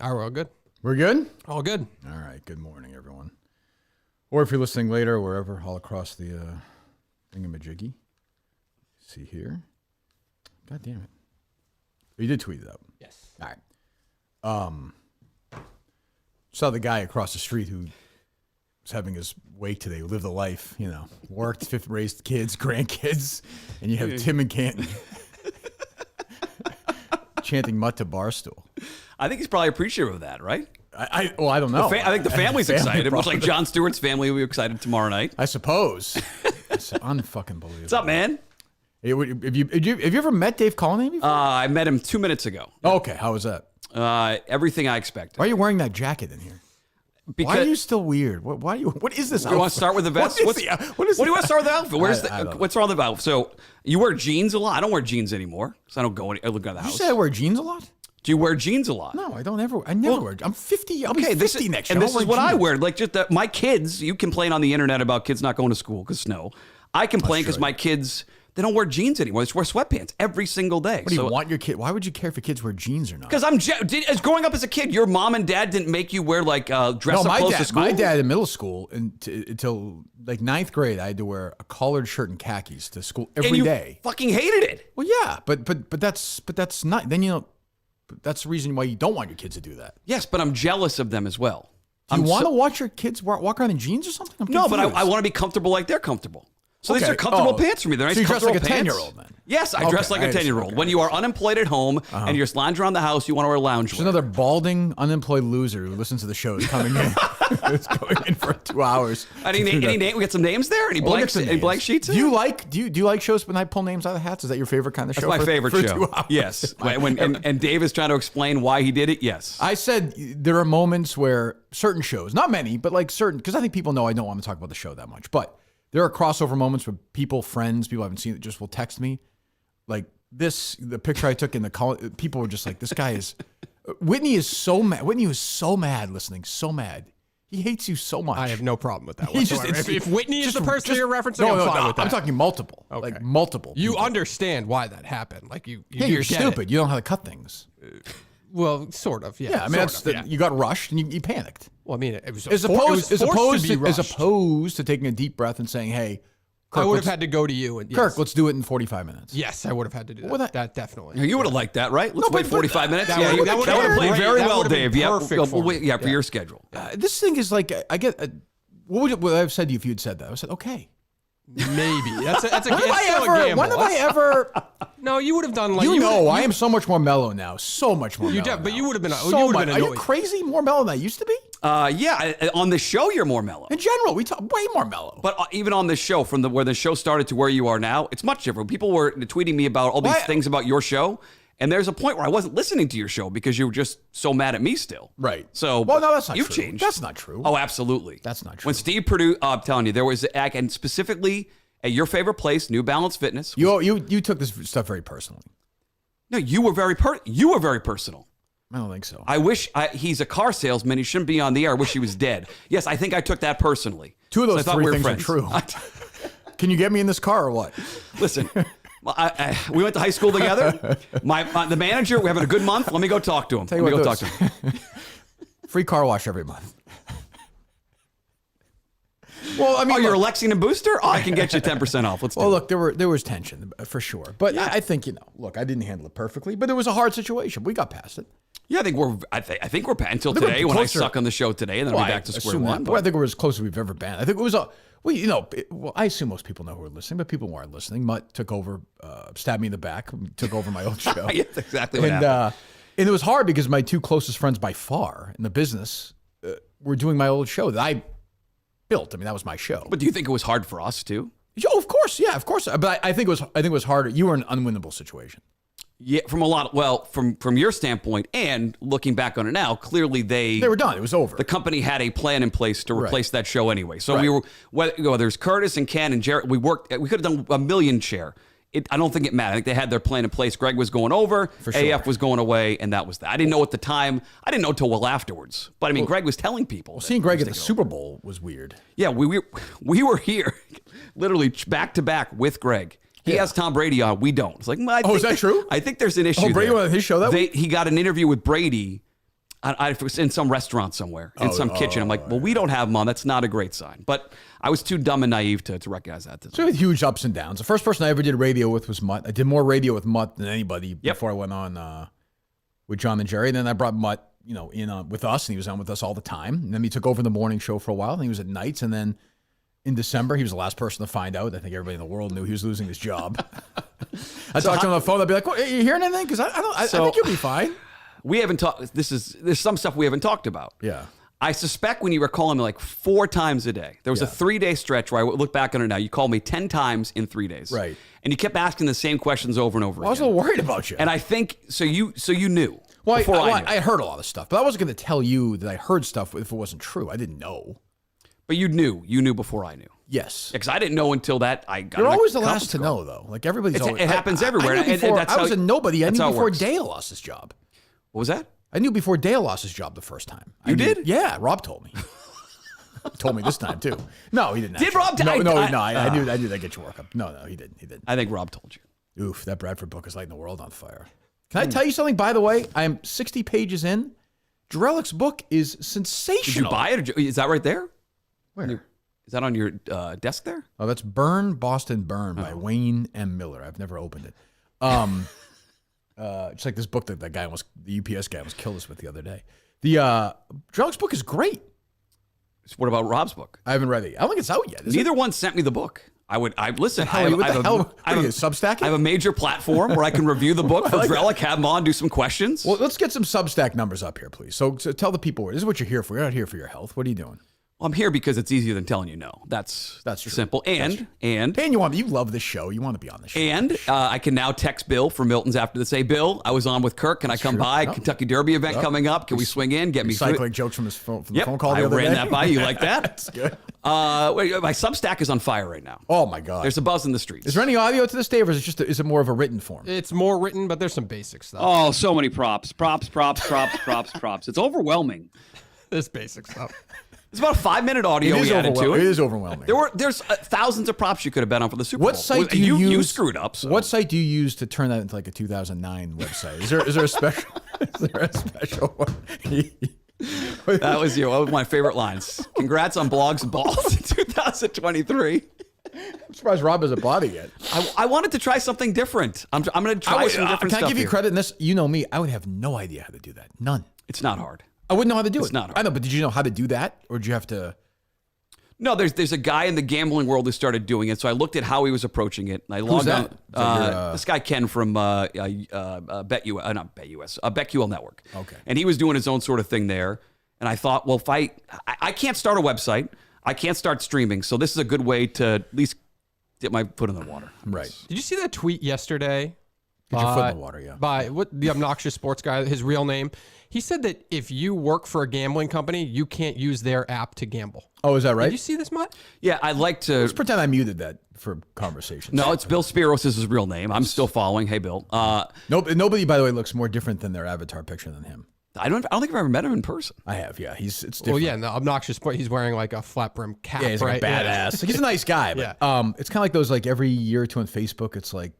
All right, we're all good. We're good? All good. All right. Good morning, everyone. Or if you're listening later, wherever, all across the thingamajiggy. See here. God damn it. You did tweet it out. Yes. All right. Saw the guy across the street who was having his wake today, who lived a life, worked, raised kids, grandkids, and you have Tim and Canton chanting mutt to Barstool. I think he's probably appreciative of that, right? I don't know. I think the family's excited. Much probably. like John Stewart's family will be excited tomorrow night. I suppose. It's unfucking believable. What's up, man? Have you ever met Dave Cullinane before? I met him 2 minutes ago. Okay, how was that? Everything I expected. Why are you wearing that jacket in here? Because why are you still weird? What is this outfit? You want to start with the vest? What do you want to start with the outfit? What's wrong with the outfit? So you wear jeans a lot. I don't wear jeans anymore because I don't go. I look at the house. You say I wear jeans a lot? Do you wear jeans a lot? No, I don't ever. I never wear. I'm 50. I'll be 50 next year. And this is what I wear. Like just my kids. You complain on the internet about kids not going to school because snow. I complain because my kids. They don't wear jeans anymore. They just wear sweatpants every single day. What do you want your kid? Why would you care if your kids wear jeans or not? Because as growing up as a kid, your mom and dad didn't make you wear like dress up clothes to school. My dad in middle school until like 9th grade, I had to wear a collared shirt and khakis to school every day. Fucking hated it. Well, yeah, but that's not. Then that's the reason why you don't want your kids to do that. Yes, but I'm jealous of them as well. Do you want to watch your kids walk around in jeans or something? No, but I want to be comfortable like they're comfortable. So these are comfortable pants for me. They're nice, so you dress like a pants. 10-year-old then? Yes, I dress like a 10-year-old. When you are unemployed at home and you're lounging around the house, you want to wear loungewear. There's another balding, unemployed loser who listens to the show is coming in. It's going in for 2 hours. We get some names there? Any blank sheets? Do you like shows when I pull names out of hats? Is that your favorite kind of show? That's my favorite show. 2 hours? Yes. And Dave is trying to explain why he did it. Yes. I said there are moments where certain shows, not many, but like certain, because I think people know I don't want to talk about the show that much, but there are crossover moments where friends, people I haven't seen, just will text me. Like the picture I took in the call, people were just like, this guy is, Whitney is so mad. Whitney was so mad listening, so mad. He hates you so much. I have no problem with that whatsoever. If Whitney is the person you're referencing, I'm fine with that. I'm talking multiple. Okay. Like multiple. You understand why that happened. Like you're stupid. You don't know how to cut things. Well, sort of, yeah. Yeah, I mean, you got rushed and you panicked. Well, I mean, it was as opposed to taking a deep breath and saying, "Hey, Kirk, I would have had to go to you and Kirk, let's do it in 45 minutes." Yes, I would have had to do that. That definitely. You would have liked that, right? Let's wait 45 minutes. That would have played very well, Dave. Yeah, for your schedule. This thing is like I get. What would I have said to you if you'd said that? I said, okay. Maybe that's a when have I ever? No, you would have done like I am so much more mellow now. So much more. But you would have been so much. Are you crazy? More mellow than I used to be? Yeah. On the show, you're more mellow. In general, we talk way more mellow. But even on this show, from where the show started to where you are now, it's much different. People were tweeting me about all these things about your show. And there's a point where I wasn't listening to your show because you were just so mad at me still. Right. So, no, that's not you've true. changed. That's not true. Oh, absolutely. That's not true. When Steve produced, I'm telling you, there was, and specifically at your favorite place, New Balance Fitness. You took this stuff very personally. No, you were very personal. I don't think so. I wish he's a car salesman. He shouldn't be on the air. I wish he was dead. Yes, I think I took that personally. 2 of those 3 things are true. Can you get me in this car or what? Listen. We went to high school together. The manager, we're having a good month. Let me go talk to him. Talk to him. Free car wash every month. Well, I mean, you're a Lexington booster? Oh, I can get you 10% off. Let's do it. Look, there was tension for sure, but I think look, I didn't handle it perfectly, but it was a hard situation. We got past it. Yeah, I think we're past until today when I suck on the show today, and then we'll be back to square one. I think we're as close as we've ever been. I think it was I assume most people know who are listening, but people who aren't listening. Mutt took over, stabbed me in the back, took over my old show. Yeah, that's exactly what happened. And it was hard because my 2 closest friends by far in the business were doing my old show that I built. I mean, that was my show. But do you think it was hard for us too? Oh, of course, yeah, of course. But I think it was harder. You were in an unwinnable situation. Yeah, from your standpoint, and looking back on it now, clearly they were done. It was over. The company had a plan in place to replace that show anyway. So we were there's Curtis and Ken and Jarrett. We could have done a million share. I don't think it mattered. I think they had their plan in place. Greg was going over, for sure. AF was going away, and that was that. I didn't know at the time. I didn't know until well afterwards. But I mean, Greg was telling people. Seeing Greg at the Super Bowl was weird. Yeah, we were here, literally back to back with Greg. He has Tom Brady on. We don't. It's like, is that true? I think there's an issue. Brady there. went on his show that week? He got an interview with Brady I was in some restaurant somewhere, in some kitchen. I'm like, well, we don't have them on. That's not a great sign. But I was too dumb and naive to recognize that. So with huge ups and downs. The first person I ever did radio with was Mutt. I did more radio with Mutt than anybody before I went on with John and Jerry. And then I brought Mutt, in with us, and he was on with us all the time. And then he took over the morning show for a while, and he was at nights. And then in December, he was the last person to find out. I think everybody in the world knew he was losing his job. I talked to him on the phone. I'd be like, "What, are you hearing anything? Because I think you'll be fine." We haven't talked. There's some stuff we haven't talked about. Yeah. I suspect when you were calling me like 4 times a day, there was a 3-day stretch where I look back on it now. You called me 10 times in 3 days. Right. And you kept asking the same questions over and over again. I was a little worried about you. And I think, so you knew. Well, before I knew. I heard a lot of stuff, but I wasn't going to tell you that I heard stuff if it wasn't true. I didn't know. But you knew. You knew before I knew. Yes. Because I didn't know until that. You're always the last to know, though. Like everybody's always. It happens everywhere. I was a nobody. I knew before Dale lost his job. What was that? I knew before Dale lost his job the first time. You did? Yeah, Rob told me. Told me this time too. No, he didn't. Did Rob? No, I knew that get your work up. No, he didn't. I think Rob told you. Oof, that Bradford book is lighting the world on fire. Can I tell you something? By the way, I am 60 pages in. Drellick's book is sensational. Did you buy it? Is that right there? Where? Is that on your desk there? Oh, that's Burn, Boston Burn by Wayne M. Miller. I've never opened it. Just like this book that the UPS guy almost killed us with the other day. The Drellick's book is great. So what about Rob's book? I haven't read it. I don't think it's out yet. Neither one sent me the book. Listen. What the hell? I have Substack. I have a major platform where I can review the book for Drellick, have him on, do some questions. Well, let's get some Substack numbers up here, please. So tell the people, this is what you're here for. You're not here for your health. What are you doing? Well, I'm here because it's easier than telling you no. That's true. Simple. And you love this show. You want to be on the show. And I can now text Bill from Milton's after to say, Bill, I was on with Kirk. Can I come by? Yep. Kentucky Derby event coming up. Can we swing in? Get me cycling jokes from the phone call the other day. I ran that by you like that. That's good. My Substack is on fire right now. Oh my God. There's a buzz in the streets. Is there any audio to this, Dave, or is it more of a written form? It's more written, but there's some basic stuff. Oh, so many props. It's overwhelming. There's basic stuff. It's about a 5-minute audio we added to it. It is overwhelming. There's thousands of props you could have bet on for the Super Bowl. What site do you use? You screwed up. So. What site do you use to turn that into like a 2009 website? Is there a special? Is there a special one? That was one of my favorite lines. Congrats on Blogs and Balls in 2023. I'm surprised Rob hasn't bought it yet. I wanted to try something different. I'm going to try some different stuff. Can I give you credit in this? You know me. I would have no idea how to do that. None. It's not hard. I wouldn't know how to do it. It's not hard. I know, but did you know how to do that? Or did you have to? No, there's a guy in the gambling world who started doing it. So I looked at how he was approaching it. And I logged on. This guy, Ken from BetQL Network. Okay. And he was doing his own sort of thing there. And I thought, well, if I can't start a website. I can't start streaming. So this is a good way to at least dip my foot in the water. Right. Did you see that tweet yesterday? Get your foot in the water, yeah. By the obnoxious sports guy, his real name. He said that if you work for a gambling company, you can't use their app to gamble. Oh, is that right? Did you see this, Mutt? Yeah, I'd like to. Let's pretend I muted that for conversation. No, it's Bill Spiros is his real name. I'm still following. Hey, Bill. Nobody, by the way, looks more different than their avatar picture than him. I don't think I've ever met him in person. I have, yeah. It's different. Well, yeah, and the obnoxious sport, he's wearing like a flat brim cap. Yeah, he's like a badass. Yeah. Like, he's a nice guy. But, it's kind of like those, like every year or two on Facebook, it's like,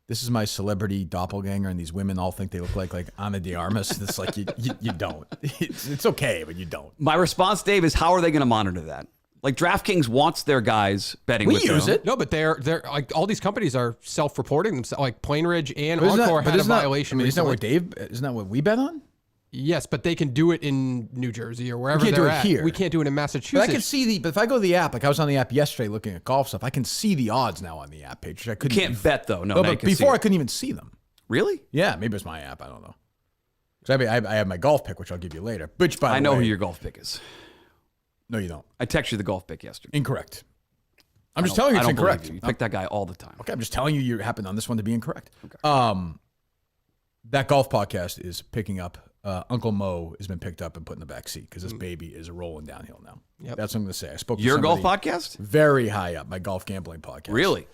this is my celebrity doppelganger, and these women all think they look like Ana de Armas. It's like, you don't. It's okay, but you don't. My response, Dave, is how are they going to monitor that? Like DraftKings wants their guys betting with them. We use it. No, but they're like all these companies are self-reporting themselves. Like Plainridge and Encore had a violation. Isn't that what we bet on? Yes, but they can do it in New Jersey or wherever we can't they're do it at. Here. We can't do it in Massachusetts. But I can see but if I go to the app, like I was on the app yesterday looking at golf stuff, I can see the odds now on the app page. Which I couldn't. You can't bet though. No, but before I couldn't even see them. Really? Yeah, maybe it's my app. I don't know. Because I have my golf pick, which I'll give you later. Which by the way, I know who your golf pick is. No, you don't. I texted you the golf pick yesterday. Incorrect. I'm just telling you it's incorrect. You pick that guy all the time. Okay, I'm just telling you you happened on this one to be incorrect. Okay. That golf podcast is picking up. Uncle Mo has been picked up and put in the back seat because this baby is rolling downhill now. Yep. That's what I'm going to say. I spoke to your golf podcast? Very high up, my golf gambling podcast. Really? Do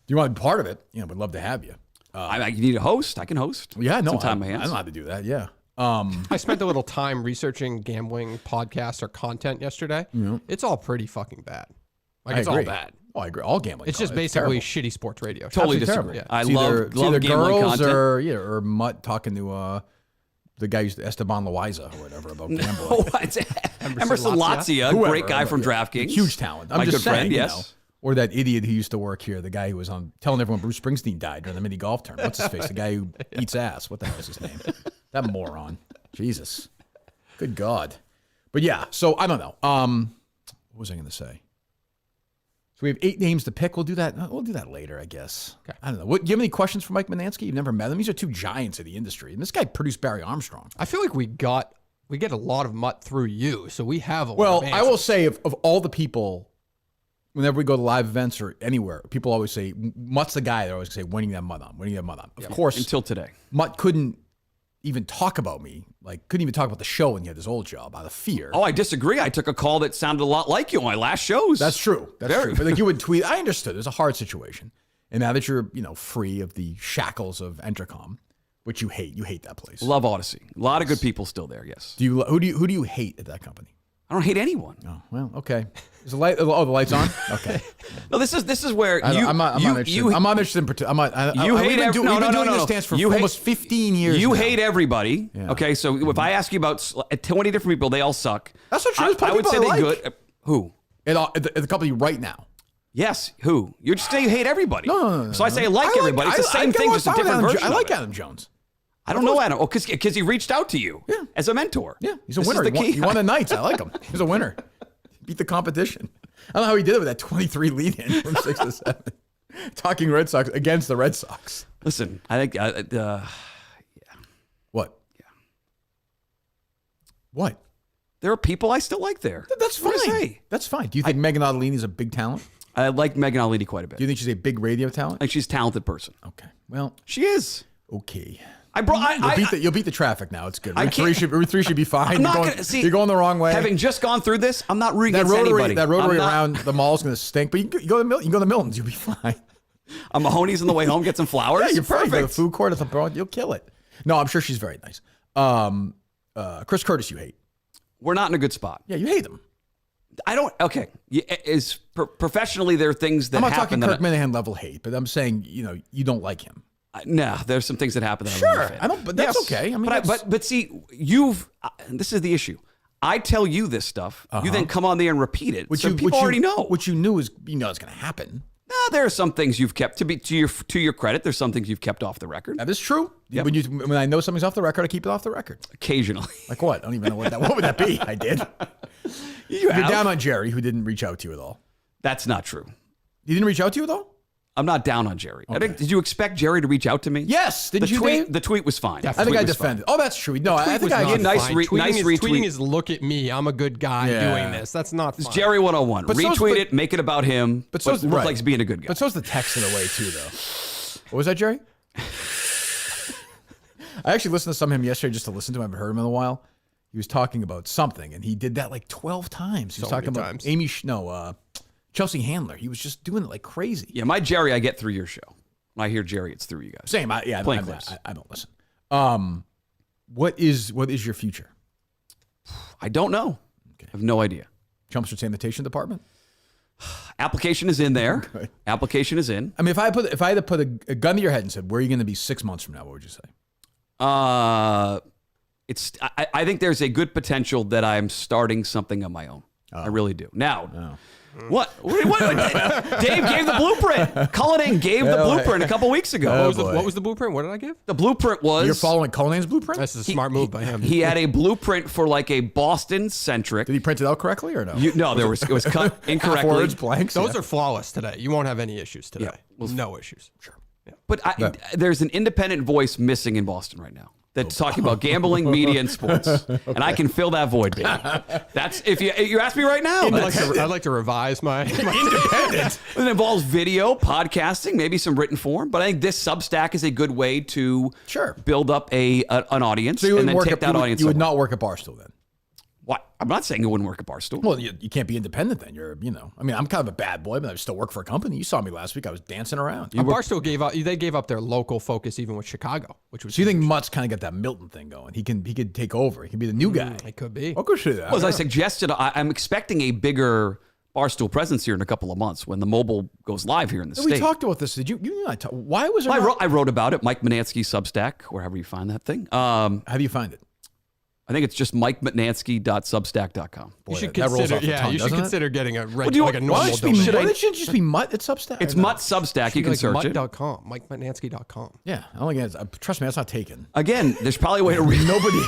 you want to be part of it? Yeah, we'd love to have you. I need a host. I can host. Yeah, no, Sometime my hands. I know how to do that. Yeah. I spent a little time researching gambling podcasts or content yesterday. Yeah. It's all pretty fucking bad. Like, it's all bad. Oh, I agree. All gambling. It's just basically shitty sports radio. Totally disagree. Yeah. I love either gambling girls content. or Mutt talking to the guy used to Esteban Loaiza or whatever about gambling. Oh, it's Emerson Latzia, Whoever, great guy from DraftKings. Huge talent. I'm My just good saying, friend, you yes. know. Or that idiot who used to work here, the guy who was on telling everyone Bruce Springsteen died during the mini golf tournament. What's his face? The guy who eats ass. What the hell is his name? That moron. Jesus. Good God. But yeah, so I don't know. What was I going to say? So we have 8 names to pick. We'll do that. We'll do that later, I guess. Okay. I don't know. Do you have any questions for Mike Mutnansky? You've never met him. These are 2 giants of the industry, and this guy produced Barry Armstrong. I feel like we get a lot of Mutt through you, so we have a lot Well, of I will say of all the people, whenever we go to live events or anywhere, people always say Mutt's the guy. They always say winning that Mutt on. Of course, Until today. Mutt couldn't even talk about me. Like, couldn't even talk about the show when he had his old job out of fear. Oh, I disagree. I took a call that sounded a lot like you on my last shows. That's true. That's true. But like you would tweet. I understood. It was a hard situation. And now that you're, free of the shackles of Entercom, which you hate that place. Love Odyssey. A lot of good people still there, yes. Who do you hate at that company? I don't hate anyone. Oh, well, okay. Is the light? Oh, the light's on. Okay. No, this is where I'm not interested. I'm not interested in. We've been doing this dance for almost 15 years. You now. hate everybody. Yeah. Okay, so if I ask you about 20 different people, they all suck. That's not true. I would say they're good. Who? At the company right now. Yes. Who? You're just saying you hate everybody. No. So I say I like everybody. It's the same thing, just a different version. I like of it. Adam Jones. I don't know Adam. Oh, because he reached out to you as a mentor. Yeah, he's a This winner. is the key. He won the Knights. I like him. He's a winner. Beat the competition. I don't know how he did it with that 23 lead in from 6 to 7. Talking Red Sox against the Red Sox. Listen, I think, What? Yeah. What? There are people I still like there. That's fine. What do I say? That's fine. Do you think Megan Ottolini is a big talent? I like Megan Ottolini quite a bit. Do you think she's a big radio talent? I think she's a talented person. Okay. Well, She is. okay. You'll You'll beat the traffic now. It's good. I Route can't- 3 should be fine. You're going the wrong way. Having just gone through this, I'm not rooting that against anybody. rotary around the mall is going to stink, but you can go to Milton's. You'll be fine. A Mahoney's on the way home, get some flowers. Yeah, you're perfect. Go to the perfect. food court at the broad. You'll kill it. No, I'm sure she's very nice. Chris Curtis, you hate. We're not in a good spot. Yeah, you hate him. I don't. Okay, professionally, there are things that I'm not happen. talking Kirk Minahan level hate, but I'm saying you don't like him. No, there's some things that happen that I'm Sure, not a fan. I don't. But that's okay. I mean, but see, this is the issue. I tell you this stuff, you then come on there and repeat it. People already know. What you knew is it's going to happen. No, there are some things you've kept to your credit. There's some things you've kept off the record. That is true. Yep. When I know something's off the record, I keep it off the record. Occasionally. Like what? I don't even know what would that be. I did. You're down on Jerry, who didn't reach out to you at all. That's not true. He didn't reach out to you at all? I'm not down on Jerry. Okay. Did you expect Jerry to reach out to me? Yes. Didn't you, Dave? The tweet was fine. I think I defended. Oh, that's true. No, I think I not nice fine. retweet. Tweeting is look at me. I'm a good guy doing this. That's not fine. It's Jerry 101. Retweet it, make it about him, but look like he's being a good guy. But so's the text in a way, too, though. What was that, Jerry? I actually listened to some of him yesterday just to listen to him. I haven't heard him in a while. He was talking about something, and he did that like 12 times. He was talking about Chelsea Handler. He was just doing it like crazy. Yeah, my Jerry, I get through your show. When I hear Jerry, it's through you guys. Same. I don't listen. What is your future? I don't know. Okay. I have no idea. Chelmsford Sanitation Department? Application is in there. Good. Application is in. I mean, if I had to put a gun to your head and said, where are you going to be 6 months from now, what would you say? I think there's a good potential that I'm starting something on my own. I really do. Now, what? Dave gave the blueprint. Cullinan gave the blueprint a couple weeks ago. What was the blueprint? What did I give? The blueprint was... You're following Cullinan's blueprint? That's a smart move by him. He had a blueprint for like a Boston-centric... Did he print it out correctly or no? No, it was cut incorrectly. Words, blanks. Those are flawless today. You won't have any issues today. Yeah. No issues. Sure. Yeah. But there's an independent voice missing in Boston right now that's talking about gambling, media, and sports, and I can fill that void, baby. That's if you ask me right now. I'd like to revise my independent. It involves video, podcasting, maybe some written form, but I think this Substack is a good way to build up an audience and then take that audience. You would not work at Barstool then. What? I'm not saying it wouldn't work at Barstool. Well, you can't be independent then. I mean, I'm kind of a bad boy, but I still work for a company. You saw me last week. I was dancing around. Barstool gave up their local focus even with Chicago, which was. So you think Mutt's kind of got that Milton thing going? He could take over. He can be the new guy. It could be. Well, good shit. Well, as I suggested, I'm expecting a bigger Barstool presence here in a couple of months when the mobile goes live here in the We state. talked about this. Did you and I talk? Why was there? I wrote about it. Mike Mutnansky Substack, wherever you find that thing. How do you find it? I think it's just mikemutnansky.substack.com. You should that rolls consider, off the tongue, you should doesn't it? consider getting a do you- like a why normal Why domain. should it just be Mutt at Substack? It's Mutt Substack. You can search it. Mutt.com, MikeMutnansky.com. Yeah, I don't think trust me, that's not taken. Again, there's probably a way to Nobody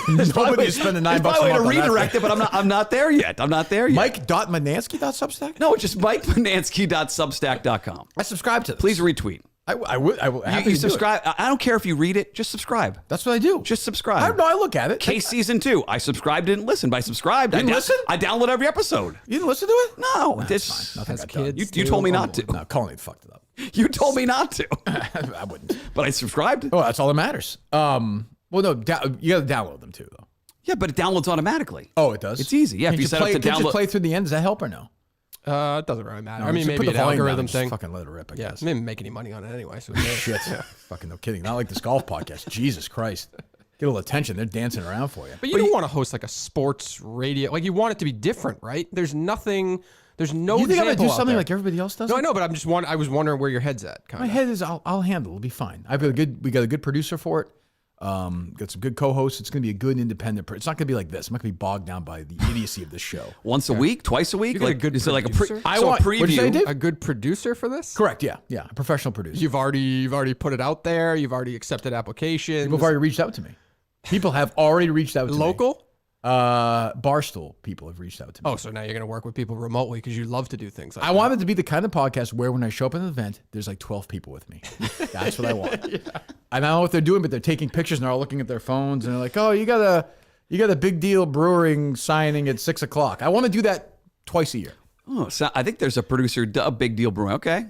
is spending $9 There's a probably a way month to on that redirect thing. it, but I'm not there yet. Mike.Manansky.substack? No, it's just mikemutnansky.substack.com. I subscribe to this. Please retweet. I will. You subscribe. I don't care if you read it. Just subscribe. That's what I do. Just subscribe. I look at it. Case season 2. I subscribed, didn't listen, but I subscribed. Didn't listen? I download every episode. You didn't listen to it? No, That's this. fine. Nothing As got done. kids You told me not to. No, Colin fucked it up. You told me not to, I wouldn't. but I subscribed. Oh, that's all that matters. Well, no, you got to download them too, though. Yeah, but it downloads automatically. Oh, it does. It's easy. Yeah, if you set up to Can you download. play through the end? Does that help or no? It doesn't really matter. No, I mean, just put maybe the an volume down algorithm and just thing. Fucking let it rip. I Yeah, guess. I didn't make any money on it anyway. So Shit. Fucking no kidding. Not like this golf podcast. Jesus Christ. Get a little attention. They're dancing around for you. But you don't want to host like a sports radio. Like you want it to be different, right? There's nothing. There's no. You think I'm gonna do example out something there. like everybody else does? No, I know, but I was wondering where your head's at. Kind My of. head is. I'll handle. It'll be fine. We got a good producer for it. Got some good co-hosts. It's gonna be a good independent. It's not gonna be like this. I'm not gonna be bogged down by the idiocy of this show. Once a week, twice a week. You got a Like, good is it like a producer? I so want- a what'd you say, preview? Dave? A good producer for this? Correct. Yeah. A professional producer. You've already put it out there. You've already accepted applications. People have already reached out to me. People have already reached out to me. Local? Barstool people have reached out to me. Oh, so now you're going to work with people remotely because you love to do things like I that. want it to be the kind of podcast where when I show up at an event, there's like 12 people with me. That's what I want. I don't know what they're doing, but they're taking pictures and they're all looking at their phones and they're like, "Oh, you got a Big Deal Brewing signing at 6:00." I want to do that twice a year. Oh, so I think there's a producer, a Big Deal Brewing. Okay,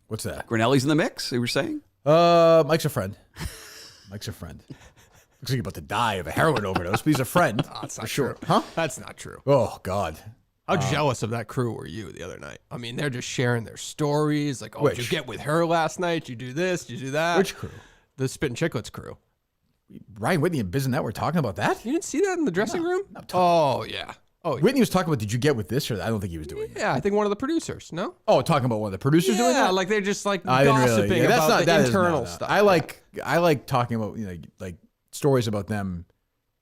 What's that? Grinelli's in the mix. You were saying? Mike's a friend. Looks like you're about to die of a heroin overdose, but he's a friend. That's for not sure. true. Huh? That's not true. Oh God. How jealous of that crew were you the other night? I mean, they're just sharing their stories. Like, oh, did you Which? get with her last night? Did you do this? Did you do that? Which crew? The Spittin' Chicklets crew. Ryan Whitney and Biz and Net were talking about that? You didn't see that in the dressing room? Oh, yeah. Oh, yeah. Whitney was talking about, did you get with this or that? I don't think he was doing it. Yeah, I think one of the producers, no? Oh, talking about one of the producers doing Yeah, that? like they're just like I didn't gossiping really. Yeah, that's about not the that is- internal no. stuff. I like talking about like stories about them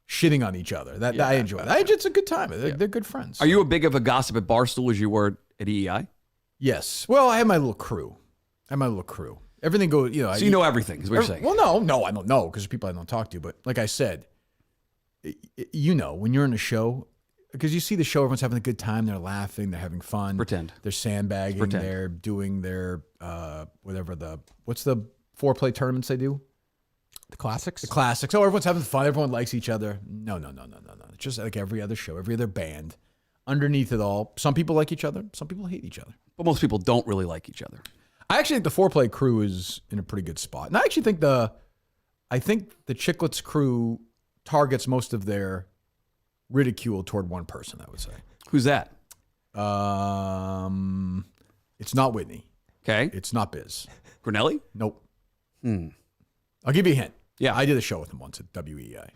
shitting on each other. That I enjoy. It's a good time. They're good friends. Are you a big of a gossip at Barstool as you were at EEI? Yes. Well, I have my little crew. Everything goes. So you know everything, is what you're saying. Well, no, I don't know because there's people I don't talk to. But like I said, you know, when you're in a show, because you see the show, everyone's having a good time. They're laughing. They're having fun. Pretend. They're sandbagging. Pretend. They're doing their what's the foreplay tournaments they do? the classics. The classics. Oh, everyone's having fun. Everyone likes each other. No. It's just like every other show, every other band. Underneath it all, some people like each other. Some people hate each other. But most people don't really like each other. I actually think the foreplay crew is in a pretty good spot. And I actually think the Chicklets crew targets most of their ridicule toward one person, I would say. Who's that? It's not Whitney. Okay. It's not Biz. Grinelli? Nope. I'll give you a hint. Yeah. I did a show with him once at WEEI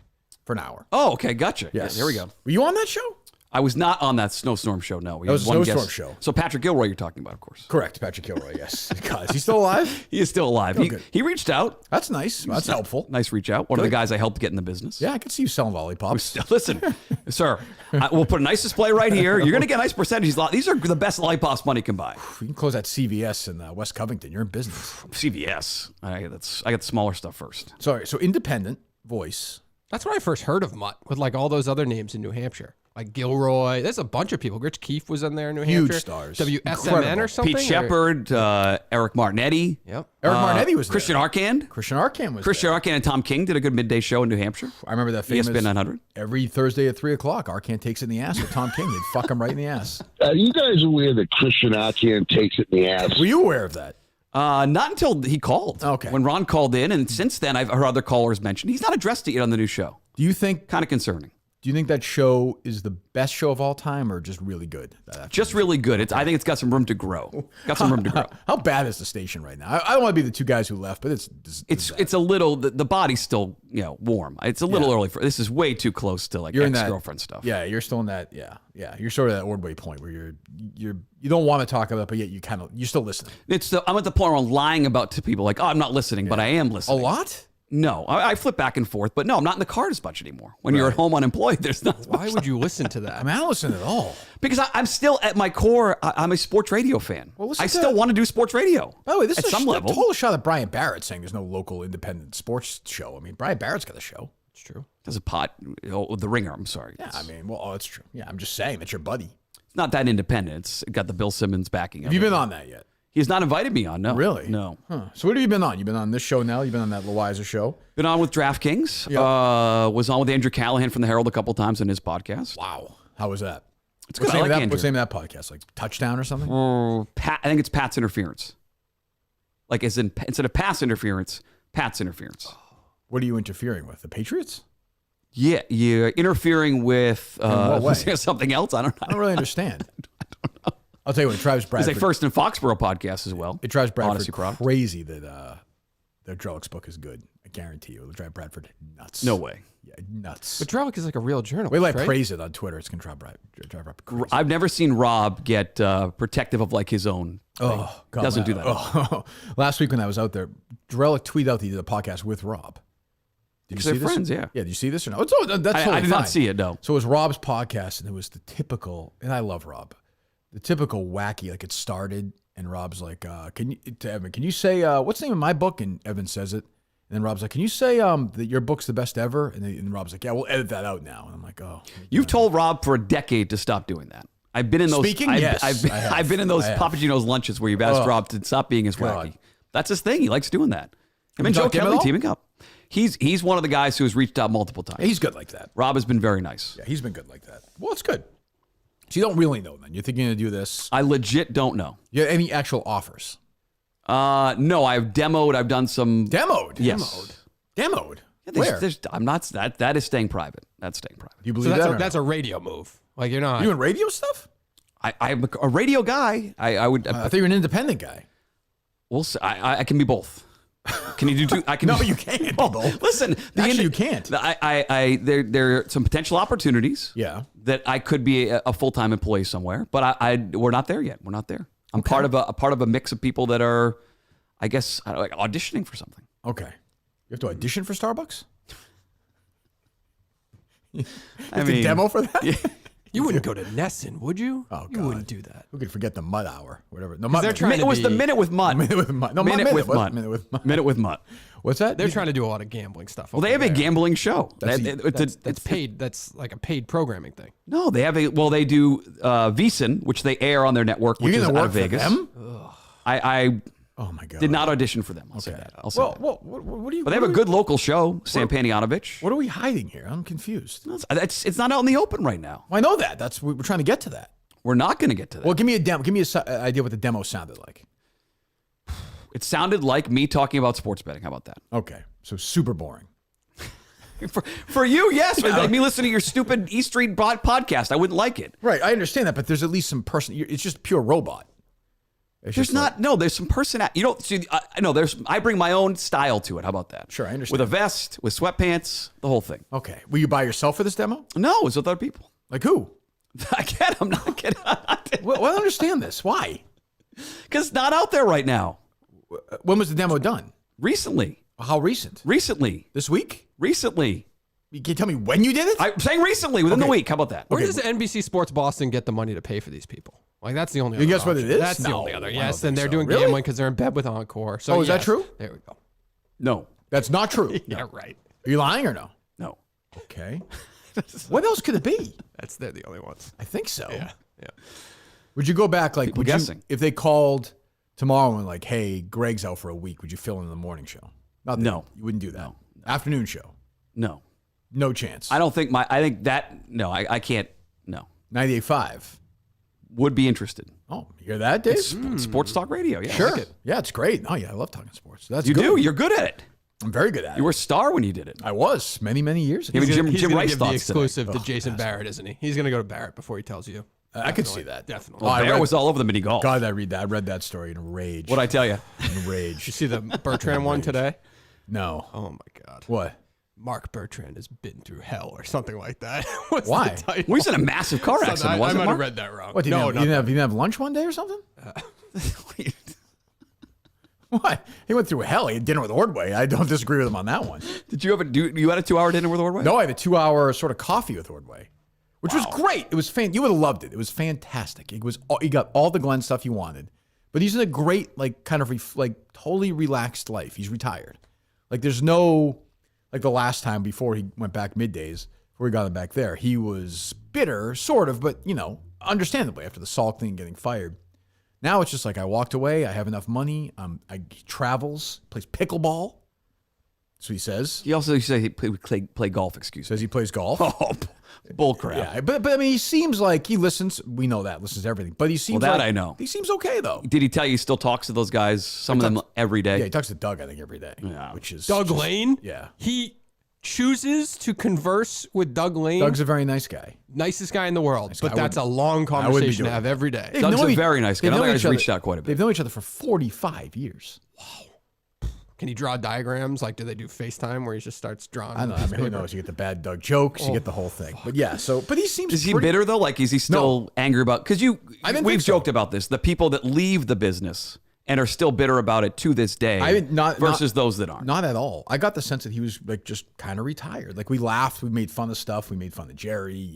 for an hour. Oh, okay. Gotcha. Yes. Yeah, there we go. Were you on that show? I was not on that Snowstorm show, no. That was a one Snowstorm guest. show. So Patrick Gilroy you're talking about, of course. Correct. Patrick Gilroy, yes. God, is he still alive? He is still alive. good. He reached out. That's nice. That's helpful. Nice reach out. One of the Good. guys I helped get in the business. Yeah, I could see you selling lollipops. Listen, sir, we'll put a nice display right here. You're going to get a nice percentage. These are the best lollipops money can buy. You can close that CVS in West Covington. You're in business. CVS. I got the smaller stuff first. Sorry. So independent voice. That's when I first heard of Mutt, with like all those other names in New Hampshire. Like Gilroy. There's a bunch of people. Rich Keefe was in there in New Huge Hampshire. stars. WSMN Incredible. or something? Pete Shepard, Eric Martinetti. Yep. Eric Martinetti was there. Christian Arcand. Christian Arcand was Christian Arcand and Tom King did a good midday show in New Hampshire. there. I remember that famous ESPN 900. every Thursday at 3:00. Arcand takes it in the ass with Tom King. They'd fuck him right in the ass. Are you guys aware that Christian Arcand takes it in the ass? Were you aware of that? Not until he called. Okay. When Ron called in, and since then I've heard other callers mention he's not addressed it yet on the new show. Do you think Kind of concerning. Do you think that show is the best show of all time or just really good? Just really good. I think it's got some room to grow. Got some room to grow. How bad is the station right now? I don't want to be the two guys who left, but It's a little, the body's still, warm. It's a little early for, this is way too close to like ex-girlfriend stuff. Yeah, you're still in that, you're sort of that Ordway point where you don't want to talk about it, but yet you're still listening. I'm at the point where I'm lying to people like, I'm not listening, but I am listening. A lot? No, I flip back and forth, but no, I'm not in the car as much anymore. When you're at home unemployed, there's not. Why would you listen to that? I mean, I don't listen at all. Because I'm still at my core, I'm a sports radio fan. Well, I still want to do sports radio. By the way, this at is some level. a total shot at Brian Barrett saying there's no local independent sports show. I mean, Brian Barrett's got a show. It's true. There's a The Ringer, I'm sorry. Yeah, I mean, that's true. Yeah, I'm just saying that's your buddy. It's not that independent. It's got the Bill Simmons backing. Have you been on that yet? He's not invited me on, no. Really? No. Huh. So what have you been on? You've been on this show now? You've been on that Loiza show? Been on with DraftKings. Yep. Was on with Andrew Callahan from the Herald a couple times on his podcast. Wow. How was that? It's good. I like Andrew. What's the name of that podcast? Like Touchdown or something? I think it's Pat's Interference. Like instead of pass interference, Pat's Interference. What are you interfering with? The Patriots? Yeah, you're interfering with what way? something else. I don't know. I don't really understand. I don't know. I'll tell you what, it drives Bradford. There's a First in Foxborough podcast as well. It drives Bradford Odyssey Crowd. crazy that their Drellick's book is good. I guarantee you. It'll drive Bradford nuts. No way. Yeah, nuts. But Drellick is like a real journalist. Wait till I right? praise it on Twitter. It's going to drive Bradford crazy. I've never seen Rob get protective of like his own. Oh, God. Doesn't do that. Oh. Last week when I was out there, Drellick tweeted out that he did a podcast with Rob. Did you see They're this? friends, yeah. Yeah, did you see this or no? That's totally I did fine. not see it, no. So it was Rob's podcast, and it was the typical, and I love Rob, the typical wacky, like it started, and Rob's like, to Evan, can you say, what's the name of my book? And Evan says it. And then Rob's like, can you say that your book's the best ever? And Rob's like, yeah, we'll edit that out now. And I'm like, oh. You've told Rob for a decade to stop doing that. I've been in those. Speaking, yes, I have. I've been in those I have. Papagino's lunches where you've asked Rob to stop being as God. wacky. That's his thing. He likes doing that. Him and you Joe talked to him at Kelly all? teaming up. He's one of the guys who has reached out multiple times. He's good like that. Rob has been very nice. Yeah, he's been good like that. Well, it's good. So you don't really know then. You're thinking to do this. I legit don't know. You have any actual offers? No, I've demoed. I've done some. Demoed? Yes. Demoed? Yeah, Where? I'm not. That is staying private. That's staying private. Do you So believe that or that's no? a radio move. Like you're not. You in radio stuff? I'm a radio guy. I would. I thought you were an independent guy. We'll see. I can be both. Can you do two? I can. No, do, you can't be Well, both. Listen, Actually, you can't. There are some potential opportunities. Yeah. That I could be a full-time employee somewhere, but we're not there yet. We're not there. I'm part of a mix of people that are, I guess, like auditioning for something. Okay. You have to audition for Starbucks? You I have to mean, demo for that? You wouldn't go to Nesson, would you? Oh, You God. wouldn't do that. Who could forget the Mud Hour? Whatever. No, they're trying It to was the be- minute with Mutt. Minute with Mud. No, Minute with What? Mutt. Minute with Mud. Minute with Mutt. What's that? They're trying to do a lot of gambling stuff. Well, they have a gambling show. That's That's paid. That's like a paid programming thing. No, they have they do VSiN, which they air on their network, which You're is going to out work of for Vegas. them? I Oh, my God. did not audition for them. I'll say that. I'll say that. Well, what do you... But they have a good local show, Sam Panianovich. What are we hiding here? I'm confused. It's not out in the open right now. Well, I know that. We're trying to get to that. We're not going to get to that. Well, give me a demo. Give me an idea what the demo sounded like. It sounded like me talking about sports betting. How about that? Okay. So super boring. For you, yes. Like me listening to your stupid E Street podcast. I wouldn't like it. Right. I understand that, but there's at least some person. It's just pure robot. There's not. No, there's some personality. You don't see. I bring my own style to it. How about that? Sure, I understand. With a vest, with sweatpants, the whole thing. Okay. Were you by yourself for this demo? No, it's with other people. Like who? I'm not kidding. Well, I don't understand this. Why? Because it's not out there right now. When was the demo done? Recently. How recent? Recently. This week? Recently. You can tell me when you did it? I'm saying recently, within the Okay. week. How about that? Where does NBC Sports Boston get the money to pay for these people? Like that's the only. You other guess what it option. is? That's the No, only other. I Yes, don't and they're think doing so. Really? gambling because they're in bed with Encore. So Oh, is that yes, true? There we go. No. That's not true. Yeah, right. Are you lying or no? No. Okay. What else could it be? They're the only ones. I think so. Yeah. Would you go back like People would guessing. you, if they called tomorrow and like, hey, Greg's out for a week, would you fill in the morning show? Not that- No. You wouldn't do that. No. Afternoon show. No. No chance. I don't think I can't. No. 98.5. Would be interested. Oh, you hear that, Dave? Sports talk radio. Yeah. Sure. I like it. Yeah, it's great. Oh yeah, I love talking sports. That's You good. do. You're good at it. I'm very good at it. You were a star when you did it. I was many, many years ago. Even Jim He's gonna Rice give the thoughts today. exclusive to Jason Barrett, isn't he? He's going to go to Barrett before he tells you. I could see that. Definitely. Well, Bear was all over the mini golf. God, I read that story in a rage. What'd I tell you? In a You rage. see the Bertrand one today? No. Oh, my God. What? Mark Bertrand has been through hell or something like that. What's Why? the title? We was in a massive car Something- accident, I wasn't might it, have Mark? read that wrong. What? You No, didn't have lunch one day or something? What? He went through hell. He had dinner with Ordway. I don't disagree with him on that one. Did you you had a 2-hour dinner with Ordway? No, I had a 2-hour sort of coffee with Ordway, which was great. It was you would have loved it. It was fantastic. It was he got all the Glenn stuff you wanted, but he's in a great kind of totally relaxed life. He's retired. There's no the last time before he went back middays before he got him back there. He was bitter, sort of, but understandably after the Salk thing getting fired. Now it's just I walked away. I have enough money. He travels, plays pickleball. That's what he says. He also said he play golf, excuse me. Says he plays golf. Oh, bullcrap. Yeah, but I mean, he seems like he listens. We know that listens to everything. But he seems Well, that like, I know. He seems okay though. Did he tell you he still talks to those guys, some of them every day? Yeah, he talks to Doug, I think, every day. Yeah. Which is Doug just- Lane? Yeah. He chooses to converse with Doug Lane. Doug's a very nice guy. Nicest guy in the world, guy. but that's a long wouldn't be conversation to doing have that. every day. They've Doug's known a each- very nice guy. they've I known think each he's other- reached out quite a bit. They've known each other for 45 years. Can he draw diagrams? Do they do FaceTime where he just starts drawing? I don't know. I mean, who knows? You get the bad Doug jokes, you get the whole thing. But yeah, but he seems Is he pretty- bitter though? Is he still angry about? Because I didn't we've think so. joked about this. The people that leave the business and are still bitter about it to this day, versus those that aren't. Not at all. I got the sense that he was just kind of retired. We laughed, we made fun of stuff, we made fun of Jerry,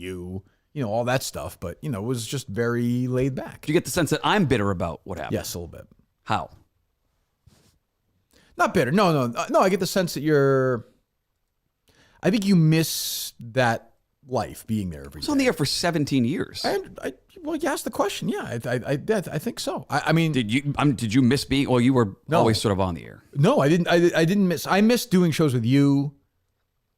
all that stuff. But it was just very laid back. Do you get the sense that I'm bitter about what happened? Yes, a little bit. How? Not bitter. No. I get the sense that I think you miss that life being there every It's day. on the air for 17 years. Well, you asked the question. Yeah, I think so. I mean, Did you miss being? Well, you were always sort of on the air. no, I didn't. I didn't miss. I missed doing shows with you.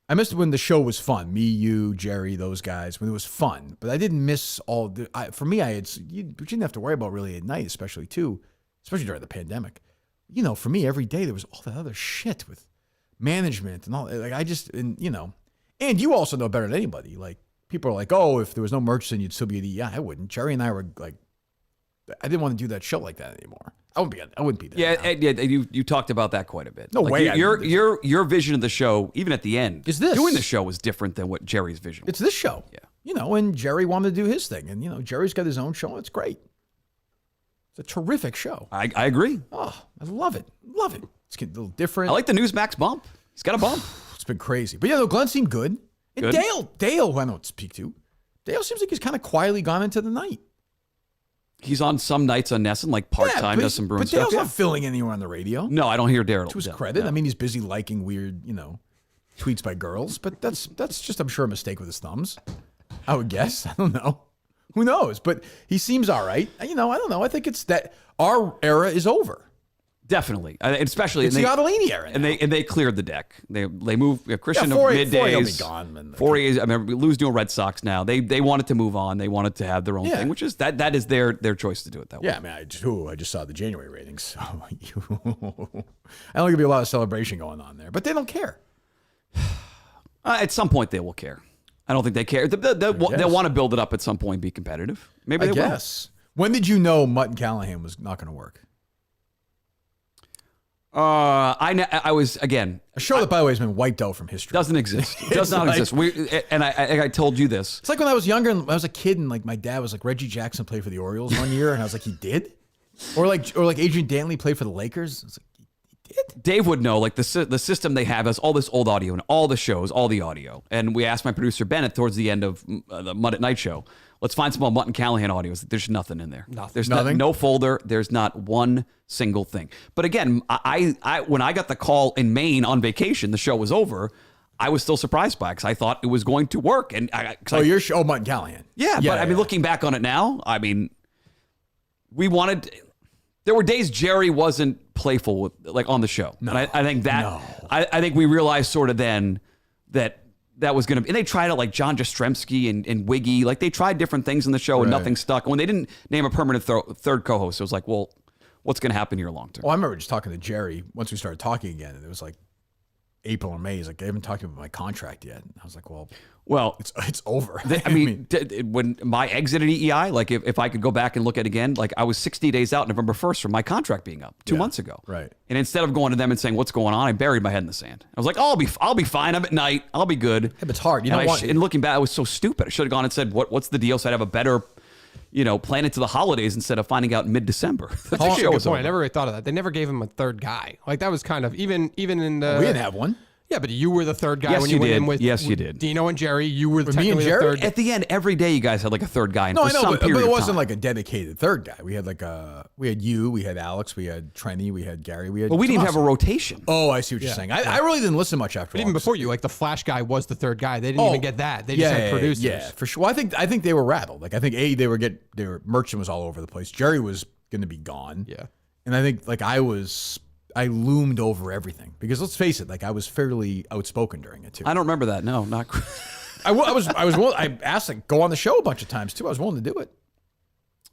I missed when the show was fun. Me, you, Jerry, those guys, when it was fun. But I didn't miss all. For me, you didn't have to worry about really at night, especially during the pandemic. For me, every day there was all that other shit with management and all. And you also know better than anybody. People are like, oh, if there was no merch, then you'd still be at EEI. I wouldn't. Jerry and I were I didn't want to do that show like that anymore. I wouldn't be there. Yeah, now. you talked about that quite a bit. No way I didn't. Your vision of the show, even at the end, Is this. doing the show was different than what Jerry's vision was. It's this show. Yeah. And Jerry wanted to do his thing. And, Jerry's got his own show. And it's great. It's a terrific show. I agree. Oh, I love it. Love it. It's getting a little different. I like the Newsmax bump. He's got a bump. It's been crazy. But yeah, Glenn seemed good. And Good. Dale, who I don't speak to. Dale seems like he's kind of quietly gone into the night. He's on some nights on Nesson, part-time, does some Bruins But Dale's stuff. not filling anywhere on the radio. No, I don't hear Daryl. To his credit. I mean, he's busy liking weird, tweets by girls. But that's just, I'm sure, a mistake with his thumbs. I would guess. I don't know. Who knows? But he seems all right. I don't know. I think it's that our era is over. Definitely, especially It's the Ottolini era. and they cleared the deck. They moved Christian to Fourier will be middays. gone. Fourier, I remember losing to Red Sox. Now they wanted to move on. They wanted to have their own thing, which is that is their choice to do it that way. Yeah, I mean, I just saw the January ratings. So I don't think there'll be a lot of celebration going on there, but they don't care. At some point, they will care. I don't think they care. They'll want to build it up at some point, and be competitive. Maybe I they guess. When did you know Mutton Callahan was not going to work? will. I was again. A show that, by the way, has been wiped out from history. Doesn't exist. It does not like- exist. I told you this. It's like when I was younger and I was a kid and my dad was like, Reggie Jackson played for the Orioles one year, and I was like, he did? Or like Adrian Dantley played for the Lakers. I was like, he did? Dave would know, the system they have has all this old audio and all the shows, all the audio. And we asked my producer Bennett towards the end of the Mud at Night show, let's find some old Mutton Callahan audios. There's nothing in there. There's Nothing? no folder. There's not one single thing. But again, I when I got the call in Maine on vacation, the show was over. I was still surprised by it because I thought it was going to work. And Your show, Mutton Callahan. yeah, but I mean, looking back on it now, I mean, there were days Jerry wasn't playful with, on the show. No, and I think that, I think we realized sort of then that was going to be, and they tried it like John Jastrzemski and Wiggy. They tried different things in the show and nothing stuck. And when they didn't name a permanent third co-host, it was like, well, what's going to happen here long term? Well, I remember just talking to Jerry once we started talking again, and it was like, April or May. He's like, I haven't talked to him about my contract yet. I was like, well, it's over. I mean, when my exit at EEI, like if I could go back and look at it again, like I was 60 days out November 1st from my contract being up 2 months ago. Right. And instead of going to them and saying, what's going on? I buried my head in the sand. I was like, oh, I'll be fine. I'm at night. I'll be good. Yeah, but it's hard. And looking back, I was so stupid. I should have gone and said, what's the deal? So I'd have a better, plan it to the holidays instead of finding out mid-December. That's actually a good point. I never really thought of that. They never gave him a third guy. Like that was kind of even in the. We didn't have one. Yeah, but you were the third guy Yes, when you went did. in with Yes, you did. Dino and Jerry. You were With me and technically the Jerry? third. At the end, every day you guys had like a third guy. And No, for I know, some but period it of wasn't time. like a dedicated third guy. We had we had you, we had Alex, we had Trenny, we had Gary, we had. But we didn't Tomas. have a rotation. Oh, I see what you're saying. I really didn't listen much after. But even before you, like the Flash guy was the third guy. They didn't even get that. They just had producers. Yeah, for sure. Well, I think they were rattled. Like I think Merchant was all over the place. Jerry was going to be gone. Yeah. And I think I loomed over everything because let's face it, like I was fairly outspoken during it too. I don't remember that. No, not. I was willing, I asked to go on the show a bunch of times too. I was willing to do it.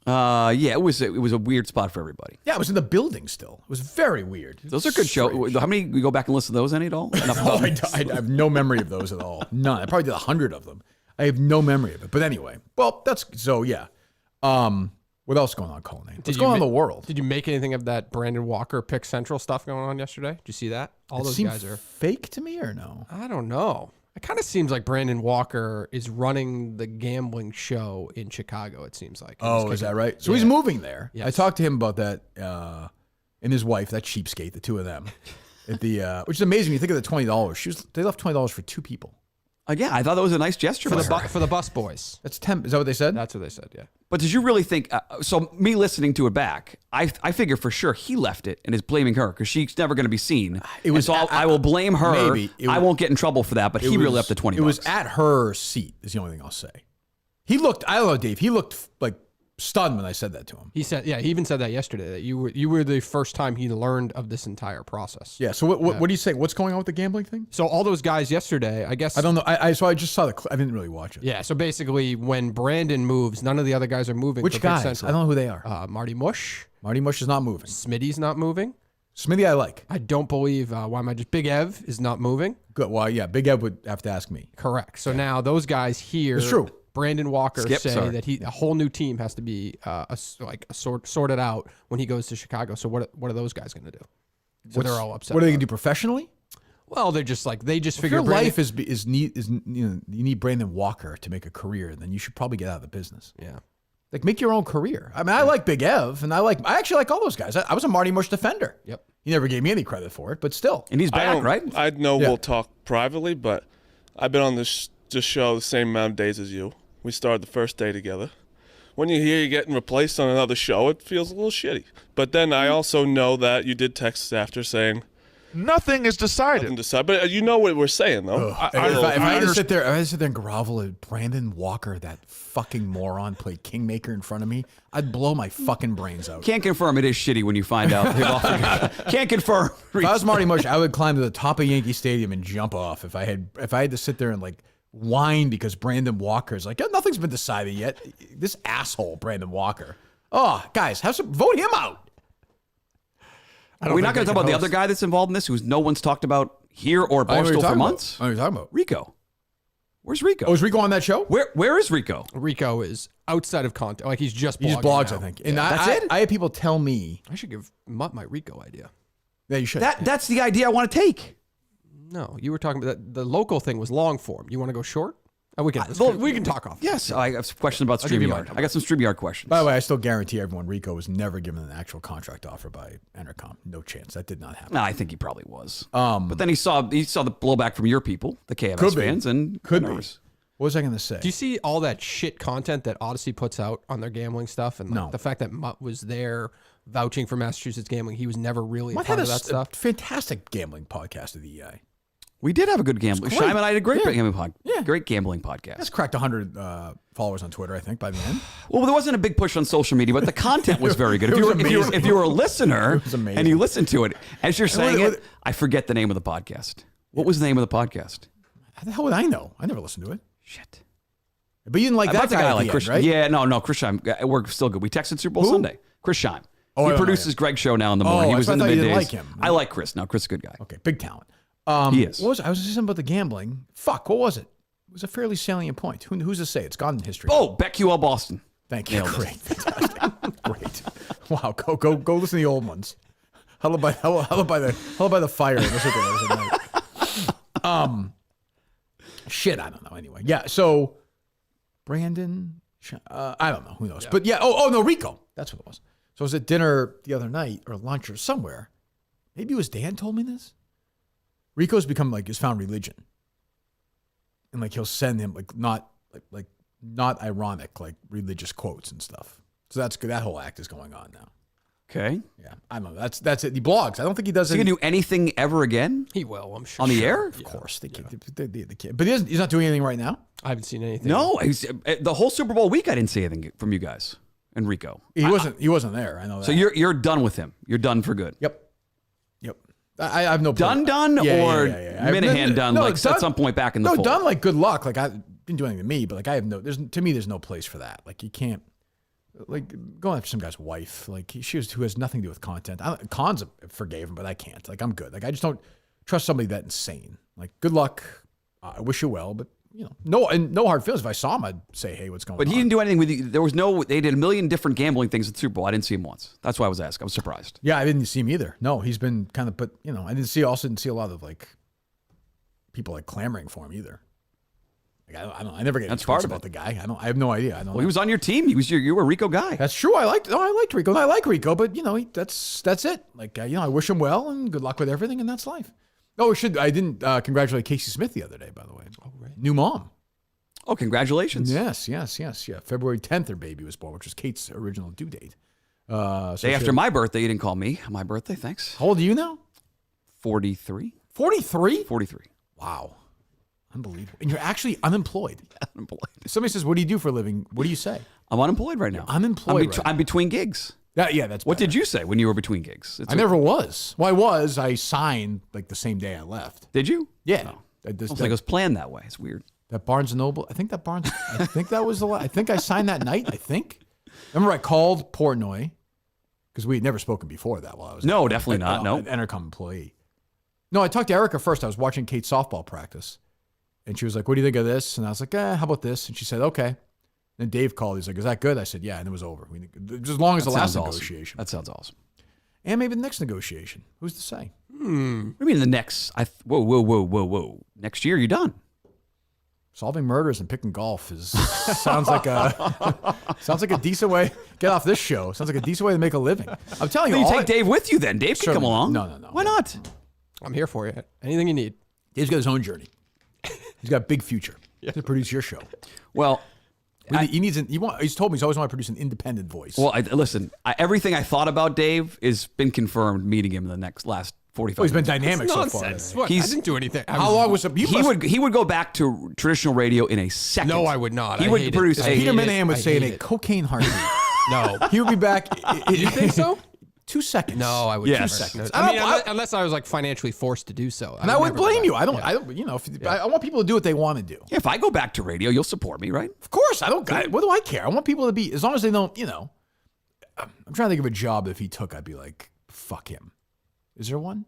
Yeah, it was a weird spot for everybody. Yeah, I was in the building still. It was very weird. Those are good shows. How many we go back and listen to those any at all? Oh, I have no memory of those at all. None. I probably did 100 of them. I have no memory of it. But anyway, well, that's so yeah. What else is going on, Colin? What's going on in the world? Did you make anything of that Brandon Walker Pick Central stuff going on yesterday? Did you see that? All those guys are fake to me or no? I don't know. It kind of seems like Brandon Walker is running the gambling show in Chicago. It seems like. Oh, is that right? So he's moving there. Yes. I talked to him about that, and his wife, that cheapskate, the two of them, at the which is amazing. You think of the $20. They left $20 for two people. Yeah, I thought that was a nice gesture for the bus boys. That's 10. Is that what they said? That's what they said. Yeah. But did you really think? So me listening to it back, I figure for sure he left it and is blaming her because she's never going to be seen. It was. And so I will blame her. Maybe I won't get in trouble for that. But he really left the $20. It was at her seat. Is the only thing I'll say. He looked. I don't know, Dave. He looked like stunned when I said that to him. He said, yeah, he even said that yesterday that you were the first time he learned of this entire process. Yeah. So what do you say? What's going on with the gambling thing? So all those guys yesterday, I guess. I don't know. I just saw the clip. I didn't really watch it. Yeah. So basically, when Brandon moves, none of the other guys are moving. Which for Pick guys? Central. I don't know who they are. Marty Mush. Marty Mush is not moving. Smitty's not moving. Smitty, I like. I don't believe. Why am I just Big Ev is not moving? Good. Well, yeah. Big Ed would have to ask me. Correct. So now those guys here. It's true. Brandon Walker that a whole new team has to be sorted out when he goes to Chicago. So what are those guys going to do? So they're all upset. What are they going to do professionally? Well, they're just like they just If figure your life is you need Brandon Walker to make a career, then you should probably get out of the business. Yeah. Like make your own career. I mean, I like Big Ev, and I actually like all those guys. I was a Marty Mush defender. Yep. He never gave me any credit for it, but still. And he's back, right? I know Yeah. we'll talk privately, but I've been on this show the same amount of days as you. We started the first day together. When you hear you're getting replaced on another show, it feels a little shitty. But then I also know that you did text us after saying nothing is decided. nothing decided. But you know what we're saying, though. If I had to sit there and grovel at Brandon Walker, that fucking moron, played Kingmaker in front of me, I'd blow my fucking brains out. Can't confirm it is shitty when you find out. Can't confirm. If I was Marty Mush, I would climb to the top of Yankee Stadium and jump off. If I had to sit there and whine because Brandon Walker is nothing's been decided yet. This asshole, Brandon Walker. Oh, guys, vote him out. Are we not going to talk about the other guy that's involved in this, who's no one's talked about here or Barstool for months? What are you talking about? Rico. Where's Rico? Oh, is Rico on that show? Where is Rico? Rico is outside of content. Like he's just blogging. He just blogs, now. I think. And That's it? I had people tell me. I should give Mutt my Rico idea. Yeah, you should. That's the idea I want to take. No, you were talking about the local thing was long form. You want to go short? We can talk off. Yes, I have some questions about give you StreamYard. mine. I got some StreamYard questions. By the way, I still guarantee everyone Rico was never given an actual contract offer by Entercom. No chance. That did not happen. No, I think he probably was. But then he saw the blowback from your people, the KMS fans, and could be. nervous. What was I going to say? Do you see all that shit content that Odyssey puts out on their gambling stuff? And No. the fact that Mutt was there vouching for Massachusetts gambling, he was never really a Mutt part had of that stuff. fantastic gambling podcast at the EI. We did have a good gambling. great. Shime and I had a great Yeah. gambling podcast. Yeah. Great gambling podcast. That's cracked 100 followers on Twitter, I think, by the end. Well, there wasn't a big push on social media, but the content was very good. It was If you were a listener It was amazing. and you listened to it, as you're saying what- it, I forget the name of the podcast. What was the name of the podcast? How the hell would I know? I never listened to it. Shit. But you didn't like that About the guy guy at like the Chris. end, right? Yeah, no, Chris Scheim. We're still good. We texted Super Bowl Who? Sunday. Chris Scheim. Oh, I He don't know produces him. Greg's show now in the morning. Oh, He was I in the thought you middays. didn't like him. I like Chris. No, Chris is a good guy. Okay, big talent. He is. I was saying something about the gambling. Fuck, what was it? It was a fairly salient point. Who's to say? It's gone in history. Oh, BetQL Boston. Thank you. Nailed it. Great. Fantastic. Great. Wow. Go listen to the old ones. Huddle by the fire. Listen to those at night. Shit, I don't know. Anyway, yeah. So, Brandon, I don't know. Who knows? Yeah. But yeah. Oh no, Rico. That's what it was. So I was at dinner the other night or lunch or somewhere. Maybe it was Dan told me this. Rico's become like his found religion, and like he'll send him like not ironic like religious quotes and stuff. So that's good. That whole act is going on now. Okay. Yeah, I don't know. That's it. He blogs. I don't think he does. Is he gonna do anything ever again? He will, I'm sure. On the air? Of course, the kid. But he's not doing anything right now. I haven't seen anything. No, the whole Super Bowl week I didn't see anything from you guys and Rico. He wasn't there. I know that. So you're done with him. You're done for good. Yep. I have no done or Minahan done no, like done, at some point back in the fold. fold. Done like good luck. Like I didn't do anything to me, but like I have there's no place for that. Like you can't like going after some guy's wife. Like who has nothing to do with content. Cons forgave him, but I can't. Like I'm good. Like I just don't trust somebody that insane. Like good luck. I wish you well, but no hard feelings. If I saw him, I'd say, hey, what's going on? But he didn't do anything with you. They did a million different gambling things at the Super Bowl. I didn't see him once. That's why I was asking. I was surprised. Yeah, I didn't see him either. No, he's been kind of, but I didn't see a lot of like people like clamoring for him either. Like I never get any tweets about the guy. I have no idea. He was on your team. You were a Rico guy. That's true. I liked Rico. I like Rico, but that's it. Like I wish him well and good luck with everything, and that's life. Oh, I didn't congratulate Casey Smith the other day, by the way. Oh, right. New mom. Oh, congratulations. Yes. Yeah. February 10th, her baby was born, which was Kate's original due date. Day after my birthday, you didn't call me. My birthday, thanks. How old are you now? 43. 43? 43. Wow. Unbelievable. And you're actually unemployed. Unemployed. Somebody says, what do you do for a living? What do you say? I'm unemployed right now. You're unemployed I'm between gigs. That's what better. did you say when you were between gigs? I never was. Well, I signed like the same day I left. Did you? Yeah. No. I don't think it was planned that way. It's weird. That Barnes & Noble, I think that was the last. I think I signed that night, I think. Remember I called Portnoy, because we had never spoken before that while I was definitely not. No. An Entercom employee. No, I talked to Erica first. I was watching Kate's softball practice. And she was like, what do you think of this? And I was like, how about this? And she said, okay. Then Dave called. He's like, is that good? I said, yeah. And it was over. Just as long as the last negotiation. That sounds awesome. And maybe the next negotiation. Who's to say? What do you mean the next? Whoa. Next year, you're done. Solving murders and picking golf sounds like a decent way. Get off this show. Sounds like a decent way to make a living. I'm telling you. You take Dave with you then. Dave can come along. No. Why not? I'm here for you. Anything you need. Dave's got his own journey. He's got a big future to produce your show. Well, he's told me he's always wanted to produce an independent voice. Well, listen, everything I thought about Dave has been confirmed meeting him in the last 45 he's been minutes. dynamic so far. What? I didn't do anything. How long was it? He would go back to traditional radio in a second. No, I would not. He would produce Peter Minahan would say in a cocaine heartbeat. No. He would be back. You think so? 2 seconds. No, I would. Yes. 2 seconds. I mean, unless I was like financially forced to do so. And I wouldn't blame you. I don't. I want people to do what they want to do. Yeah, if I go back to radio, you'll support me, right? Of course. What do I care? I want people to be, as long as they don't, I'm trying to think of a job that if he took, I'd be like, fuck him. Is there one?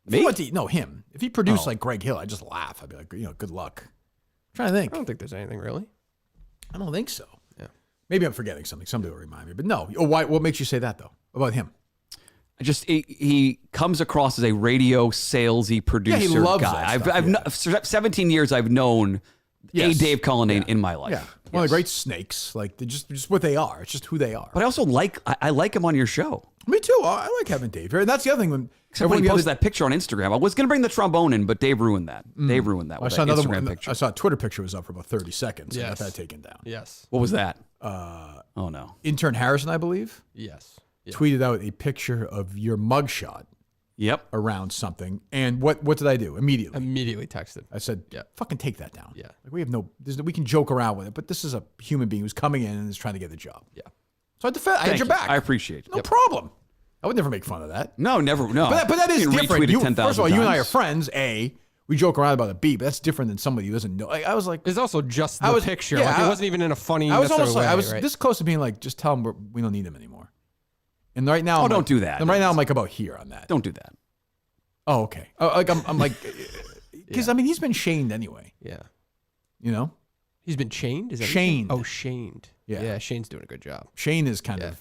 Me? Him. If he produced like Greg Hill, I'd just laugh. I'd be like, good luck. I'm trying to think. I don't think there's anything really. I don't think so. Yeah. Maybe I'm forgetting something. Somebody will remind me. But no. Why? What makes you say that though about him? He comes across as a radio salesy producer he loves guy. that stuff, I've 17 years I've known a Dave Cullinane in my life. Yeah. One of the great snakes. Like they're just what they are. It's just who they are. But I also like him on your show. Me too. I like having Dave here. And that's the other thing Except when he posted that picture on Instagram. I was going to bring the trombone in, but Dave ruined that. Dave ruined that. I saw another Instagram one. picture. I saw a Twitter picture was up for about 30 seconds. Yes. And I got that taken down. Yes. What was that? Oh no. Intern Harrison, I believe. Yes. Yeah. Tweeted out a picture of your mugshot. Yep. Around something. And what did I do? Immediately texted. I said, fucking take that down. Yeah. Like we can joke around with it, but this is a human being who's coming in and is trying to get the job. Yeah. So I had your back. I appreciate it. No problem. I would never make fun of that. No, never. No. But that is different. First of all, times. you and I are friends. We joke around about a B, but that's different than somebody who doesn't know. I was like, it's also just the picture. Yeah, like it wasn't even in a funny. I was almost like, way, I was right? this close to being like, just tell them we don't need them anymore. And right now, don't do that. And right now, I'm like about here on that. Don't do that. Oh, okay. I'm like, because I mean, he's been shamed anyway. Yeah. You know, He's been chained? Is that Shamed. Oh, shamed. Yeah. Yeah, Shane's doing a good job. Shane is kind of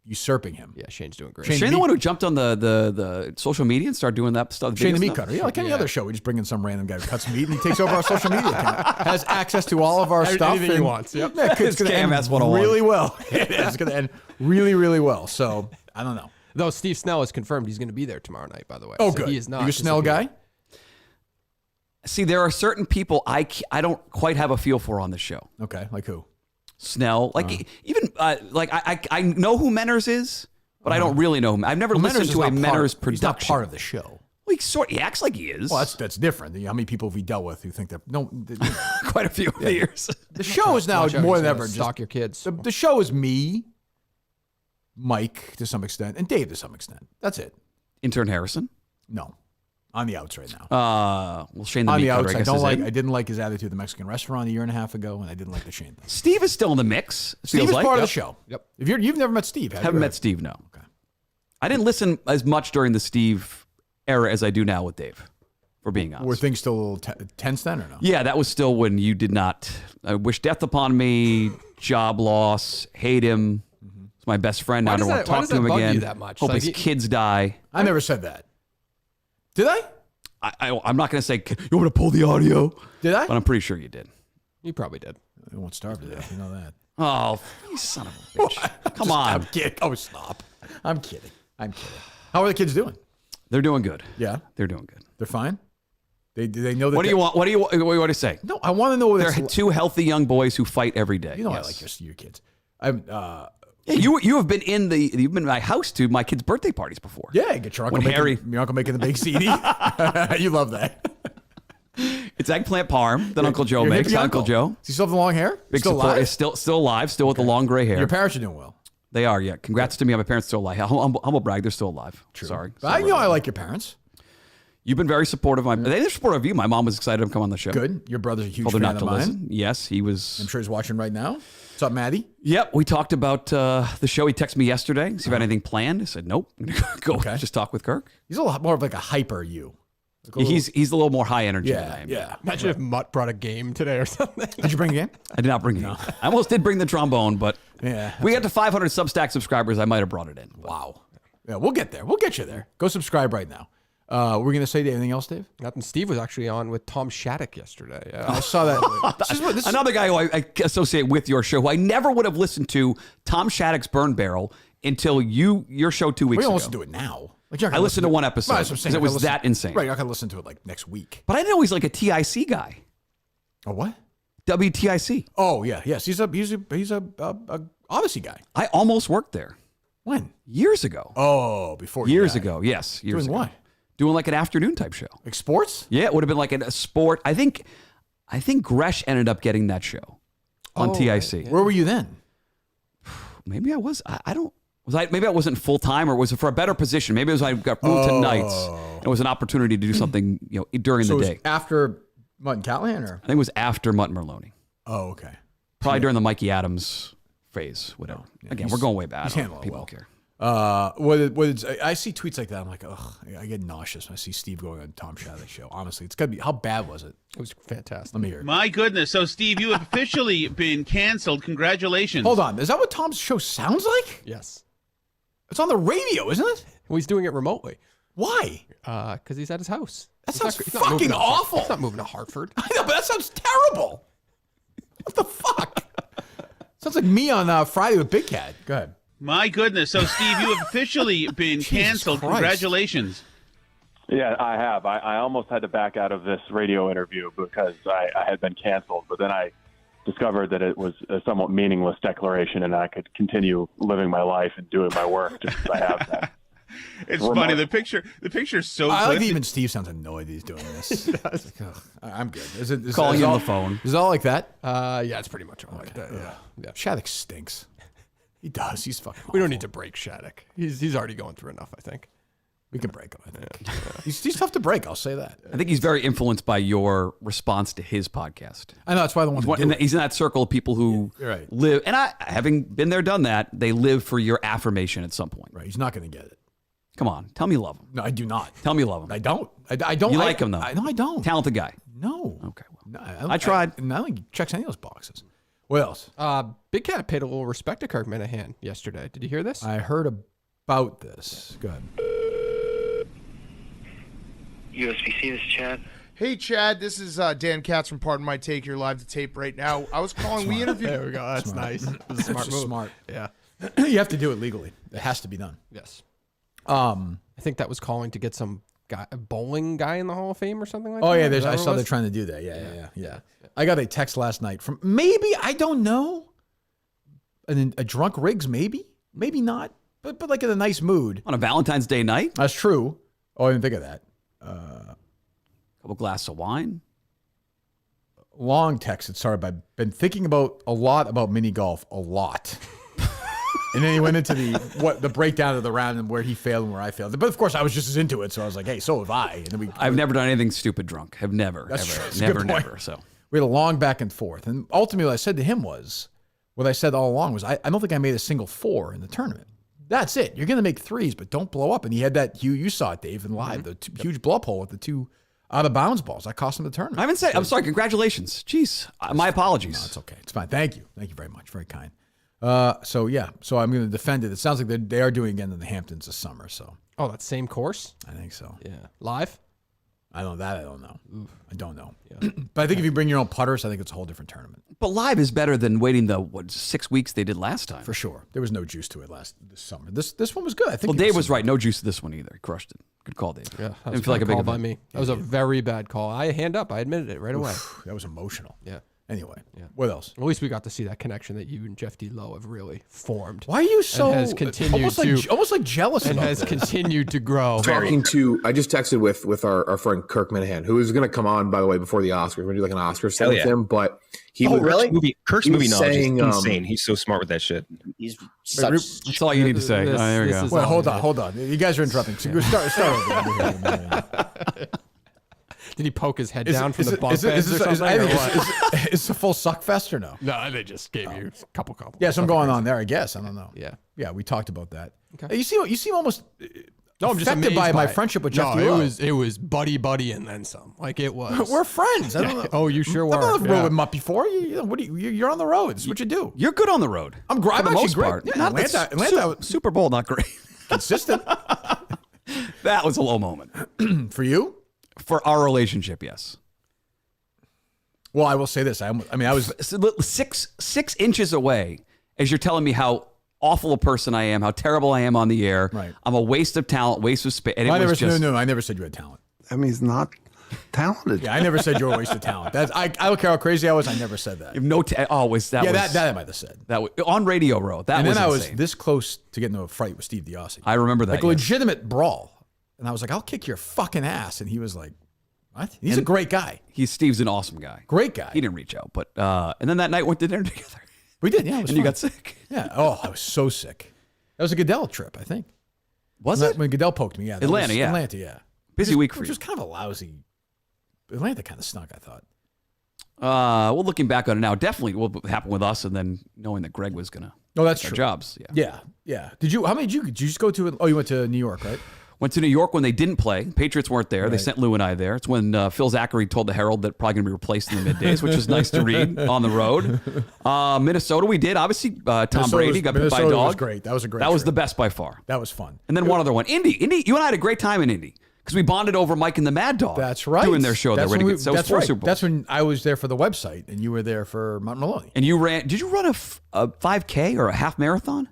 usurping him. Yeah, Shane's doing great. Shane Shane the one who jumped on the social media and started doing that stuff. Shane the video meat stuff? cutter. Yeah, like any other show, we just bring in some random guy who cuts meat and he takes over our social media account. Has access to all of our stuff. Anything he and- wants. Yep. Yeah, it's going to end KMS 101. really well. It's going to end really, really well. So I don't know. Though Steve Snell has confirmed he's going to be there tomorrow night, by the way. Oh, So good. He is not. You a Snell guy? See, there are certain people I don't quite have a feel for on the show. Okay, like who? Snell, like even like I know who Menners is, but I don't really know him. I've never listened to a Menners production. He's not part of the show. Well, he acts like he is. Well, that's different. How many people have we dealt with who think that? No, quite a few years. the show is now Watch out, more he's than gonna ever. Stalk your kids. The show is me, Mike to some extent, and Dave to some extent. That's it. Intern Harrison. No, on the outs right now. Well, Shane the On meat the cutter, outs, I I guess don't is like. in. I didn't like his attitude at the Mexican restaurant a year and a half ago, and I didn't like the Shane thing. Steve is still in the mix. Steve feels is like. part of Yep. the show. Yep. If you've never met Steve, have Haven't you? met Steve. No. Okay. I didn't listen as much during the Steve era as I do now with Dave. For being honest. Were things still a little tense then, or no? Yeah, that was still when you did not wish death upon me, job loss, hate him. He's my best friend. Now I don't want to talk to him bug again. you that much? Hope Like, his kids die. I never said that. Did I? I'm not going to say, you want to pull the audio? Did I? But I'm pretty sure you did. You probably did. I won't starve to death. You know that. Oh, you son of a bitch. Come on. I'm kidding. Oh, stop. I'm kidding. How are the kids doing? They're doing good. Yeah, They're doing good. they're fine. They know that. What do you want? What do you want to say? No, I want to know. They're two healthy young boys who fight every day. You know, Yes. I like your kids. I'm. Yeah, you have been you've been in my house to my kids' birthday parties before. Yeah, get your uncle When making the big CD. You love that. It's eggplant parm that Uncle Joe Your makes. hippie Uncle Joe. Does he still have the long hair? Big Still support. alive? Is still alive, still with the long gray hair. Your parents are doing well. They are, yeah. Congrats to me. My parents still alive. Humble brag, they're still alive. True. Sorry. But I like your parents. You've been very supportive. They're supportive of you. My mom was excited to come on the show. Good. Your brother's a huge Told her fan not of to mine. listen. Yes, he was. I'm sure he's watching right now. What's up, Maddie? Yep, we talked about the show. He texted me yesterday. See if I had anything planned. I said, nope. I'm going to go just talk with Kirk. He's a lot more of like a hyper you. Like a He's a little more high energy than I yeah, am. yeah. Imagine if Mutt brought a game today or something. Did you bring a game? I did not bring it. I almost did bring the trombone, but Yeah. we got to 500 Substack subscribers. I might have brought it in. Wow. Yeah, we'll get there. We'll get you there. Go subscribe right now. We're going to say anything else, Dave? Nothing. Steve was actually on with Tom Shattuck yesterday. I saw that. this is Another guy who I associate with your show, who I never would have listened to, Tom Shattuck's Burn Barrel, until your show 2 weeks we don't ago. listen to it now. Like, you're not I gonna listened to one episode Right, that's what I'm because saying. it You're was not gonna that insane. Right, you're not going to listen to it like next week. But I didn't know he's like a TIC guy. Oh, what? WTIC. Oh, yeah. Yes, he's a Odyssey guy. I almost worked there When? years ago. Oh, before Years died. ago, yes. Years Doing ago. what? Doing like an afternoon type show. Like sports? Yeah, it would have been like a sport. I think Gresh ended up getting that show on TIC. Where were you then? Maybe I was. I don't. Maybe I wasn't full time, or was it for a better position? Maybe it was I got moved to nights. And it was an opportunity to do something, during So the it day. was after Mutton Callahan, or? I think it was after Mutt Merlone. Oh, okay. Probably during the Mikey Adams phase, whatever. Again, we're going way back. he's handling it People well. don't care. I see tweets like that. I'm like, ugh, I get nauseous when I see Steve going on Tom Shattuck's show. Honestly, it's gotta be. How bad was it? It was fantastic. Let me hear it. My goodness. So, Steve, you have officially been canceled. Congratulations. Hold on. Is that what Tom's show sounds like? Yes. It's on the radio, isn't it? Well, he's doing it remotely Why? because he's at his house. That He's not- sounds he's not moving fucking to- awful. He's not moving to Hartford. I know, but that sounds terrible. What the fuck? Sounds like me on Friday with Big Cat. Go ahead. My goodness. So, Steve, you have officially been canceled. Christ. Congratulations. Yeah, I have. I almost had to back out of this radio interview because I had been canceled, but then I discovered that it was a somewhat meaningless declaration and I could continue living my life and doing my work just as I have been. It's funny. The picture's so I like clipped. that even Steve sounds annoyed that he's doing this. I'm good. Is Calling it you on all, the phone. Is it all like that? Yeah, it's pretty much all like that. Yeah. Shattuck stinks. He does. He's fucking We don't awful. need to break Shattuck. He's already going through enough, I think. We can break him, I think. He's tough to break, I'll say that. I think he's very influenced by your response to his podcast. I know, that's why I don't want to do it. He's in that circle of people who You're right. live, and having been there, done that, they live for your affirmation at some point. Right, he's not going to get it. Come on, tell me you love him. No, I do not. Tell me you love him. I don't. I don't. You like him though? No, I don't. Talented guy. No. Okay. Well, No, I tried. I don't think he checks any of those boxes. What else? Big Cat paid a little respect to Kirk Minahan yesterday. Did you hear this? I heard about this. Go ahead. USBC, this is Chad. Hey, Chad, this is Dan Katz from Pardon My Take. You're live to tape right now. I was calling. We interviewed. There we go. That's nice. It was a smart move. Smart. Yeah. You have to do it legally. It has to be done. Yes. I think that was calling to get some a bowling guy in the Hall of Fame or something like that. Oh yeah, Is that I what it saw was? they're trying to do that. Yeah. I got a text last night from maybe, I don't know, a drunk Riggs, maybe not, but like in a nice mood On a Valentine's Day night, That's true. Oh, I didn't think of that. couple glasses of wine. Long text. Sorry, but I've been thinking a lot about mini golf, a lot. And then he went into the breakdown of the round and where he failed and where I failed. But of course, I was just as into it, so I was like, "Hey, so have I." And then I've never done anything stupid drunk. Have never. That's ever. true. That's a good point. Never. So we had a long back and forth, and ultimately, what I said to him was, what I said all along was, I don't think I made a single 4 in the tournament. That's it. You're going to make 3s, but don't blow up. And he had that. You saw it, Dave, in live. The huge blow up hole with the 2 out of bounds balls. That cost him the tournament. I haven't said. I'm sorry. Congratulations. Jeez. My apologies. No, it's okay. It's fine. Thank you. Thank you very much. Very kind. So I'm going to defend it. It sounds like they are doing it again in the Hamptons this summer. So. Oh, that same course? I think so. Yeah. Live? I don't know. Oof. I don't know. Yeah. But I think if you bring your own putters, I think it's a whole different tournament. But live is better than waiting the 6 weeks they did last time. For sure. There was no juice to it this summer. This one was good. I think. Well, Dave was right. No juice to this one either. He crushed it. Good call, Dave. Yeah. That Didn't feel like a big call by event. me. That was a very bad call. I hand up. I admitted it right away. That was emotional. Yeah. Anyway, Yeah. What else? At least we got to see that connection that you and Jeff D. Lowe have really formed. Why are you so has continued almost like jealous and about has this? continued to grow? I just texted with our friend Kirk Minahan, who is going to come on, by the way, before the Oscars. We're going to do like an Oscars thing with him, but he was Really? Kirk's movie knowledge is insane. He's so smart with that shit. He's such. That's all you need to say. There we go. Wait, hold on. You guys are interrupting. So start over. Did he poke his head down from the bunk beds or something? Is this a full suck fest or no? No, they just gave you a couple. Yeah, something going on there, I guess. I don't know. Yeah, we talked about that. Okay. You seem almost no, I'm just affected amazed by my it. friendship with No, Jeff Lowe. it was buddy and then some. Like it was. We're friends. I don't know. Oh, you sure were. I've rode with him up before. You're on the road. It's what you do. You're good on the road. I'm For the actually most great. part. Yeah, Not Atlanta Super Bowl, not great. consistent. That was a low moment. For you? For our relationship, yes. Well, I will say this. I was 6 inches away as you're telling me how awful a person I am, how terrible I am on the air. Right. I'm a waste of talent, waste of space. And I never said you had talent. I mean, he's not talented. Yeah, I never said you were a waste of talent. I don't care how crazy I was. I never said that. You have no that was that I might have said. That was, on Radio Row. That and was then I insane. was this close to getting into a fight with Steve DiOssi. I remember that. Like a legitimate brawl. And I was like, I'll kick your fucking ass. And he was like, what? He's a great guy. Steve's an awesome guy. Great guy. He didn't reach out, but and then that night went to dinner together. We did, yeah. It was and fun. you got sick. Yeah. Oh, I was so sick. That was a Goodell trip, I think. Was it? When Goodell poked me, yeah. Atlanta, yeah. Atlanta, yeah. Busy week for which you. was kind of a lousy. Atlanta kind of stunk, I thought. Well, looking back on it now, definitely what happened with us, and then knowing that Greg was gonna. Oh, that's our true. Jobs, yeah. Did you? How many did you just go to? Oh, you went to New York, right? Went to New York when they didn't play. Patriots weren't there. Right. They sent Lou and I there. It's when Phil Zachary told the Herald that probably going to be replaced in the middays, which was nice to read on the road. Minnesota, we did. Obviously, Tom Brady got bit by a dog. That was great. That was a great That was trip. the best by far. That was fun. And then one other one. Indy. You and I had a great time in Indy because we bonded over Mike and the Mad Dog. That's right. Doing their show. That's there. when So that's it was right. Super Bowl. That's when I was there for the website, and you were there for Mount Maloney. And you ran. Did you run a 5K or a half marathon?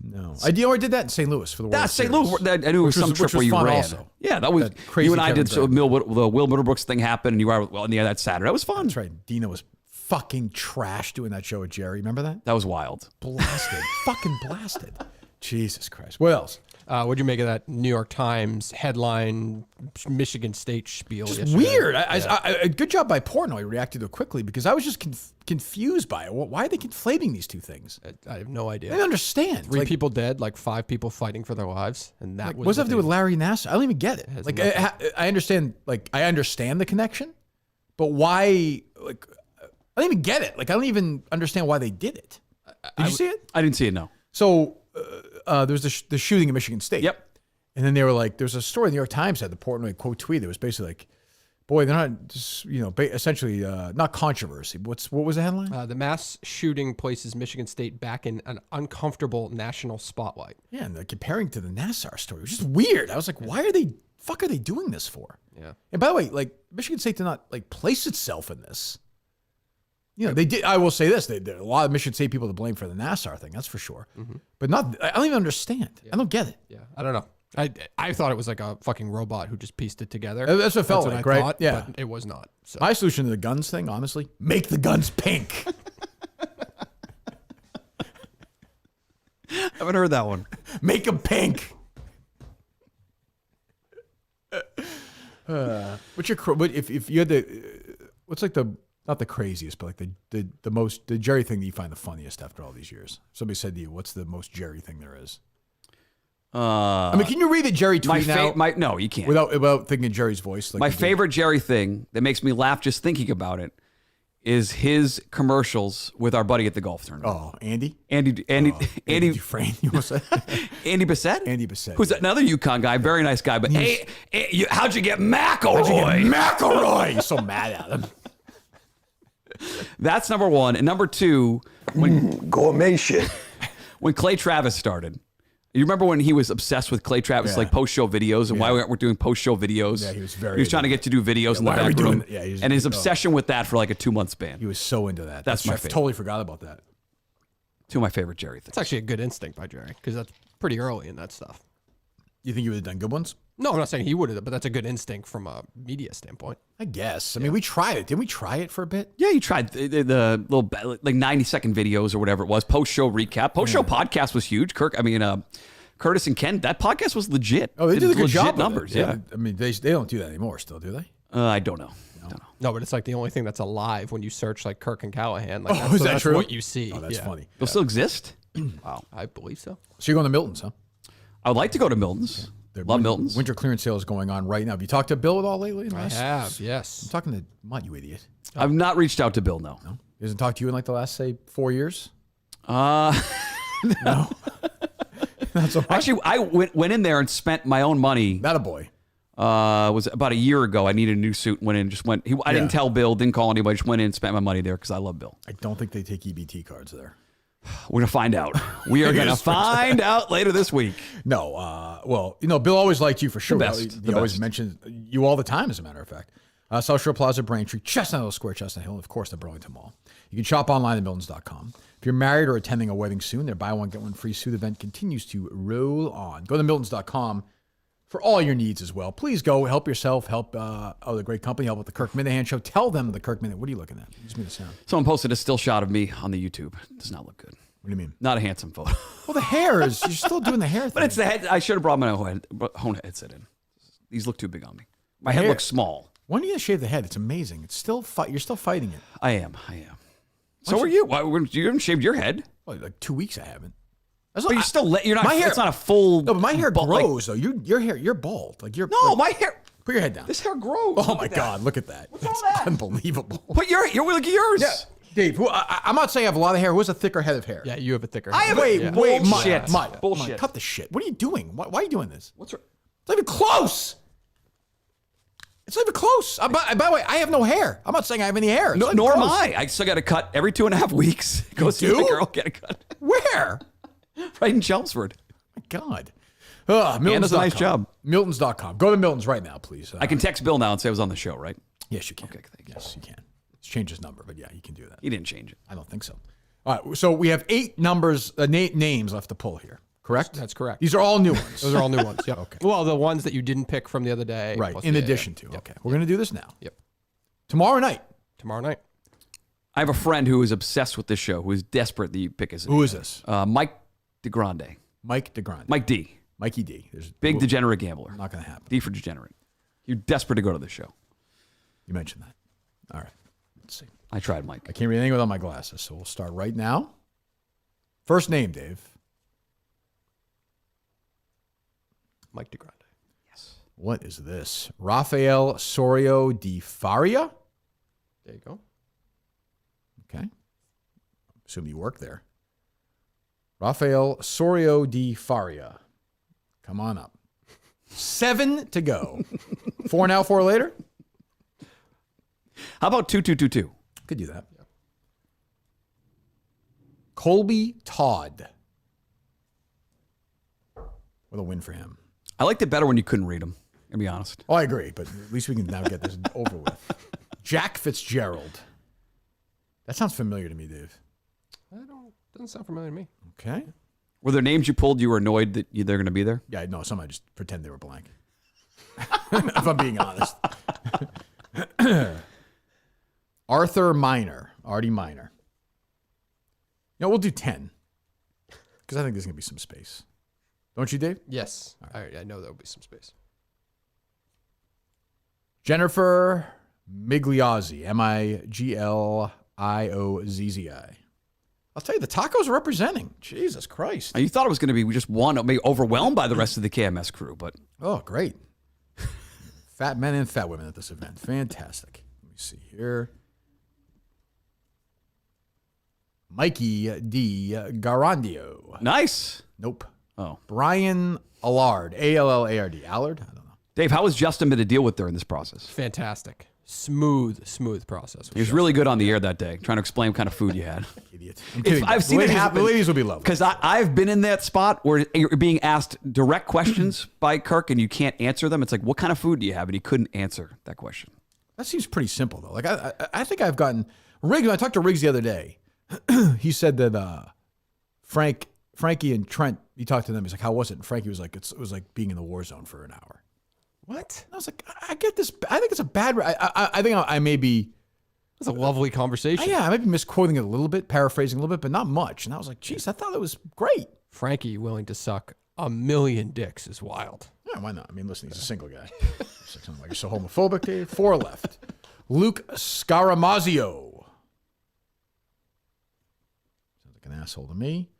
No, I did that in St. Louis for the World That's St. Series. Louis. I knew it was some trip where you fun ran. Also. Yeah, that was That crazy you and I Kevin did. So the Will Middlebrooks thing happened, and you were that Saturday. That was fun. That's right. Dina was fucking trash doing that show with Jerry. Remember that? That was wild. Blasted. Fucking blasted. Jesus Christ. What else? What'd you make of that New York Times headline Michigan State spiel? Just yesterday? weird. I good job by Portnoy. He reacted to it quickly because I was just confused by it. Why are they conflating these two things? I have no idea. I don't understand. 3 people dead, like 5 people fighting for their lives, and that was. What does that have to do with Larry Nassar? I don't even get it. Like I understand. Like I understand the connection, but why? Like I don't even get it. Like I don't even understand why they did it. Did you see it? I didn't see it. No. So there was the shooting at Michigan State. Yep. And then they were like, there's a story the New York Times had, the Portnoy quote tweet that was basically like, boy, they're not just, essentially not controversy. What was the headline? The mass shooting places Michigan State back in an uncomfortable national spotlight. Yeah, and they're comparing to the Nassar story, which is just weird. I was like, why are they doing this for? Yeah. And by the way, like Michigan State did not like place itself in this. They did. I will say this: there are a lot of Michigan State people to blame for the Nassar thing. That's for sure. Mm-hmm. But not. I don't even understand. Yeah. I don't get it. Yeah, I don't know. I thought it was like a fucking robot who just pieced it together. That's what it felt like, I right? thought, Yeah, but it was not. So. My solution to the guns thing, honestly, make the guns pink. I haven't heard that one. Make them pink. What's if you had what's like not the craziest, but like the Jerry thing that you find the funniest after all these years? Somebody said to you, "What's the most Jerry thing there is?" I mean, can you read the Jerry tweet now? No, you can't. Without thinking of Jerry's voice. Like my favorite Jerry thing that makes me laugh just thinking about it is his commercials with our buddy at the golf tournament. Oh, Andy Dufresne. You want to say Andy Bissett? Andy Bissett. Who's another UConn guy, very nice guy. But how'd you get McElroy? You're so mad at him. That's number one. And number two, when gourmet shit. When Clay Travis started. You remember when he was obsessed with Clay Travis, like post-show videos, and why we weren't doing post-show videos? Yeah, he was very. He was trying to get to do videos in the back room, and his obsession with that for like a 2-month span. He was so into that. That's my favorite. I totally forgot about that. Two of my favorite Jerry things. It's actually a good instinct by Jerry because that's pretty early in that stuff. You think he would have done good ones? No, I'm not saying he would have, but that's a good instinct from a media standpoint. I guess. I mean, we tried it. Didn't we try it for a bit? Yeah, you tried the little like 90-second videos or whatever it was. Post-show recap. Post-show podcast was huge. Curtis and Ken, that podcast was legit. Oh, they did a good job. Numbers, yeah. I mean, they don't do that anymore still, do they? I don't know. No, but it's like the only thing that's alive when you search like Kirk and Callahan. Like, is that that's true? what you see. Oh, that's funny. They'll still exist? Wow. I believe so. So you're going to Milton's, huh? I would like to go to Milton's. Love Milton's. Winter clearance sale is going on right now. Have you talked to Bill at all lately? I have, yes. I'm talking to Mutt, you idiot. I've not reached out to Bill, no. He hasn't talked to you in like the last, say, 4 years? No. Not so much. Actually, I went in there and spent my own money. Not a boy. Was about a year ago. I needed a new suit. Went in, just went. I didn't tell Bill, didn't call anybody. Just went in and spent my money there because I love Bill. I don't think they take EBT cards there. We're gonna find out. We are gonna find out later this week. No, well, Bill always liked you for sure. The He always mentions you all the time, as a matter of fact. South Shore Plaza, Braintree, Chestnut Hill Square, Chestnut Hill, and of course the Burlington Mall. You can shop online at Miltons.com. If you're married or attending a wedding soon, their buy one get one free suit event continues to roll on. Go to Miltons.com for all your needs as well. Please go help yourself, help the great company, help with the Kirk Minahan show. Tell them the Kirk Minahan. What are you looking at? Give me the sound. Someone posted a still shot of me on the YouTube. It does not look good. What do you mean? Not a handsome photo. Well, the hair is, you're still doing the hair thing. But it's the head. I should have brought my own headset in. These look too big on me. My head looks small. When are you going to shave the head? It's amazing. It's still you're still fighting it. I am. So are you. You haven't shaved your head? Well, like 2 weeks I haven't. But you're still. You're not. My hair, it's not a full. No, but my hair grows though. Your hair. You're bald. Like you're. No, my hair. Put your head down. This hair grows. Oh my God! Look at that. What's all that? Unbelievable. But you're look at yours. Yeah. Dave, I'm not saying I have a lot of hair. Who has a thicker head of hair? Yeah, you have a thicker head. I have Wait, bullshit. Bullshit. Cut the shit. What are you doing? Why are you doing this? What's It's not even close. It's not even close. By the way, I have no hair. I'm not saying I have any hair. No, nor am I. I still got a cut every 2.5 weeks. Go see the girl, get a cut. Where? Right in Chelmsford. My God. Milton does a nice job. Miltons.com. Go to Milton's right now, please. I can text Bill now and say I was on the show, right? Yes, you can. Okay, thank you. Yes, you can. Let's change his number, but yeah, you can do that. He didn't change it. I don't think so. All right, so we have 8 numbers, names left to pull here. Correct? That's correct. These are all new ones. Those are all new ones. Yep. Okay. Well, the ones that you didn't pick from the other day. Right. In addition to. Yep. Okay. We're going to do this now. Yep. Tomorrow night. I have a friend who is obsessed with this show, who is desperate that you pick his name. Who is this? Mike DeGrande. Mike DeGrande. Mike D. Mikey D. Big degenerate gambler. Not going to happen. D for degenerate. You're desperate to go to the show. You mentioned that. All right. Let's see. I tried, Mike. I can't read anything without my glasses, so we'll start right now. First name, Dave. Mike DeGrande. Yes. What is this? Rafael Sorio Di Faria? There you go. Okay. Assume you work there. Rafael Sorio Di Faria. Come on up. 7 to go. 4 now, 4 later? How about 2-2-2-2? Could do that. Yeah. Colby Todd. What a win for him. I liked it better when you couldn't read them, to be honest. Oh, I agree, but at least we can now get this over with. Jack Fitzgerald. That sounds familiar to me, Dave. Doesn't sound familiar to me. Okay. Were there names you pulled you were annoyed that they're going to be there? Yeah, no, some I just pretend they were blank. If I'm being honest. Arthur Minor. Artie Minor. No, we'll do 10. Because I think there's going to be some space. Don't you, Dave? Yes. I know there'll be some space. Jennifer Migliozzi. Migliozzi. I'll tell you, the tacos are representing. Jesus Christ. You thought it was going to be just one, maybe overwhelmed by the rest of the KMS crew, but. Oh, great. Fat men and fat women at this event. Fantastic. Let me see here. Mikey D. Garandio. Nice. Nope. Oh. Brian Allard. Allard. Allard? I don't know. Dave, how has Justin been to deal with during this process? Fantastic. Smooth process. He was really good on the air that day, trying to explain what kind of food you had. Idiot. I'm kidding. I've seen it happen. The ladies will be lovely. Because I've been in that spot where you're being asked direct questions by Kirk and you can't answer them. It's like, what kind of food do you have? And he couldn't answer that question. That seems pretty simple, though. Like I think I've gotten Riggs. When I talked to Riggs the other day, he said that Frankie and Trent, he talked to them. He's like, how was it? And Frankie was like, it was like being in the war zone for an hour. What? And I was like, I get this. I think it's a bad. I think I may be. It's a lovely conversation. Yeah, I might be misquoting it a little bit, paraphrasing a little bit, but not much. And I was like, geez, I thought it was great. Frankie willing to suck a million dicks is wild. Yeah, why not? I mean, listen, he's a single guy. Like, you're so homophobic, Dave. 4 left. Luke Scaramazio. Sounds like an asshole to me.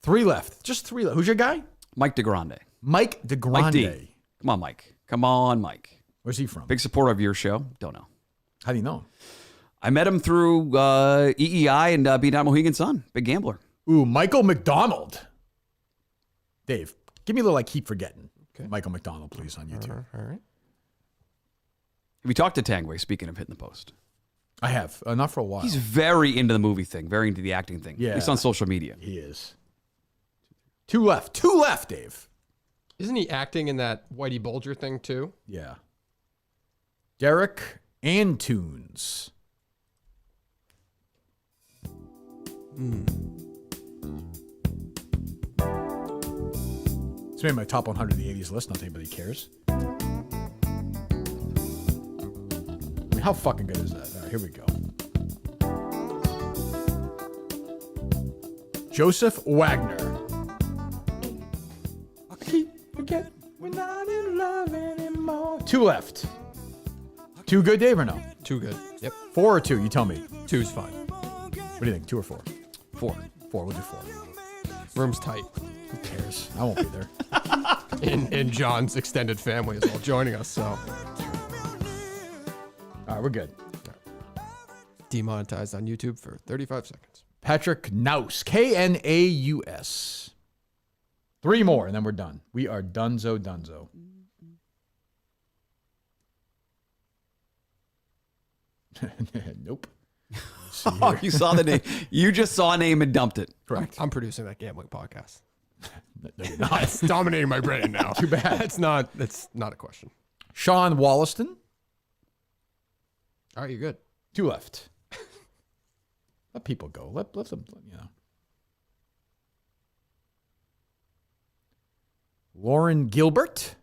3 left. Just 3 left. Who's your guy? Mike DeGrande. Mike DeGrande. Mike D. Come on, Mike. Come on, Mike. Where's he from? Big supporter of your show. Don't know. How do you know him? I met him through EEI and being down Mohegan Sun. Big gambler. Ooh, Michael McDonald. Dave, give me a little I keep forgetting. Okay. Michael McDonald, please, on YouTube. All right. Have you talked to Tangway, speaking of hitting the post? I have. Not for a while. He's very into the movie thing, very into the acting thing. Yeah. At least on social media. He is. 2 left. 2 left, Dave. Isn't he acting in that Whitey Bulger thing, too? Yeah. Derek Antunes. It's made my top 100 of the 80s list. Not that anybody cares. I mean, how fucking good is that? All right, here we go. Joseph Wagner. I keep forgetting we're not in love anymore. 2 left. 2 good, Dave, or no? 2 good. Yep. 4 or 2? You tell me. 2's fine. What do you think? 2 or 4? 4. 4. We'll do 4. Room's tight. Who cares? I won't be there. And John's extended family as well joining us. So. All right, we're good. Demonetized on YouTube for 35 seconds. Patrick Knaus. Knaus. 3 more, and then we're done. We are dunzo. Nope. Oh, you saw the name. You just saw a name and dumped it. Correct. I'm producing that gambling podcast. No, you're not. It's dominating my brain now. Too bad. It's not a question. Sean Wollaston. All right, you're good. 2 left. Let people go. Let them, you know. Lauren Gilbert.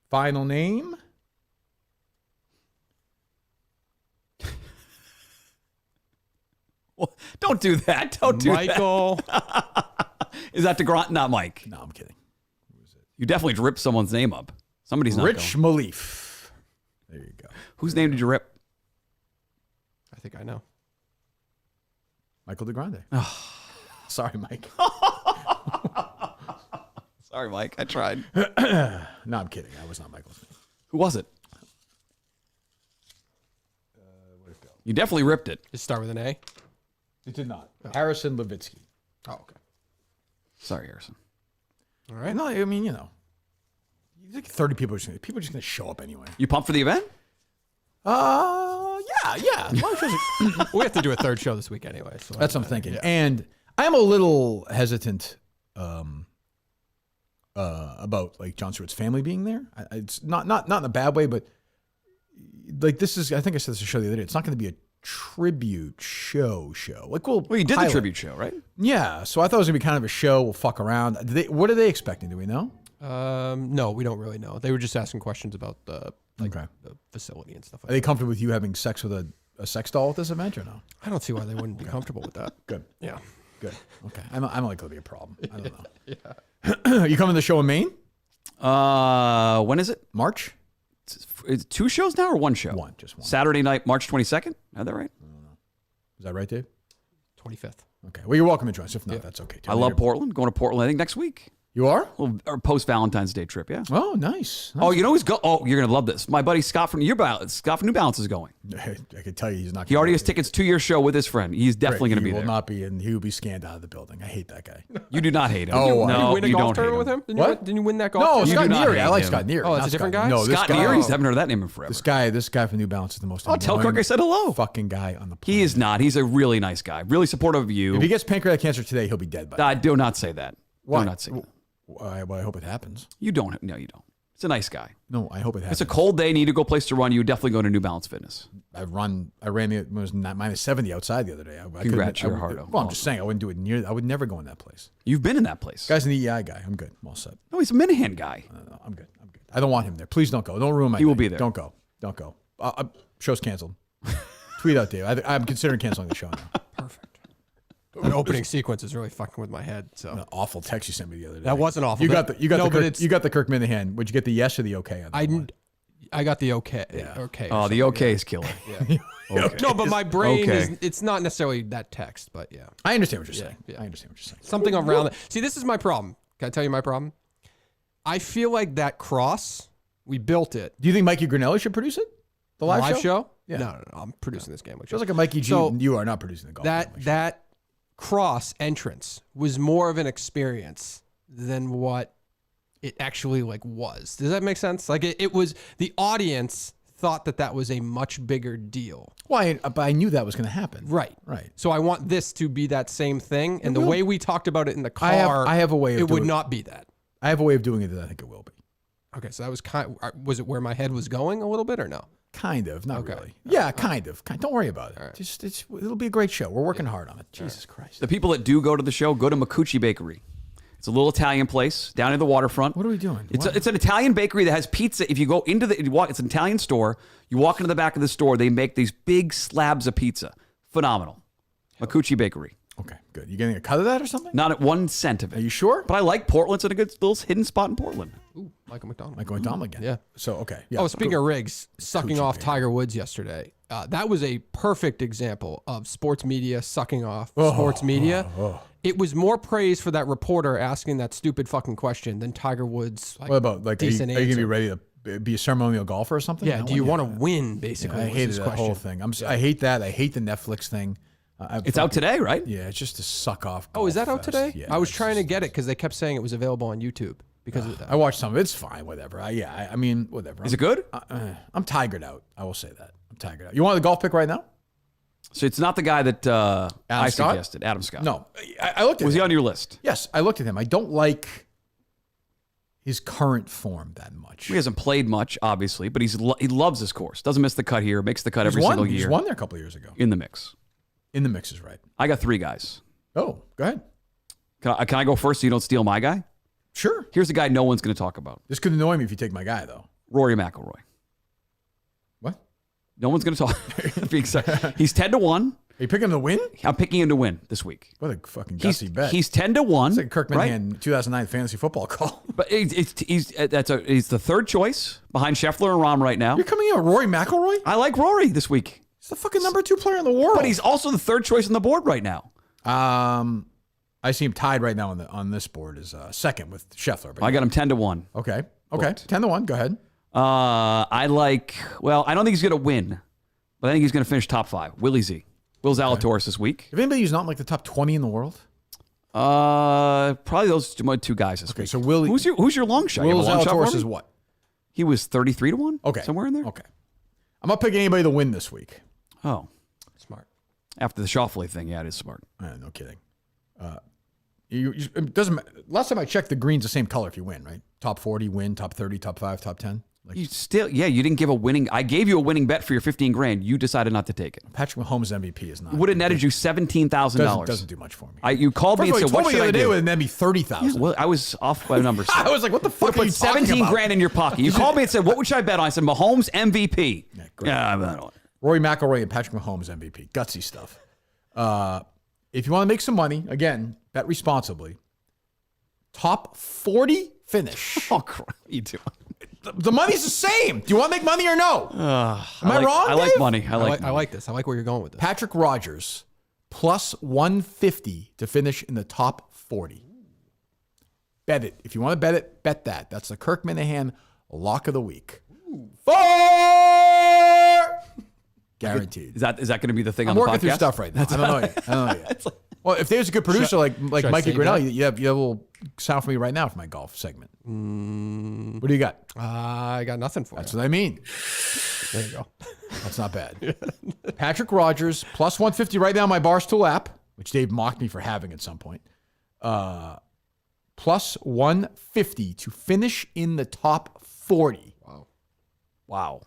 Final name. Well, don't do that. Don't do Michael. that. Is that DeGrant? Not Mike. No, I'm kidding. Who is it? You definitely ripped someone's name up. Somebody's not Rich going. Malif. There you go. Whose name did you rip? I think I know. Michael DeGrande. Sorry, Mike. Sorry, Mike. I tried. No, I'm kidding. That was not Michael's name. Who was it? Where'd it go? You definitely ripped it. Just start with an A. It did not. Harrison Levitsky. Oh, okay. Sorry, Harrison. All right. No, I mean, you think 30 people are just going to show up anyway. You pumped for the event? Yeah. We have to do a third show this week anyway. So that's what I'm thinking. Yeah. And I am a little hesitant about like John Stewart's family being there. It's not in a bad way, but like this is, I think I said this on the show the other day, it's not going to be a tribute show. Like well, you did the tribute show, right? Yeah. So I thought it was going to be kind of a show. We'll fuck around. What are they expecting? Do we know? No, we don't really know. They were just asking questions about the facility and stuff like that. Are they comfortable with you having sex with a sex doll at this event or no? I don't see why they wouldn't be comfortable with that. Good. Yeah. Good. Okay. I don't like it'll be a problem. I don't know. Yeah. You coming to the show in Maine? When is it? March? It's 2 shows now or 1 show? Just one. Saturday night, March 22nd? Is that right? I don't know. Is that right, Dave? 25th. Okay. Well, you're welcome to join us. If not, that's okay. I love Portland. Going to Portland, I think, next week. You are? Or post-Valentine's Day trip, yeah. Oh, nice. Oh, you know who's Oh, you're going to love this. My buddy Scott from New Balance is going. I can tell you he's not. He already has tickets to your show with his friend. He's definitely going to be there. He will not be in. He will be scanned out of the building. I hate that guy. You do not hate him. Oh, did you win a golf don't tournament with him? Didn't you win that golf No, tournament? Scott Neary. I like Scott Neary. Oh, it's a different guy? No, Scott Neary. Haven't heard that name in forever. This guy from New Balance is the most. I'll tell Kirk I said hello. Fucking guy on the planet. He is not. He's a really nice guy. Really supportive of you. If he gets pancreatic cancer today, he'll be dead by then. I do not say that. Why? Do not say that. Well, I hope it happens. You don't. No, you don't. It's a nice guy. No, I hope it happens. It's a cold day. Need to go place to run. You would definitely go to New Balance Fitness. I ran it was minus 70 outside the other day. Congrats, you're hard. Well, I'm just saying I wouldn't do it near. I would never go in that place. You've been in that place. Guy's an EEI guy. I'm good. I'm all set. No, he's a Minahan guy. No, I'm good. I don't want him there. Please don't go. Don't ruin my. He will day. be there. Don't go. Show's canceled. Tweet out, Dave. I'm considering canceling the show now. Perfect. That opening sequence is really fucking with my head. So an awful text you sent me the other day. That wasn't awful. You got the Kirk Minahan. Would you get the yes or the okay on that one? I got the okay. Yeah. Okay. Oh, the okay is killer. Yeah. Okay. No, but my brain is. It's not necessarily that text, but yeah. I understand what you're saying. Yeah. I understand what you're saying. Something around that. See, this is my problem. Can I tell you my problem? I feel like that cross. We built it. Do you think Mikey Grinelli should produce it? The live show? Yeah. No. I'm producing this game. Feels like a Mikey G. You are not producing the golf. That cross entrance was more of an experience than what it actually was. Does that make sense? Like it was, the audience thought that was a much bigger deal. Well, but I knew that was going to happen. Right. So I want this to be that same thing. And the way we talked about it in the car, I have a way of it would not be that. I have a way of doing it that I think it will be. Okay. So that was was it where my head was going a little bit or no? Kind of, not really. Yeah, kind of. Don't worry about it. Right. It'll be a great show. We're working hard on it. Jesus Christ. The people that do go to the show go to Macucci Bakery. It's a little Italian place down near the waterfront. What are we doing? It's an Italian bakery that has pizza. If you go into it's an Italian store. You walk into the back of the store. They make these big slabs of pizza. Phenomenal. Macucci Bakery. Okay, good. You getting a cut of that or something? Not at 1 cent of it. Are you sure? But I like Portland. It's a good little hidden spot in Portland. Ooh, Michael McDonald. Michael McDonald again. Yeah. So, okay. Yeah. Oh, speaking of Riggs, sucking off Tiger Woods yesterday. That was a perfect example of sports media sucking off sports media. It was more praise for that reporter asking that stupid fucking question than Tiger Woods. What about, are you going to be ready to be a ceremonial golfer or something? Yeah. Do you want to win, basically? I hated that whole thing. I hate that. I hate the Netflix thing. It's out today, right? Yeah, it's just to suck off. Oh, is that out today? Yeah, I was trying to get it because they kept saying it was available on YouTube. Because I watched some of it. It's fine, whatever. I mean, whatever. Is it good? I'm tigered out. I will say that. I'm tigered out. You want the golf pick right now? So it's not the guy that I suggested, Adam Scott. No, I looked at him. Was he on your list? Yes, I looked at him. I don't like his current form that much. He hasn't played much, obviously, but he loves his course. Doesn't miss the cut here. Makes the cut every single year. He's won there a couple of years ago. In the mix. In the mix is right. I got 3 guys. Oh, go ahead. Can I go first so you don't steal my guy? Sure. Here's the guy no one's going to talk about. This could annoy me if you take my guy, though. Rory McIlroy. What? No one's going to talk. He's 10-1. Are you picking him to win? I'm picking him to win this week. What a fucking gutsy bet. He's 10-1. It's like Kirk Minahan 2009 fantasy football call. But he's the third choice behind Scheffler and Rahm right now. You're coming in with Rory McIlroy? I like Rory this week. He's the fucking number 2 player in the world. But he's also the third choice on the board right now. I see him tied right now on this board as second with Scheffler. I got him 10-1. Okay. 10-1. Go ahead. I don't think he's going to win, but I think he's going to finish top 5. Will Zalatoris this week. If anybody who's not in like the top 20 in the world? probably those two guys this Okay, week. so Will, who's your long shot? You have Will a long shot for Zalatoris me? is what? He was 33-1. Okay, somewhere in there. Okay, I'm not picking anybody to win this week. Oh, smart. After the Schauffele thing, yeah, it is smart. No kidding. It doesn't matter. Last time I checked, the green's the same color if you win, right? Top 40, win. Top 30, top 5, top 10. Like, You didn't give a winning. I gave you a winning bet for your $15,000. You decided not to take it. Patrick Mahomes MVP is not. It would have netted you $17,000. Doesn't do much for me. You called me and said, "What should I do?" It would net me $30,000. Yeah, well, I was off by numbers. I was like, "What the fuck are you talking about?" $17,000 in your pocket. You called me and said, "What should I bet on?" I said, "Mahomes MVP." Yeah, I don't know. Rory McIlroy and Patrick Mahomes MVP. Gutsy stuff. If you want to make some money, again, bet responsibly. Top 40 finish. Oh, crap. You do. The money's the same. Do you want to make money or no? Am I wrong, I like Dave? money. I like this. I like where you're going with this. Patrick Rogers, plus 150 to finish in the top 40. Bet it. If you want to bet it, bet that. That's the Kirk Minahan lock of the week. 4! Guaranteed. Is that going to be the thing I'm on the podcast? working through stuff right now. I don't know yet. Well, if there's a good producer like Mikey Grinnell, you have a little sound for me right now for my golf segment. What do you got? I got nothing for That's you. what I mean. There you go. That's not bad. Patrick Rogers, plus 150 right now on my Barstool app, which Dave mocked me for having at some point. Plus 150 to finish in the top 40. Wow.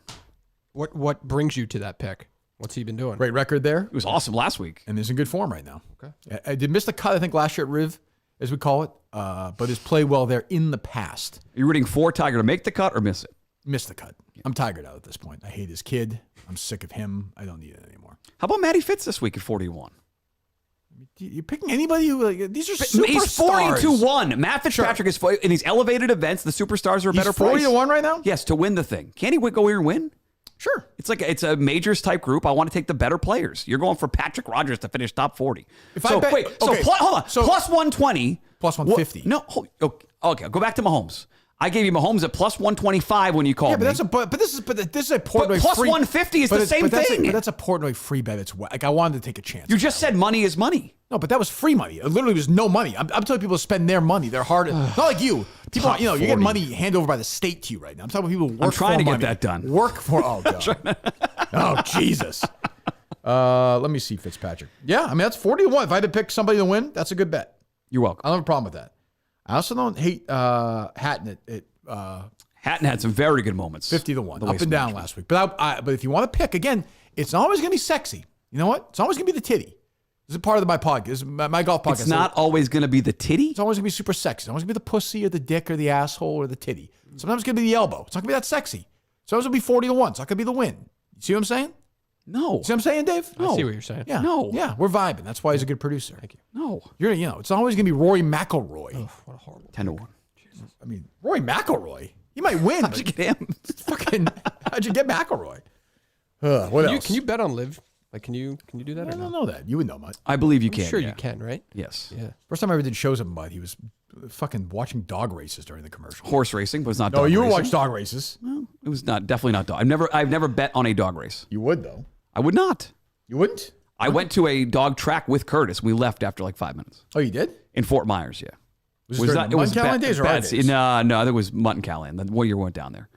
What brings you to that pick? What's he been doing? Great record there. It was awesome last week. And is in good form right now. Okay. I did miss the cut, I think, last year at Riv, as we call it, but has played well there in the past. Are you rooting for Tiger to make the cut or miss it? Missed the cut. I'm tired out at this point. I hate his kid. I'm sick of him. I don't need it anymore. How about Matty Fitz this week at 41? You're picking anybody who, these are superstars. He's 40-1. Matt Fitzpatrick is in these elevated events. The superstars are a better price. He's 40-1 right now? Yes, to win the thing. Can't he go here and win? Sure. It's a majors type group. I want to take the better players. You're going for Patrick Rogers to finish top 40. Hold on. So plus 120. Plus 150. Okay, go back to Mahomes. I gave you Mahomes at plus 125 when you called me. This is a Portnoy plus free. 150 is the same thing. But that's a Portnoy free bet. It's like I wanted to take a chance. You just said money is money. No, but that was free money. It literally was no money. I'm telling people to spend their money. They're hard. Not like you. People, you get money handed over by the state to you right now. I'm talking about people who work for I'm trying to money. get that done. Work for. Oh God. Oh Jesus. Let me see Fitzpatrick. Yeah, I mean that's 40-1. If I had to pick somebody to win, that's a good bet. You're welcome. I don't have a problem with that. I also don't hate Hatton at Hatton had some very good moments. 50-1, up and down last week. But if you want to pick again, it's not always going to be sexy. You know what? It's always going to be the titty. This is part of my podcast. This is my golf podcast. It's not always going to be the titty. It's always going to be super sexy. It's always going to be the pussy or the dick or the asshole or the titty. Sometimes it's going to be the elbow. It's not going to be that sexy. Sometimes it'll be 40-1. It's not going to be the win. You see what I'm saying? No. See what I'm saying, Dave? I see what you're saying. Yeah. No. Yeah, we're vibing. That's why he's a good producer. Thank you. No. It's always going to be Rory McIlroy. Oh, what a horrible. 10-1. I mean, Rory McIlroy. He might win. How'd you get him? How'd you get McIlroy? What else? Can you bet on live? Like, can you do that? I don't know that. You would know, Mike. I believe you I'm can. sure yeah. you can, right? Yes. Yeah. First time I ever did shows with Mud, he was fucking watching dog races during the commercial. Horse racing, but it's not No, dog you racing. would watch dog races. Well, it was definitely not dog. I've never bet on a dog race. You would, though. I would not. You wouldn't? I went to a dog track with Curtis. We left after like 5 minutes. Oh, you did? In Fort Myers, yeah. Was it during the Mutton Callahan days or our days? No, I think it was Mutton Callahan. The one year we went down there.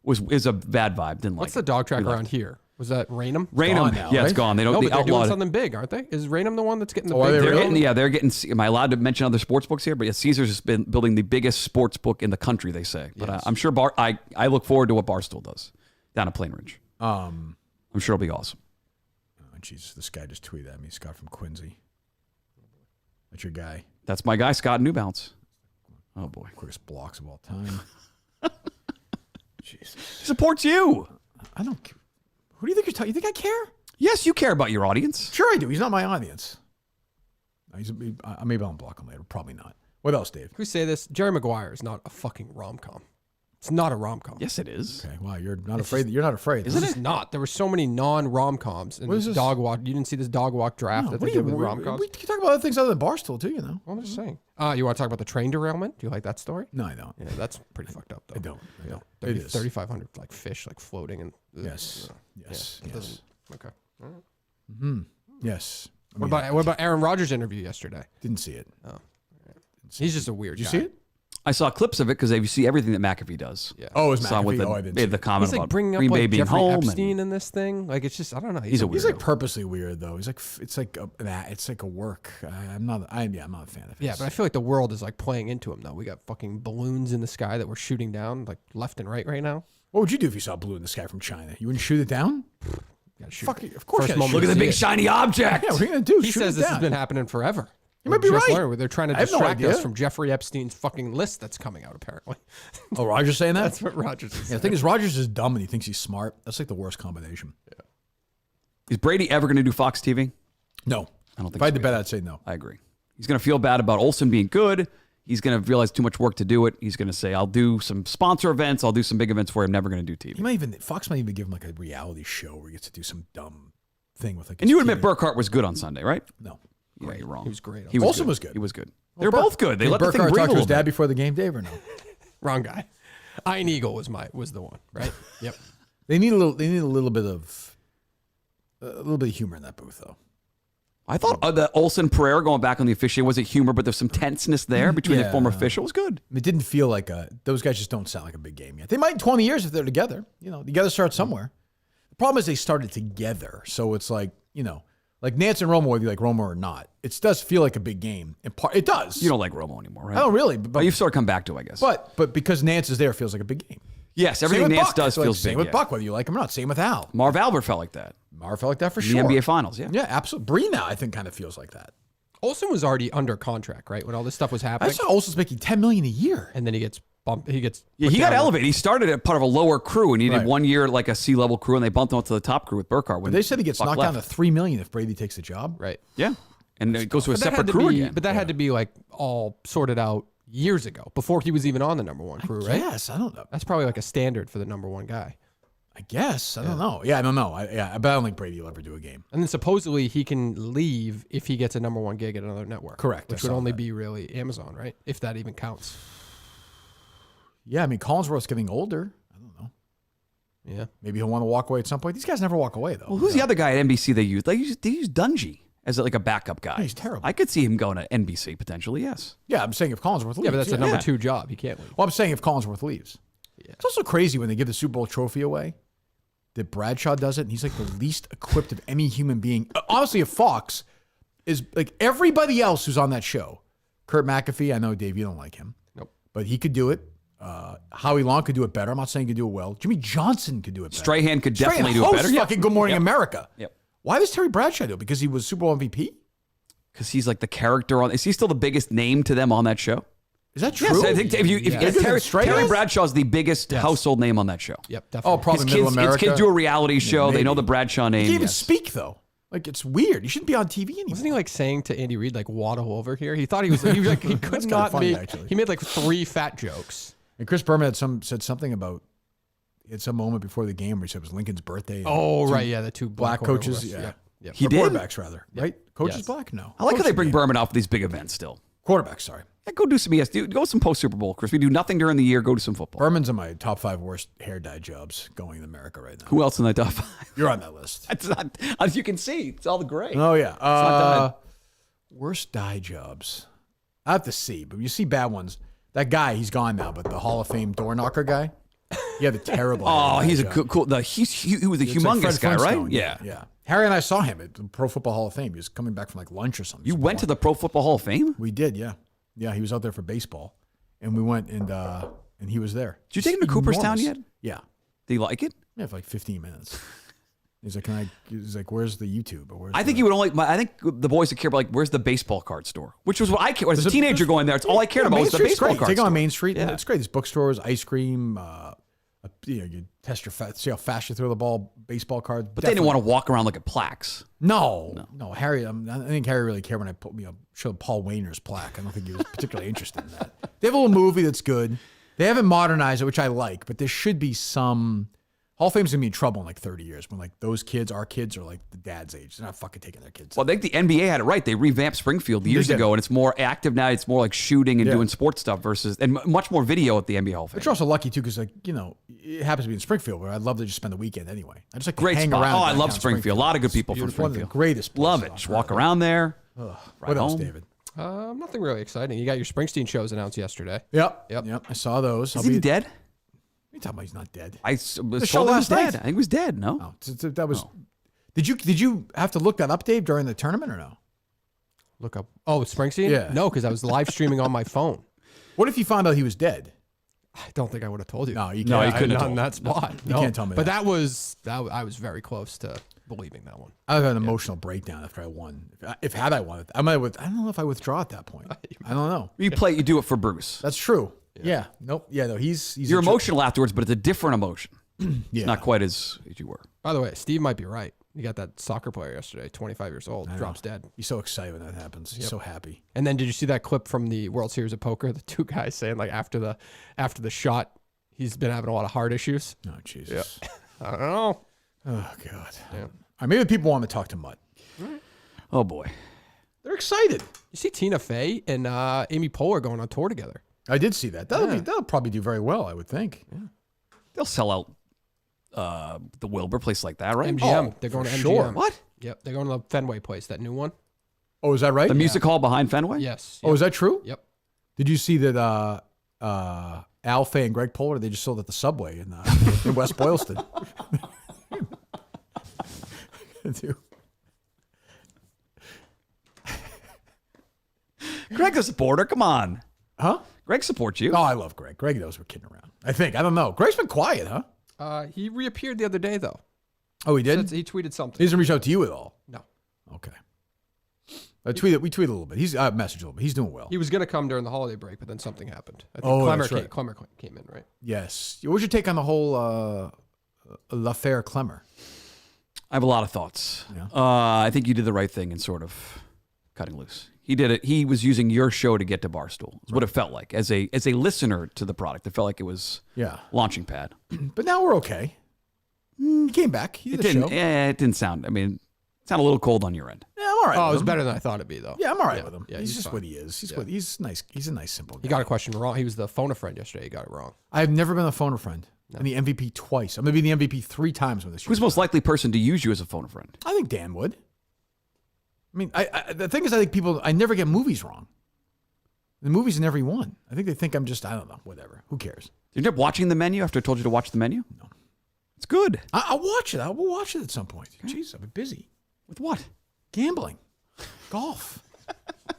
It was a bad vibe. Didn't like What's the dog track around here? Was that Raynham? Raynham, now, yeah, right? it's gone. They don't. No, They but they're doing outlawed it. something big, aren't they? Is Raynham the one that's getting the Oh, are big? they They're really? getting, they're getting. Am I allowed to mention other sports books here? But yeah, Caesars has been building the biggest sports book in the country. They say, but I'm sure I look forward to what Barstool does down at Plain Ridge. I'm sure it'll be awesome. Oh, Jesus, this guy just tweeted at me. Scott from Quincy. That's your guy. That's my guy, Scott New Balance. Oh boy, Quickest blocks of all time. Jesus, he supports you. I don't. Who do you think you're talking? You think I care? Yes, you care about your audience. Sure, I do. He's not my audience. Maybe I'll block him later. Probably not. What else, Dave? Can we say this? Jerry Maguire is not a fucking rom-com. It's not a rom-com. Yes, it is. Okay. Wow, you're not afraid. You're not afraid. Isn't it not? There were so many non-rom-coms in What is this this? dog walk. You didn't see this dog walk draft that they did with rom-coms? We can talk about other things other than Barstool too. You know. Well, I'm just saying. You want to talk about the train derailment? Do you like that story? No, I don't. Yeah, that's pretty fucked up, though. I don't. I don't. 3,500 like fish like floating and. Yes. Yes. Yeah, it Yes. doesn't- Okay. All right. Hmm. Yes. What about Aaron Rodgers' interview yesterday? Didn't see it. Oh. He's just a weird Did you guy. see it? I saw clips of it because you see everything that McAfee does. Yeah. Oh, it was Saw with McAfee. the, I didn't made see the it. comment He's like about bringing up Green Bay like being Jeffrey home. Epstein in this thing. Like it's just I don't know. He's a weirdo. He's like purposely weird though. He's like it's like a work. I'm not a fan of his. Yeah, but I feel like the world is like playing into him though. We got fucking balloons in the sky that we're shooting down like left and right now. What would you do if you saw blue in the sky from China? You wouldn't shoot it down? Shoot Fuck it. it. Of course. First you moment Look at you the see big it. shiny object. Yeah, what are you gonna do? He Shoot says it this down. has been happening forever. You might be Just right. learned. They're trying to I have no distract us idea. from Jeffrey Epstein's fucking list that's coming out apparently. Oh, Roger's saying that? That's what Rogers is Yeah, saying. the thing is, Rogers is dumb and he thinks he's smart. That's like the worst combination. Yeah. Is Brady ever going to do Fox TV? No. I don't think If I had so to bet, either. I'd say no. I agree. He's going to feel bad about Olsen being good. He's going to realize too much work to do it. He's going to say, I'll do some sponsor events. I'll do some big events for you. I'm never going to do TV. Fox might even give him like a reality show where he gets to do some dumb thing with like. And his you admit kid. Burkhart was good on Sunday, right? No. Yeah, you're wrong. He was great. Olsen was good. He was good. They were both good. They Did let the thing Burkhart breathe a talk to little his dad bit. before the game, Dave, or no? Wrong guy. Iron Eagle was the one, right? Yep. They need a little bit of humor in that booth, though. I thought the Olsen prayer going back on the officiating wasn't humor, but there's some tenseness there between the former official. It was good. It didn't feel like those guys just don't sound like a big game yet. They might in 20 years if they're together. You got to start somewhere. The problem is they started together, so it's like like Nance and Romo, whether you like Romo or not, it does feel like a big game. It does. You don't like Romo anymore, right? I don't really, But you've sort of come back to, I guess. But because Nance is there, it feels like a big game. Yes, Same everything with Nance Buck. does Like, feels same big. with Yeah. Buck, whether you like him or not. Same with Al. Marv Albert felt like that. Marv felt like that for In sure. the NBA Finals, yeah. Yeah, absolutely. Bree now, I think, kind of feels like that. Olsen was already under contract, right? When all this stuff was happening. I saw Olsen's making $10 million a year. And then he gets bumped. He got elevated. He started at part of a lower crew, and he did Right. 1 year like a C-level crew, and they bumped him up to the top crew with Burkhart. But they said he gets Buck knocked left. down to $3 million if Brady takes the job. Right. Yeah. And it goes to a But that had separate to crew be, again. But that had to be like all sorted out years ago, before he was even on the number one crew, right? Yes, I don't know. That's probably like a standard for the number one guy. I guess. I don't know. Yeah, I don't know. But I don't think Brady will ever do a game. And then supposedly he can leave if he gets a number one gig at another network. Correct. Which would only be really Amazon, right? If that even counts. Yeah, I mean, Collinsworth's getting older. I don't know. Yeah. Maybe he'll want to walk away at some point. These guys never walk away, though. Well, who's the other guy at NBC they used? They used Dungy as like a backup guy. He's terrible. I could see him going to NBC potentially, yes. Yeah, I'm saying if Collinsworth leaves. Yeah, but that's a number two job. He can't leave. Well, I'm saying if Collinsworth leaves. Yeah. It's also crazy when they give the Super Bowl trophy away that Bradshaw does it, and he's like the least equipped of any human being. Honestly, if Fox is like everybody else who's on that show, Kurt McAfee, I know, Dave, you don't like him. Nope. But he could do it. Howie Long could do it better. I'm not saying he could do it well. Jimmy Johnson could do it better. Strahan could definitely do it hosts better. Yeah. fucking Good Morning Yep. America. Yep. Why does Terry Bradshaw do it? Because he was Super Bowl MVP? Because he's like the character on. Is he still the biggest name to them on that show? Is that true? Yes, I think if Terry Bradshaw. Bradshaw's the biggest household name on that show. Yep, definitely. Oh, probably his Middle kids, America. His kids do a reality show. They know maybe. the Bradshaw name. He can't even yes. speak, though. Like, it's weird. He shouldn't be on TV anymore. Wasn't he like saying to Andy Reid, like, waddle over here? He thought he was like, he could That's kinda not funny, make, actually. he made like 3 fat jokes. And Chris Berman said something about at some moment before the game where he said it was Lincoln's birthday. Oh, Two right. Yeah, the two black coaches. quarterbacks. Yeah. Yep. He Or did? quarterbacks, rather. Right? Coaches Yes. black? No. I like how they Coaches bring black. Berman out for these big events still. Quarterbacks, sorry. Yeah, go do some go some post Super Bowl, Chris. We do nothing during the year. Go do some football. Berman's in my top 5 worst hair dye jobs going in America right now. Who else in that top 5? You're on that list. It's not, as you can see, it's all the gray. Oh, yeah. not done. Worst dye jobs. I have to see, but you see bad ones. That guy, he's gone now, but the Hall of Fame door knocker guy, he had a terrible Oh, hair dye he's a job. cool. He was a It's like humongous Fred guy, right? Flintstone. Yeah. Yeah. Harry and I saw him at the Pro Football Hall of Fame. He was coming back from like lunch or something. You went to the Pro Football Hall of Fame? We did, yeah. Yeah, he was out there for baseball. And we went and he was there. Did you take him to Cooperstown yet? Yeah. Did he like it? Yeah, for like 15 minutes. He's like, he's like, where's the YouTube? Or where's I think he would only. I think the boys would care about like, where's the baseball card store? Which was what I cared. As a teenager going there, it's all I cared about was the baseball card Take store. on Main Street. Yeah. It's great. There's bookstores, ice cream. You test your see how fast you throw the ball. Baseball cards. But they didn't want to walk around looking at plaques. No. Harry. I think Harry really cared when I showed Paul Wayner's plaque. I don't think he was particularly interested in that. They have a little movie that's good. They haven't modernized it, which I like, but there should be some. Hall of Fame's gonna be in trouble in like 30 years when like those kids, our kids, are like the dad's age. They're not fucking taking their kids. Well, I think the NBA had it right. They revamped Springfield years did. ago, and it's more active now. It's more like shooting and doing sports stuff and much more video at the NBA Hall of Fame. But you're also lucky too, because like it happens to be in Springfield, where I'd love to just spend the weekend anyway. I just like to Great hang spot. around. Oh, I downtown love Springfield. A lot of good people from It's one of the Springfield. greatest. Love it. places Just on walk earth. around there. Ugh. Right What else, home. David? Nothing really exciting. You got your Springsteen shows announced yesterday. Yep. I saw those. Is he dead? What are you talking about? He's not dead. I The was show told he was last night. dead. I think he was dead. No. Oh, that was. Did you have to look that up, Dave, during the tournament or no? Look up. Oh, Springsteen? Yeah. No, because I was live streaming on my phone. What if you found out he was dead? I don't think I would have told you. No, you can't. No, you couldn't have Not told in me. that spot. You can't tell me But that. I was very close to believing that one. I had an emotional breakdown after I won. If had I won it, I don't know if I withdraw at that point. I don't know. You do it for Bruce. That's true. Yeah. Nope. Yeah. No. He's You're emotional afterwards, but it's a different emotion. Yeah. It's not quite as you were. By the way, Steve might be right. You got that soccer player yesterday, 25 years old, I know. drops dead. He's so excited when that happens. He's so happy. And then did you see that clip from the World Series of Poker? The two guys saying like after the shot, he's been having a lot of heart issues. Oh Jesus. Yeah. I don't know. Oh God. Yeah. All right, maybe people want to talk to Mutt. Oh boy. They're excited. You see Tina Fey and Amy Poehler going on tour together. I did see that. That'll probably do very well, I would think. Yeah. They'll sell out the Wilbur place like that, right? MGM. They're going to MGM. sure. What? Yep. They're going to the Fenway place, that new one. Oh, is that right? The music hall behind Fenway? Yes. Oh, is that true? Yep. Did you see that Al Fay and Greg Poehler, they just sold at the Subway in West Boylston? Greg's a supporter. Come on. Huh? Greg supports you. Oh, I love Greg. Greg knows we're kidding around. I think. I don't know. Greg's been quiet, huh? He reappeared the other day, though. Oh, he did? He tweeted something. He doesn't reach out to you at all? No. Okay. We tweeted a little bit. He's messaged a little bit. He's doing well. He was going to come during the holiday break, but then something happened. I think Oh, Clemmer that's right. Clemmer came in, right? Yes. What's your take on the whole l'affaire Clemmer? I have a lot of thoughts. Yeah. I think you did the right thing in sort of cutting loose. He did it. He was using your show to get to Barstool. Is what it felt like as a listener to the product. It felt like it was launching pad. But now we're okay. He came back. He did It the didn't. show. Yeah, it didn't sound. I mean, it sounded a little cold on your end. Yeah, I'm all right. Oh, it with was him. better than I thought it'd be, though. Yeah, I'm all right with him. Yeah, he's just fine. what he is. He's nice. He's a nice, simple guy. He got a question wrong. He was the phone a friend yesterday. He got it wrong. I've never been a phone a friend. I'm the MVP twice. I'm going to be the MVP 3 times with this year. Who's the most likely person to use you as a phone a friend? I think Dan would. I mean, the thing is, I think I never get movies wrong. The movie's in every one. I think they think I'm just, I don't know, whatever. Who cares? Did you end up watching the menu after I told you to watch the menu? No. It's good. I'll watch it. I will watch it at some point. Jeez, I've been busy. With what? Gambling. Golf.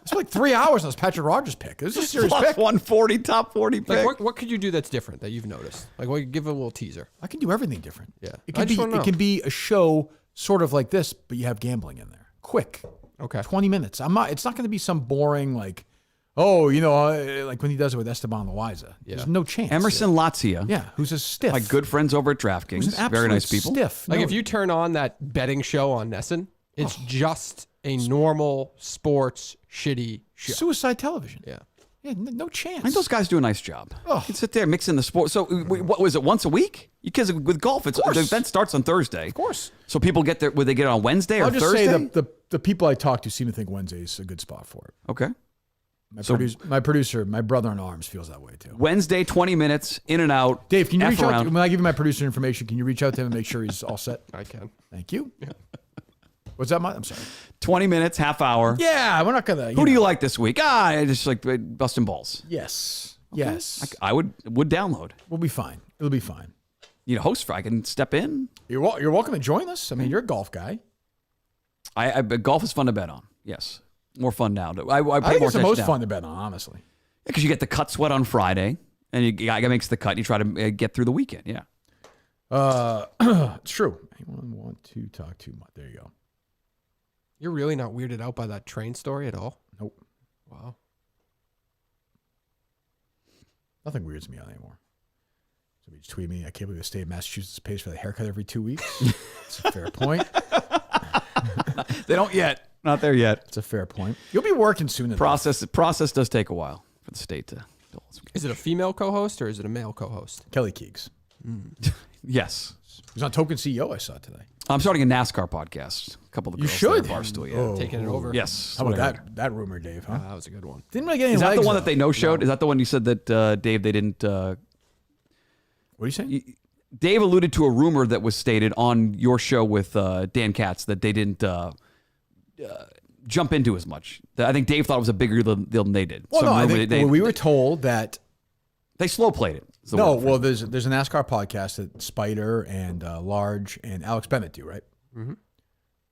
It's like 3 hours on this Patrick Rogers pick. This is a serious Plus pick. 140, top 40 pick. Like, what could you do that's different that you've noticed? Like, give a little teaser. I can do everything different. Yeah. It I can be. just wanna know. It can be a show sort of like this, but you have gambling in there. Quick. Okay. 20 minutes. It's not going to be some boring like, like when he does it with Esteban Loaiza. Yeah. There's no chance. Emerson Latzia. Yeah, who's a stiff. My good friends over at Who's DraftKings. an Very nice absolute people. Stiff. Like, No. if you turn on that betting show on Nesson, it's just a normal sports shitty show. Suicide television. Yeah. Yeah, no chance. I think those guys do a nice job. Oh. You can sit there mixing the sport. So, what was it? Once a week? Because with golf, the event starts on Thursday. Of course. So people get there. Would they get it on Wednesday or I'll just Thursday? say the people I talk to seem to think Wednesday's a good spot for it. Okay. My producer, my brother in arms, feels that way too. Wednesday, 20 minutes, in and out. Dave, can you F reach out around. when I give you my producer information? Can you reach out to him and make sure he's all set? I can. Thank you. Yeah. What's that, Mike? I'm sorry. 20 minutes, half hour. Yeah, we're not gonna. Who do you like this week? I just like busting balls. Yes. Yes. I would download. We'll be fine. It'll be fine. You know, host for I can step in. You're welcome to join us. I mean, you're a golf guy. Golf is fun to bet on. Yes, more fun now. I pay I think more it's the attention most now. fun to bet on, honestly. Because you get the cut sweat on Friday, and guy makes the cut. And you try to get through the weekend. Yeah. It's true. Anyone want to talk to Mutt? There you go. You're really not weirded out by that train story at all? Nope. Wow. Nothing weirds me out anymore. Somebody just tweeted me, I can't believe the state of Massachusetts pays for the haircut every 2 weeks. It's a fair point. They don't yet. Not there yet. It's a fair point. You'll be working soon enough. Process does take a while for the state to. Is it a female co-host or is it a male co-host? Kelly Keegs. Yes. He's on Token CEO I saw today. I'm starting a NASCAR podcast. A couple of the You girls there should. at Barstool, yeah. Oh. Taking it over? Yes. How about that's what I heard. that rumor, Dave, huh? That was a good one. Didn't really get any Is that the legs, one though. that they no-showed? Is that the one you said that, Dave, they didn't... What are you saying? Dave alluded to a rumor that was stated on your show with Dan Katz that they didn't jump into as much. I think Dave thought it was a bigger deal than they did. Well, So no, I nobody- think we were told that they slow played it. is the No, word. well, there's a NASCAR podcast that Spider and Large and Alex Bennett do, right? Mm-hmm.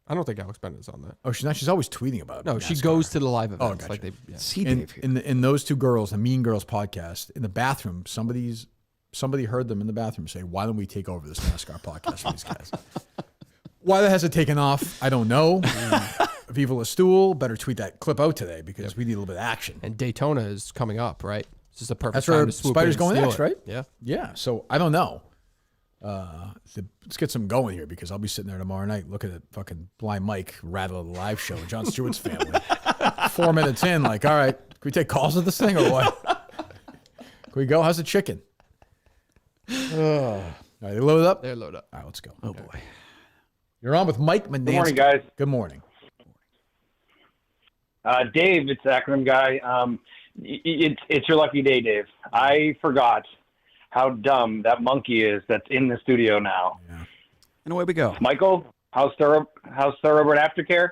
I don't think Alex Bennett is on that. Oh, she's not. She's always tweeting about it. No, she goes to the live events. Oh, gotcha. Like they, yeah. See in, Dave here. in those two girls, the Mean Girls podcast, in the bathroom, somebody heard them in the bathroom say, "Why don't we take over this NASCAR podcast for these guys?" Why that hasn't taken off, I don't know. Viva La Stool, better tweet that clip out today because we need a little bit of action. And Daytona is coming up, right? This is the perfect That's time where to swoop Spider's in and going steal next, it. right? Yeah. Yeah. So I don't know. Let's get some going here because I'll be sitting there tomorrow night looking at fucking Blind Mike rattle the live show, John Stewart's family. 4 minutes in, like, all right, can we take calls of this thing or what? Can we go? How's the chicken? All right, they loaded up? They're loaded up. All right, let's go. Oh, boy. You're on with Mike Mutnansky. Good morning, guys. Good morning. Dave, it's the acronym guy. It's your lucky day, Dave. I forgot how dumb that monkey is that's in the studio now. Yeah. And away we go. Michael, how's Thoroughbred Aftercare?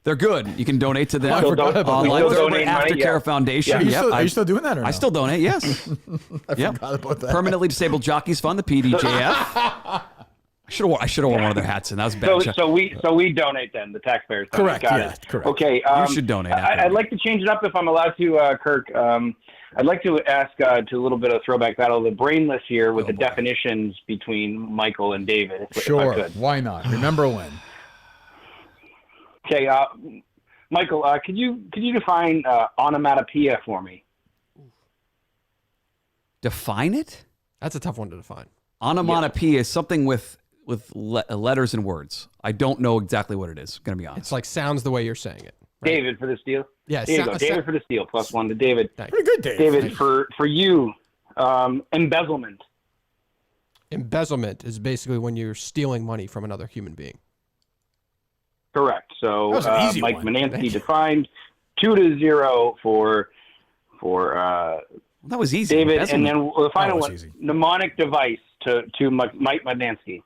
They're good. You can donate to them. I forgot about that. Life Still Thoroughbred donate money? Aftercare Yeah. Foundation. Yeah. Are you still doing that or no? I still donate, yes. I forgot about that. Permanently Disabled Jockeys Fund, the PDJF. I should have worn one of their hats, and that was bad. So we donate then, the taxpayers. Donate. Correct, Got yeah, it. correct. Okay. You should donate. I'd like to change it up if I'm allowed to, Kirk. I'd like to ask to a little bit of throwback battle, the brainless here with the definitions between Michael and David. If I Sure. could. Why not? Remember when? Okay, Michael, could you define onomatopoeia for me? Define it? That's a tough one to define. Onomatopoeia is something with letters and words. I don't know exactly what it is. Going to be honest. It's like sounds the way you're saying it. Right? David for the steal. Yeah, There you go. David for the steal. +1 to David. Pretty good, Dave. David, for you, embezzlement. Embezzlement is basically when you're stealing money from another human being. Correct. So That was an easy Mike one. Mutnansky defined 2-0 for that was easy. David, Embezzlement. and then the final was one, easy. mnemonic device to Mike Mutnansky.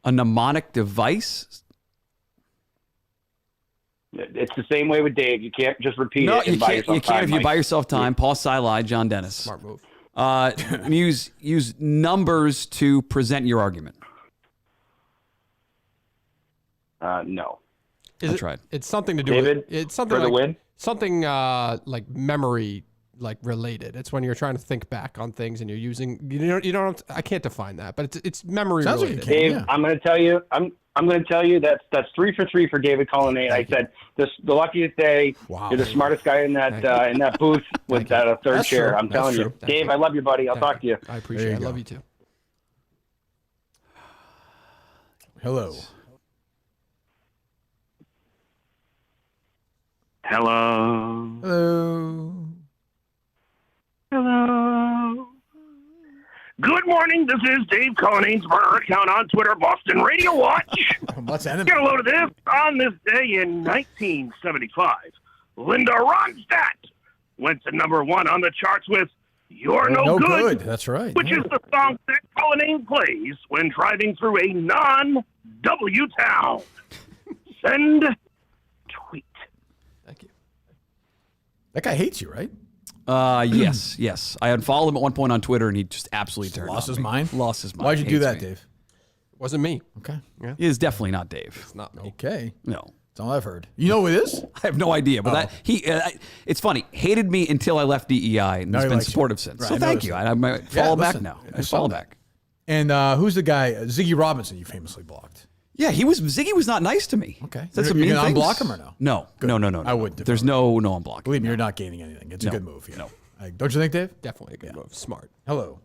A mnemonic device? It's the same way with Dave. You can't just repeat No, it. you and buy can't. yourself You can't time, if you Mike. buy yourself time. Paul Silai, John Dennis. Smart move. Use numbers to present your argument. No. Is I it- tried. It's something to do David, with it's something for the like win? something like memory like related. It's when you're trying to think back on things and you're using you don't have to, I can't define that, but it's memory Sounds like related. you can. Dave, Yeah. I'm going to tell you. I'm going to tell you that's 3 for 3 for David Cullinane. I said the luckiest day. Wow. You're the smartest guy in that booth with that third That's chair. true. I'm That's telling you, true. Dave. I love you, buddy. I'll talk to you. I appreciate There it. you I love go. you too. Hello. Hello. Hello. Hello. Good morning. This is Dave Cullinan's burner account on Twitter, Boston Radio Watch. What's enemy? Get a load of this. On this day in 1975, Linda Ronstadt went to number 1 on the charts with You're No Good, That's right. which is the song that Cullinane plays when driving through a non-W town. Send tweet. Thank you. That guy hates you, right? Yes. I unfollowed him at one point on Twitter, and he just absolutely turned Lost on his me. mind? Lost his mind. Why'd you do Hates that, me. Dave? Wasn't me. Okay. It is definitely not Dave. It's not me. Okay. No. That's all I've heard. You know who it is? I have no idea, but that it's funny. Hated me until I left DEI, and Now has he been likes you. supportive since. Right, So I thank noticed you. that. I might follow back listen, now. I I saw follow that. back. And who's the guy? Ziggy Robinson you famously blocked. Yeah, Ziggy was not nice to me. Okay. Said some You're mean gonna things. unblock him or no? No. Good. No. I wouldn't. There's no unblocking. Believe me, you're not gaining anything. It's a No. good move. Yeah. No. Don't you think, Dave? Definitely a good move. Smart. Hello.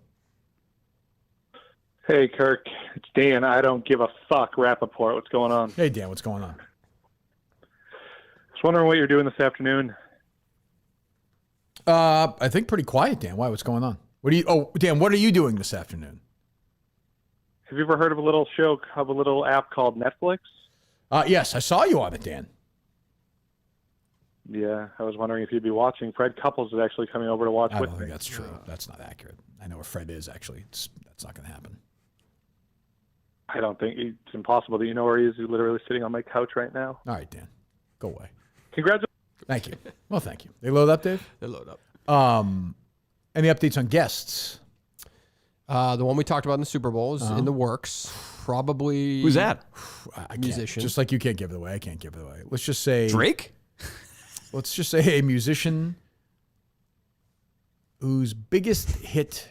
Hey, Kirk. It's Dan. I don't give a fuck. Rappaport. What's going on? Hey, Dan. What's going on? Just wondering what you're doing this afternoon. I think pretty quiet, Dan. Why? What's going on? Dan, what are you doing this afternoon? Have you ever heard of a little app called Netflix? Yes, I saw you on it, Dan. Yeah, I was wondering if you'd be watching. Fred Couples is actually coming over to watch I with don't me. think that's true. That's not accurate. I know where Fred is, actually. That's not going to happen. I don't think it's impossible that you know where he is. He's literally sitting on my couch right now. All right, Dan. Go away. Congratulations. Thank you. Well, thank you. They load up, Dave? They load up. Any updates on guests? The one we talked about in the Super Bowl is in the works. Probably. Who's that? A musician. Just like you can't give it away, I can't give it away. Let's just say Drake? Let's just say a musician whose biggest hit,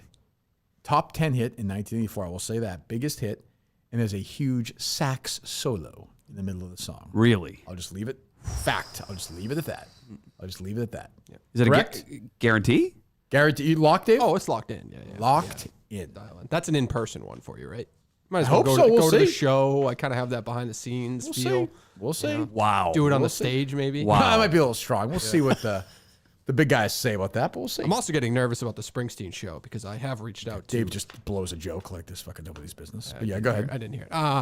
top 10 hit in 1984, I will say that, biggest hit, and there's a huge sax solo in the middle of the song. Really? I'll just leave it. Fact. I'll just leave it at that. Is it correct? a guarantee? Guarantee. You locked in? Oh, it's locked in. Yeah. Locked in. Dial in. That's an in-person one for you, right? Might as I well hope go, so. to, We'll go to the see. show. I kind of have that behind the scenes feel. We'll see. Wow. Do it on We'll the see. stage, maybe. Wow. That might be a little strong. We'll see what the big guys say about that, but we'll see. I'm also getting nervous about the Springsteen show because I have reached out to. Dave just blows a joke like this fucking nobody's business. But yeah, I go didn't ahead. hear- I didn't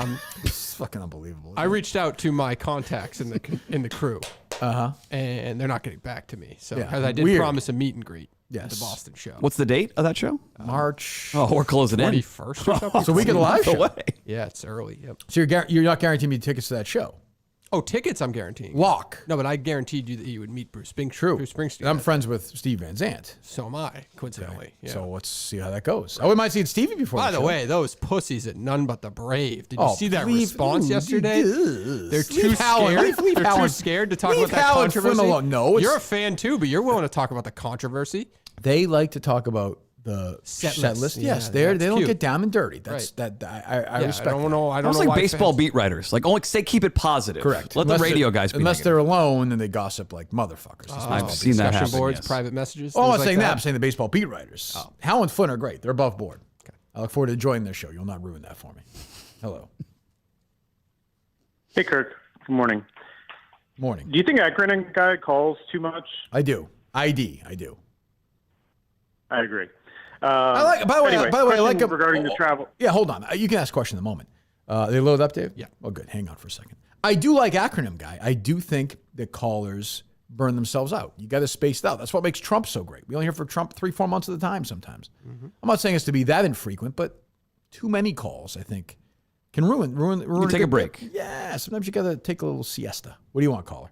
hear it. It's fucking unbelievable. I reached out to my contacts in the crew, Uh-huh. and they're not getting back to me. So Yeah. because I did Weird. promise a meet and greet at Yes. the Boston show. What's the date of that show? March. Oh, we're closing in. 21st or something? So we get a live show. Away. Yeah, it's early. Yep. So you're not guaranteeing me tickets to that show. Oh, tickets I'm guaranteeing. Lock. No, but I guaranteed you that you would meet Bruce Springsteen. True. Bruce Springsteen. And I'm friends with Steve Van Zandt. So am I, coincidentally. Yeah. So let's see how that goes. Oh, we might see Stevie before. By the show. way, those pussies at None But the Brave. Did you Oh, see that leave- response ooh, yesterday? ugh. They're too Leave Howard- scared. leave They're Howard- too scared to talk leave about that Howard Flynn controversy. alone. No, it's- You're a fan too, but you're willing to talk about the controversy. They like to talk about the set list. Yeah, Yes, they that's don't cute. get down and dirty. That's Right. that. I Yeah, respect. I don't that. know. I don't Almost know like why baseball fans- beat writers. Like, only say keep it positive. Correct. Let Unless the radio they're- guys be unless negative. they're alone and they gossip like motherfuckers. That's I've baseball seen beat. that discussion happen, boards, yes. private messages. Oh, I'm things not like saying that. I'm saying the baseball beat writers. Hal and Flynn are great. They're above board. I look forward to enjoying their show. You'll not ruin that for me. Hello. Hey, Kirk. Good morning. Morning. Do you think acronym guy calls too much? I do. I do. I agree. I like. By the way, I like question regarding the travel. Yeah, hold on. You can ask a question in a moment. They load up, Dave? Yeah. Oh, good. Hang on for a second. I do like acronym guy. I do think that callers burn themselves out. You got to space it out. That's what makes Trump so great. We only hear from Trump 3-4 months at a time sometimes. I'm not saying it's to be that infrequent, but too many calls, I think, can ruin You take a good break. bit. Yeah, sometimes you got to take a little siesta. What do you want, caller?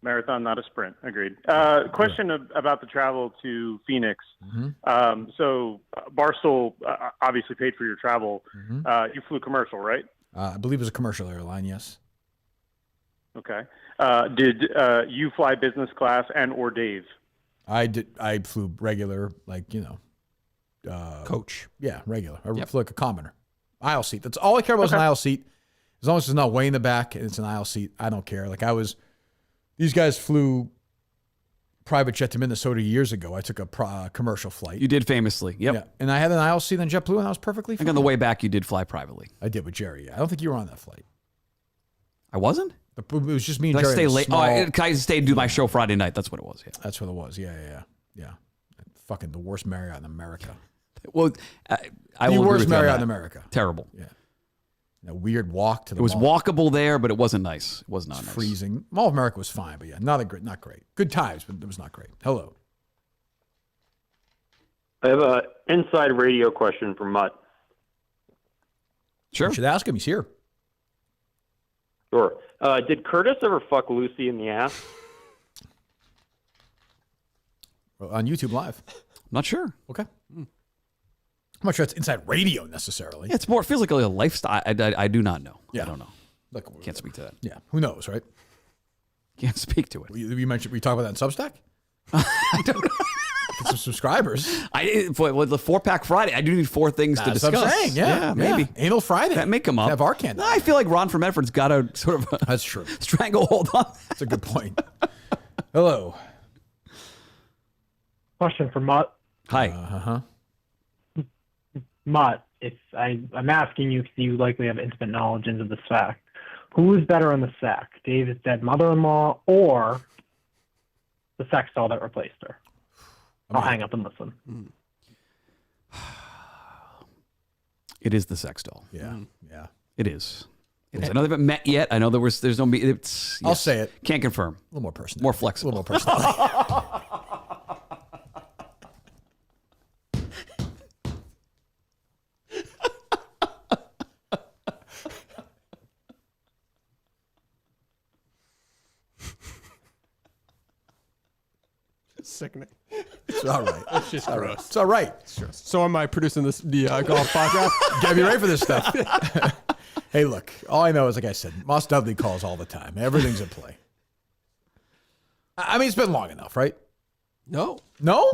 Marathon, not a sprint. Agreed. Question about the travel to Phoenix. So Barstool obviously paid for your travel. You flew commercial, right? I believe it was a commercial airline, yes. Okay. Did you fly business class and or Dave? I did. I flew regular, Coach. Yeah, regular. I flew like a commoner. Aisle seat. That's all I care about is an aisle seat. As long as it's not way in the back and it's an aisle seat, I don't care. These guys flew private jet to Minnesota years ago. I took a commercial flight. You did famously. Yep. Yeah, and I had an aisle seat on JetBlue, and I was perfectly I fine. think on the way back, you did fly privately. I did with Jerry. I don't think you were on that flight. I wasn't? It was just me and Did I Jerry. stay in a late? small- I stayed to do my show Friday night. That's what it was. Yeah. That's what it was. Yeah. Fucking the worst Marriott in America. Well, I The will agree worst with you on Marriott that. in America. Terrible. Yeah. A weird walk to the It was mall. walkable there, but it wasn't nice. It was not nice. Freezing. Mall of America was fine, but yeah, not great. Good times, but it was not great. Hello. I have an inside radio question for Mutt. Sure. You should ask him. He's here. Sure. Did Curtis ever fuck Lucy in the ass? On YouTube Live. Not sure. Okay. I'm not sure it's inside radio necessarily. Yeah, it feels like a lifestyle. I do not know. Yeah. I don't know. Look, Can't speak to that. Yeah. Who knows, right? Can't speak to it. We mentioned we talk about that in Substack. I don't know. Get some subscribers. For the 4-pack Friday, I do need 4 things to That's discuss. what I'm saying. Yeah, maybe. Anal Friday. That may come up. Have our candle. No, I feel like Ron from Medford's got a sort of a That's true. stranglehold on. That's a good point. Hello. Question for Mutt. Hi. Mutt, if I'm asking you because you likely have intimate knowledge into the sack. Who is better on the sack, Dave's dead mother-in-law or the sex doll that replaced her? I'll hang up and listen. It is the sex doll. Yeah. Yeah. It is. It is. I know they haven't met yet. I know there's no. It's. I'll say it. Can't confirm. A little more personal. More flexible. A little more personality. sickening. It's all right. It's just all gross. right. It's all right. So am I producing the golf podcast? Gotta be ready for this stuff. Hey, look. All I know is, like I said, Moss Dudley calls all the time. Everything's in play. I mean, it's been long enough, right? No. No?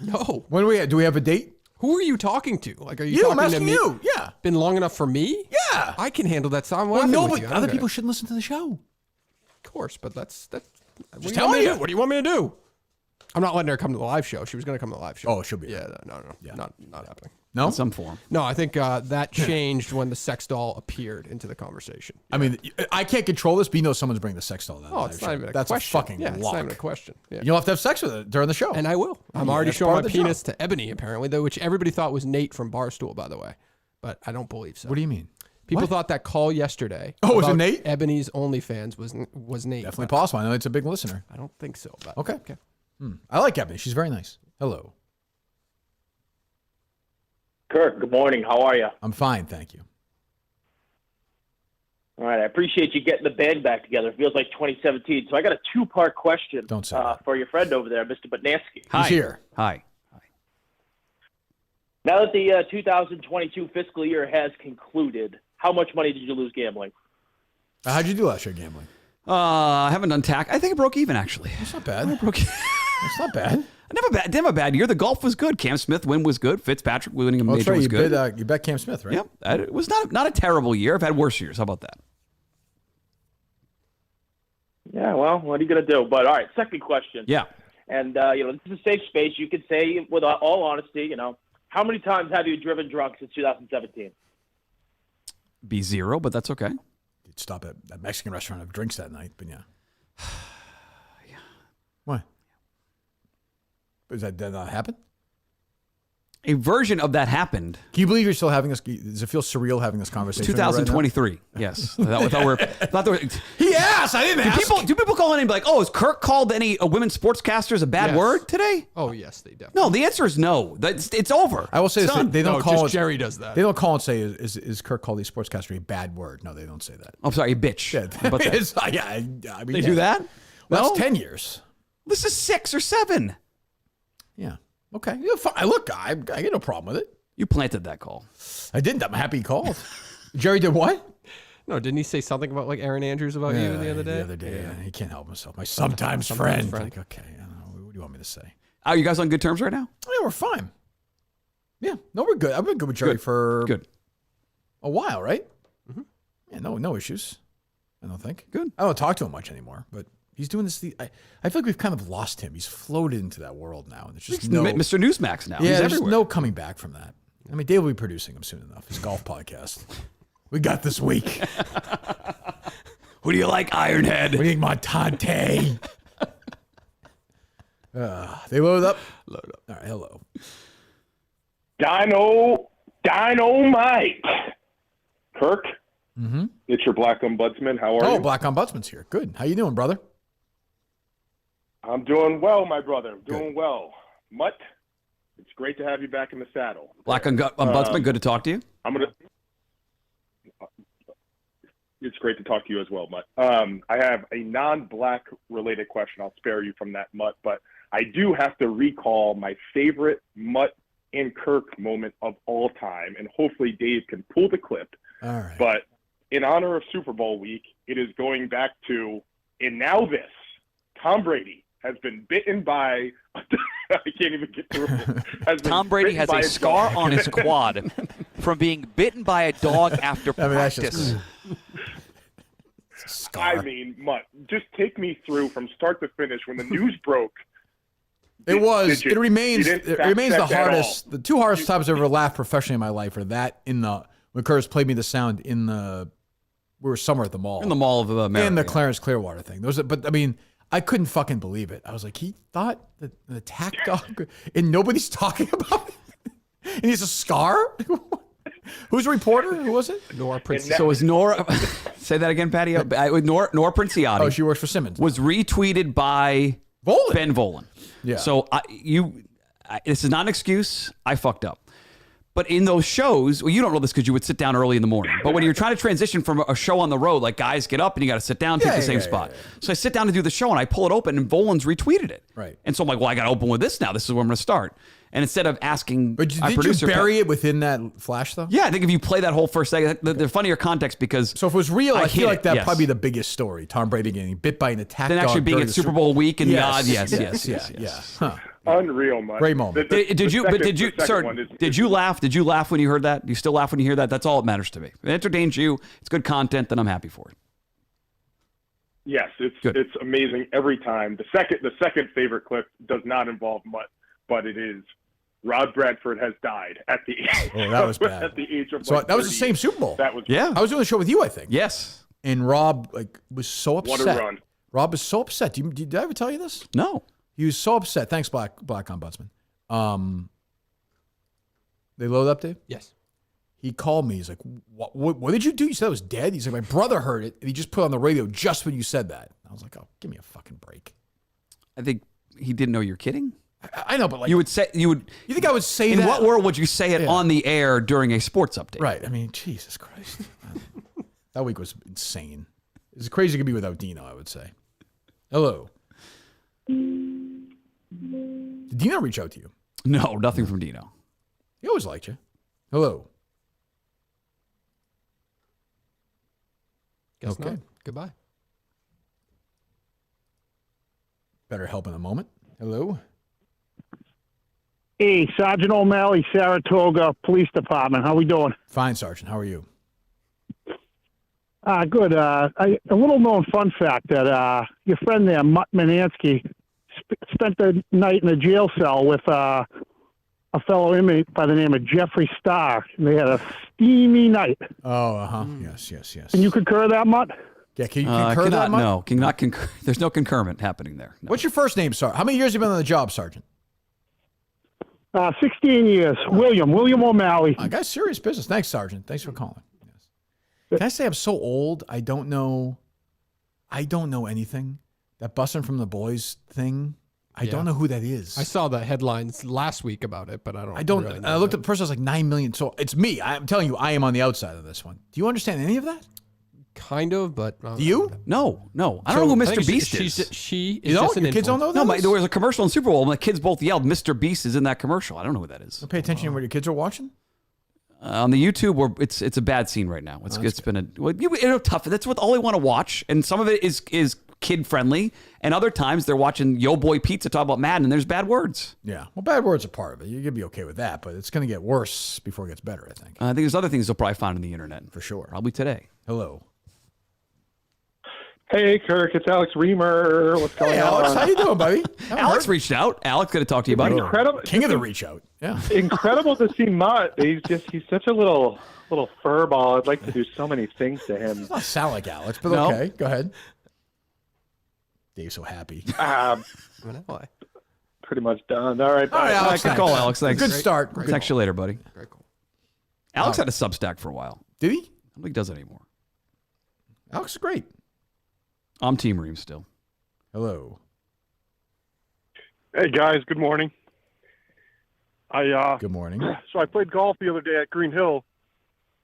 No. When do we have a date? Who are you talking to? Like, are you You, talking I'm asking to me? you. Yeah. Been long enough for me? Yeah. I can handle that. So I'm Well, laughing no, with but you. other people shouldn't listen to the show. Of course, but that's. Just tell me. What do you want me to do? I'm not letting her come to the live show. She was going to come to the live show. Oh, she'll be. Yeah, no. Not happening. No? In some form. No, I think that changed when the sex doll appeared into the conversation. I mean, I can't control this, but you know someone's bringing the sex doll. Oh, it's not even a That's question. a fucking yeah, it's lock. not even a question. Yeah. You'll have to have sex with it during the show. And I will. I'm Yeah, already that's showing part my of the penis job. to Ebony, apparently, though, which everybody thought was Nate from Barstool, by the way. But I don't believe so. What do you mean? People What? thought that call yesterday. Oh, was it about Nate? Ebony's OnlyFans was Nate. Definitely possible. I know it's a big listener. I don't think so. But Okay. I like Ebony. She's very nice. Hello. Kirk, good morning. How are you? I'm fine, thank you. All right, I appreciate you getting the band back together. It feels like 2017. So I got a two-part question for your friend over there, Mr. Mutnansky. He's here. Hi. Now that the 2022 fiscal year has concluded, how much money did you lose gambling? How'd you do last year gambling? I haven't done tack. I think I broke even, actually. That's not bad. It's not bad. I didn't have a bad year. The golf was good. Cam Smith win was good. Fitzpatrick winning a Oh, that's major right. was You good. you bet Cam Smith, right? Yep. It was not a terrible year. I've had worse years. How about that? Yeah, well, what are you going to do? But all right, second question. Yeah. And, this is a safe space. You could say, with all honesty, how many times have you driven drunk since 2017? Be 0, but that's okay. You'd stop at a Mexican restaurant and have drinks that night, but yeah. What? Did that not happen? A version of that happened. Can you believe you're still having this? Does it feel surreal having this conversation? 2023. Right Yes. I thought he asked. I didn't ask. Do people call in and be like, "Oh, has Kirk called any women sportscasters a bad Yes. word today?" Oh, yes, they definitely. No, the answer is no. It's over. I will say It's this: done. they don't No, call just it. Jerry does that. They don't call and say, "Is Kirk called these sportscaster a bad word?" No, they don't say that. I'm sorry, bitch. Yeah, How about that? I mean, They do that? Well, No? that's 10 years. This is 6 or 7. Yeah. Okay. Yeah, fine. Look, I get no problem with it. You planted that call. I didn't. I'm happy he called. Jerry did what? No, didn't he say something about like Aaron Andrews about you the other day? The other day, yeah. He can't help himself. My sometimes friend. Like, okay, I don't know. What do you want me to say? Are you guys on good terms right now? Yeah, we're fine. Yeah, no, we're good. I've been good with Jerry for a while, right? Mm-hmm. Yeah, no issues. I don't think. Good. I don't talk to him much anymore, but he's doing this. I feel like we've kind of lost him. He's floated into that world now, and there's just He's no Mr. Newsmax now. Yeah, He's there's everywhere. no coming back from that. I mean, Dave will be producing him soon enough. His golf podcast. We got this week. Who do you like, Ironhead? We need Montante. They load up. Load up. All right, hello. Dynamite. Kirk, Mm-hmm. it's your Black Ombudsman. How are you? Oh, Black Ombudsman's here. Good. How you doing, brother? I'm doing well, my brother. I'm doing well. Mutt, it's great to have you back in the saddle. Black Ombudsman, good to talk to you. It's great to talk to you as well, Mutt. I have a non-black related question. I'll spare you from that, Mutt, but I do have to recall my favorite Mutt and Kirk moment of all time, and hopefully Dave can pull the clip. All right. But in honor of Super Bowl week, it is going back to, and now this, Tom Brady has been bitten by, I can't even get through it. Tom Brady has a scar on his quad from being bitten by a dog after practice. I mean, Mutt, just take me through from start to finish when the news broke. It remains didn't the fact check at hardest. The two hardest times I've ever laughed professionally in my life are that when Curtis played me the sound we were somewhere at the mall. In the Mall of America. And the Clarence Clearwater thing. But I mean, I couldn't fucking believe it. I was like, he thought that an attack dog, and nobody's talking about it. And he's a scar? Who's the reporter? Who was it? Nora Princiotti. So is Nora, say that again, Patty? Nora Princiotti. Oh, she works for Simmons. Was retweeted by Ben Volen. Yeah. So this is not an excuse. I fucked up. But in those shows, well, you don't know this because you would sit down early in the morning. But when you're trying to transition from a show on the road, like guys get up and you got to sit down, take the same spot. So I sit down to do the show and I pull it open and Volan's retweeted it. Right. And so I'm like, well, I got to open with this now. This is where I'm going to start. And instead of asking But our did producer, you bury it within that flash, though? Yeah, I think if you play that whole first second, the funnier context because. So if it was real, I feel like that'd yes. probably be the biggest story. Tom Brady getting bit by an attack Then dog actually being during at Super Bowl week and the odds. Yes. Yeah. Huh. Unreal, Mike. Great moment. Did you laugh? Did you laugh when you heard that? Do you still laugh when you hear that? That's all that matters to me. If it entertains you, it's good content, then I'm happy for it. Yes, it's amazing every time. The second favorite clip does not involve Mutt, but it is Rod Bradford has died at the age. Oh, that was bad. At the age of So that was the same Super Bowl. That was I was doing a show with you, I think. Yes. And Rob was so upset. What a run. Rob was so upset. Did I ever tell you this? No. He was so upset. Thanks, Black Ombudsman. They load up, Dave? Yes. He called me. He's like, what did you do? You said it was dead? He's like, my brother heard it, and he just put it on the radio just when you said that. I was like, oh, give me a fucking break. I think he didn't know you're kidding. I know, but like you would say you would. You think I would say in that? In what world would you say it on the air during a sports update? Right. I mean, Jesus Christ. That week was insane. As crazy as it could be without Dino, I would say. Hello. Did Dino reach out to you? No, nothing from Dino. He always liked you. Hello. Guess not. Goodbye. BetterHelp in a moment. Hello. Hey, Sergeant O'Malley, Saratoga Police Department. How we doing? Fine, Sergeant. How are you? Good. A little known fun fact that your friend there, Mutnansky, spent the night in a jail cell with a fellow inmate by the name of Jeffrey Starr. They had a steamy night. Oh, Yes. Can you concur that, Mutt? Yeah, can you concur that, Mutt? No, cannot concur. There's no concurrent happening there. No. What's your first name, Sergeant? How many years have you been on the job, Sergeant? 16 years. William O'Malley. I got serious business. Thanks, Sergeant. Thanks for calling. Yes. Can I say I'm so old? I don't know anything. That busing from the boys thing. I don't know who that is. I saw the headlines last week about it, but I don't. Really know I looked at the person. I was like 9 million. So it's me. I'm telling you, I am on the outside of this one. Do you understand any of that? Kind of, but do you? No. I don't know who Mr. Beast is. She is you know? just an Your kids don't know that? No, there was a commercial in Super Bowl. And the kids both yelled, "Mr. Beast is in that commercial." I don't know who that is. Pay attention to what your kids are watching. On the YouTube, it's a bad scene right now. It's been tough. That's what all they want to watch, and some of it is kid friendly, and other times they're watching Yo Boy Pizza talk about Madden, and there's bad words. Yeah, well, bad words are part of it. You're gonna be okay with that, but it's gonna get worse before it gets better. I think. I think there's other things they'll probably find on the internet for sure. Probably today. Hello. Hey, Kirk, it's Alex Reamer. What's going on? Alex, how you doing, buddy? Alex reached out. Alex going to talk to you about it. Incredible. King of the reach out. Yeah. Incredible to see Mutt. He's such a little fur ball. I'd like to do so many things to him. Does not sound like Alex, but No. okay. Go ahead. Dave's so happy. Pretty much done. All right. All right, Alex. Good call, Alex. Thanks. Good start. Great. Text you later, buddy. Very cool. Alex had a Substack for a while. Did he? I don't think he does it anymore. Alex is great. I'm Team Ream still. Hello. Hey guys, good morning. Good morning. So I played golf the other day at Green Hill,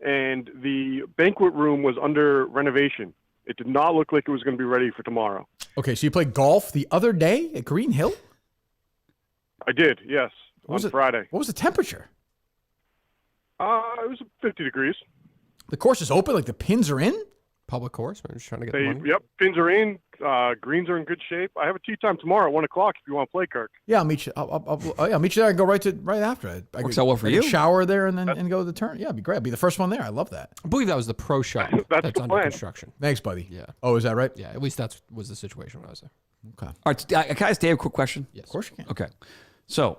and the banquet room was under renovation. It did not look like it was going to be ready for tomorrow. Okay, so you played golf the other day at Green Hill? I did, yes, on Friday. What was the temperature? It was 50 degrees. The course is open, like the pins are in? Public course. We're just trying to get the money. Yep, pins are in. Greens are in good shape. I have a tee time tomorrow at 1 o'clock if you want to play, Kirk. Yeah, I'll meet you. I'll meet you there and go right after. I Works out well for I you. could shower there and then go to the turn. Yeah, it'd be great. I'd be the first one there. I love that. I believe that was the pro shop That's that's the under plan. construction. Thanks, buddy. Yeah. Oh, is that right? Yeah, at least that was the situation when I was there. Okay. All right, can I ask Dave a quick question? Yes. Of course you can. Okay. So,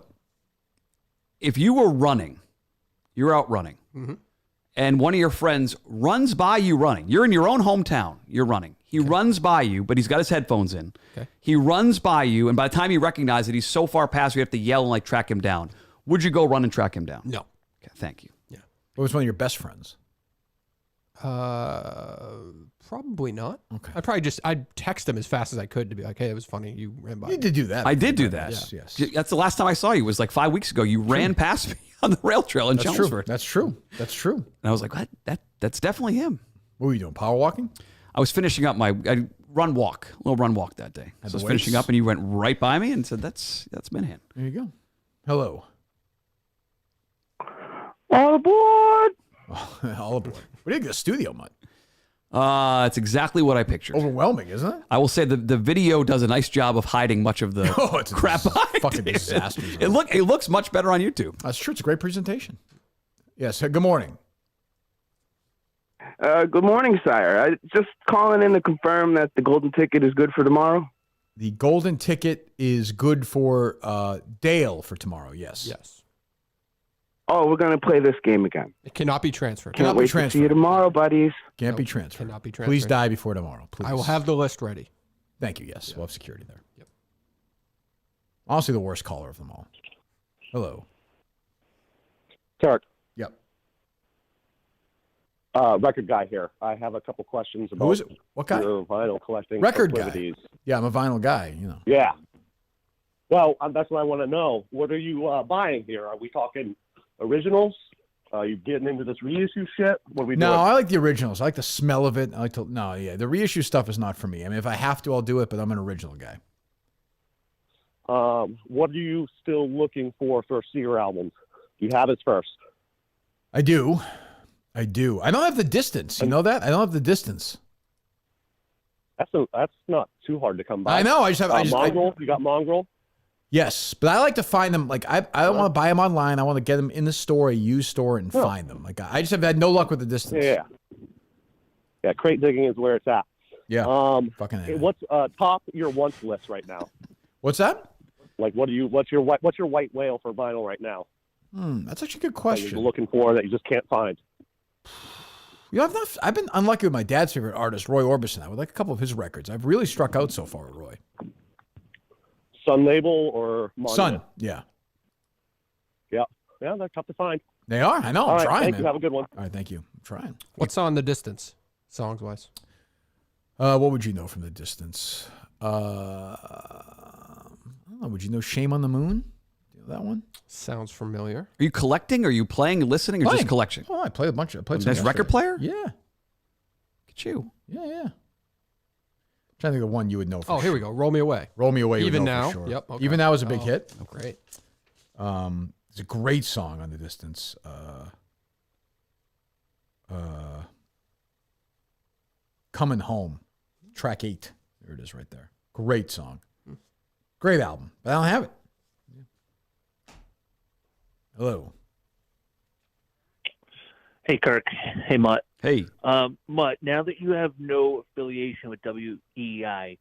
if you were running, you're out running, and one of your friends runs by you running, you're in your own hometown, you're running. He runs by you, but he's got his headphones in. Okay. He runs by you, and by the time you recognize it, he's so far past you have to yell and track him down. Would you go run and track him down? No. Okay, thank you. Yeah. What was one of your best friends? Probably not. Okay. I'd text him as fast as I could to be like, hey, it was funny. You ran by. You did do that. I did do that. Yes. That's the last time I saw you. It was like 5 weeks ago. You ran past me. on the rail trail in Chelmsford. That's true. And I was like, what? That's definitely him. What were you doing? Power walking? I was finishing up my little run walk that day. So I was finishing up, and you went right by me and said, "That's Minahan." There you go. Hello. All aboard! All aboard. We didn't get a studio, Mutt. It's exactly what I pictured. Overwhelming, isn't it? I will say the video does a nice job of hiding much of the crap behind fucking it. disaster. It looks much better on YouTube. That's true. It's a great presentation. Yes. Good morning. Good morning, sire. I just calling in to confirm that the golden ticket is good for tomorrow. The golden ticket is good for Dale for tomorrow. Yes. Yes. Oh, we're going to play this game again. It cannot be transferred. Can't wait to see you tomorrow, buddies. Can't be transferred. Cannot be transferred. Please die before tomorrow. Please. I will have the list ready. Thank you. Yes. We'll have security there. Yep. Honestly, the worst caller of them all. Hello. Kirk. Yep. Record guy here. I have a couple questions about Who is it? What guy? your vinyl collecting Record proclivities. guy. Yeah, I'm a vinyl guy. You know. Yeah. Well, that's what I want to know. What are you buying here? Are we talking originals? Are you getting into this reissue shit? What are we doing? No, I like the originals. I like the smell of it. The reissue stuff is not for me. I mean, if I have to, I'll do it, but I'm an original guy. What are you still looking for Sear albums? Do you have his first? I do. I don't have the distance. You know that? I don't have the distance. That's not too hard to come by. I know. I just have Mongrel. You got Mongrel? Yes, but I like to find them. Like I don't want to buy them online. I want to get them in the store, a used store, and find them. Like I just have had no luck with the distance. Yeah. Crate digging is where it's at. Yeah. What's top your wants list right now? What's that? Like, what's your white whale for vinyl right now? That's actually a good question. That you're looking for that you just can't find. You know, I've been unlucky with my dad's favorite artist, Roy Orbison. I would like a couple of his records. I've really struck out so far with Roy. Sun label or Monument? Sun, yeah. Yeah, they're tough to find. They are. I know. All I'm right, trying, thank man. you. Have a good one. All right, thank you. I'm trying. What's on the distance, songs wise? What would you know from the distance? I don't know. Would you know "Shame on the Moon"? Do you know that one? Sounds familiar. Are you collecting? Are you playing, listening, or just collection? Oh, I played a bunch. I played some Nice record yesterday. player? Yeah. Look at you. Yeah. I'm trying to think of one you would know for Oh, here we go. Roll Me Away. Roll Me Away. you would Even know now. for sure. Yep. Okay. Even Now is a big hit. Oh, great. It's a great song on the distance. Coming Home, track 8. There it is right there. Great song. Great album, but I don't have it. Hello. Hey, Kirk. Hey, Mutt. Hey. Mutt, now that you have no affiliation with WEEI,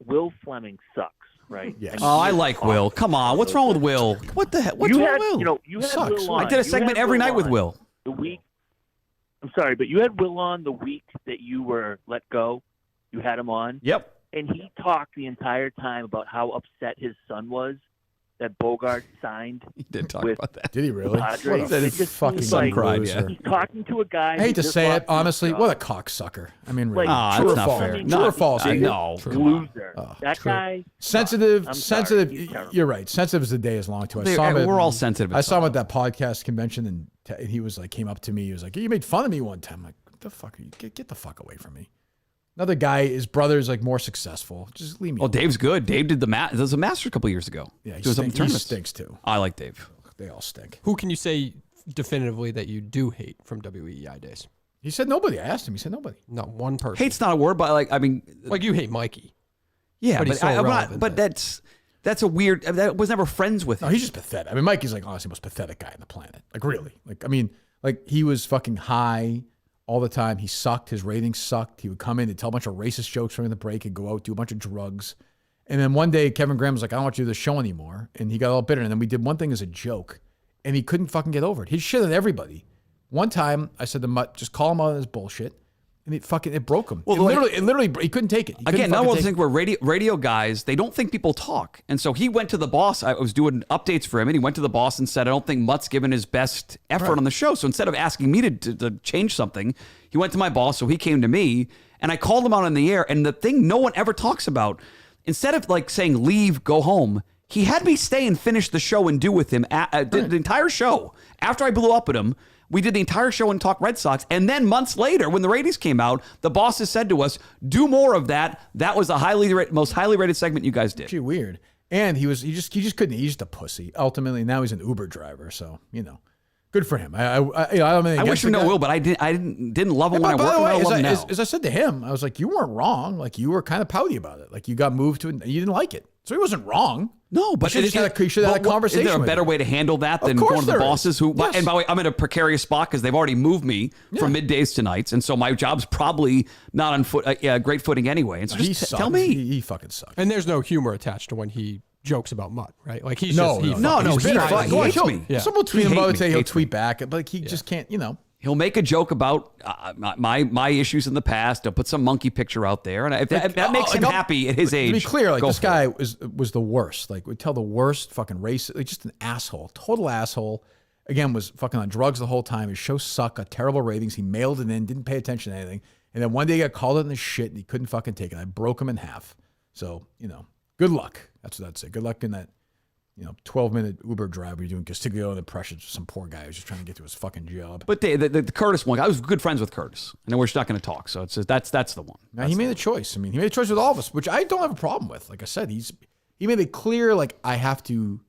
Will Fleming sucks, right? Yes. Oh, I like Will. Come on. What's wrong with Will? What the heck? What's you wrong had, with Will? You know, you had Sucks. Will on. I did a segment every night with Will. The week. I'm sorry, but you had Will on the week that you were let go. You had him on. Yep. And he talked the entire time about how upset his son was that Bogart signed. He did talk with about that. Did he really? Padres. What a It just fucking seems like loser. He's talking to a guy. I hate who to just say lost it, his honestly. job. What a cocksucker. I mean, really. Like, True or true or false? false? True or false? No. Loser. That true. guy. Sensitive. I'm sorry, Sensitive. he's terrible. You're right. Sensitive as the day is long too. I They- saw him. we're all sensitive at I saw him at that podcast convention, and he was like, came up to me. He was like, "You made fun of me one time." I'm like, "What the fuck? Are you get the fuck away from me." Another guy, his brother's like more successful. Just leave me. Well, Dave's good. Dave did the Masters a couple years ago. Yeah, he he stinks too. I like Dave. They all stink. Who can you say definitively that you do hate from WEEI days? He said nobody. I asked him. He said nobody. No, one person. Hate's not a word, but like you hate Mikey. Yeah, but he's so I'm not. irrelevant But that's a weird. That was never friends with him. No, he's just pathetic. I mean, Mikey's like honestly the most pathetic guy on the planet. Like really. Like I mean, like he was fucking high all the time. He sucked. His ratings sucked. He would come in and tell a bunch of racist jokes during the break and go out, do a bunch of drugs. And then one day Kevin Graham was like, "I don't want you to do the show anymore." And he got all bitter. And then we did one thing as a joke. And he couldn't fucking get over it. He shit on everybody. One time I said to Mutt, just call him out on his bullshit. And it broke him. Well, it literally, he couldn't take it. He couldn't Again, another fucking one take thing where radio guys, they don't think people talk. And so he went to the boss. I was doing updates for him, and he went to the boss and said, "I don't think Mutt's given his best effort on the show." So instead of asking me to change something, he went to my boss. So he came to me, and I called him out on the air. And the thing no one ever talks about, instead of like saying, "Leave, go home," He had me stay and finish the show and do with him the entire show. After I blew up at him, we did the entire show and talked Red Sox. And then months later, when the ratings came out, the bosses said to us, do more of that. That was the most highly rated segment you guys did. Actually weird. And he just couldn't. He's just a pussy. Ultimately, now he's an Uber driver. So, good for him. I wish him no will, but I didn't love him when I worked with him. I love him now. As I said to him, I was like, you weren't wrong. Like, you were kind of pouty about it. Like, you got moved to it and you didn't like it. So he wasn't wrong. No, but you should have had a conversation. Is there a better way to handle that than one of the bosses who? Yes. And by the way, I'm in a precarious spot because they've already moved me from middays to nights, and so my job's probably not on great footing anyway. And so just tell me, he fucking sucks. And there's no humor attached to when he jokes about Mutt, right? Like he's No, he hates me. Yeah. Someone will tweet him about it, say he'll tweet back, but like he just can't, He'll make a joke about my issues in the past. He'll put some monkey picture out there, and if that makes him happy at his age. To be clear, like this guy was the worst. Like would tell the worst fucking racist, like just an asshole, total asshole. Again, was fucking on drugs the whole time. His show sucked, got terrible ratings. He mailed it in, didn't pay attention to anything, and then one day he got called out in the shit, and he couldn't fucking take it. I broke him in half. So good luck. That's what I'd say. Good luck in that. 12-minute Uber drive where you're doing Castiglione impressions of some poor guy who's just trying to get to his fucking job. But the Curtis one, I was good friends with Curtis, and we're just not going to talk. So it's just, that's the one. Now, he made a choice. I mean, he made a choice with all of us, which I don't have a problem with. Like I said, he made it clear, like, I have to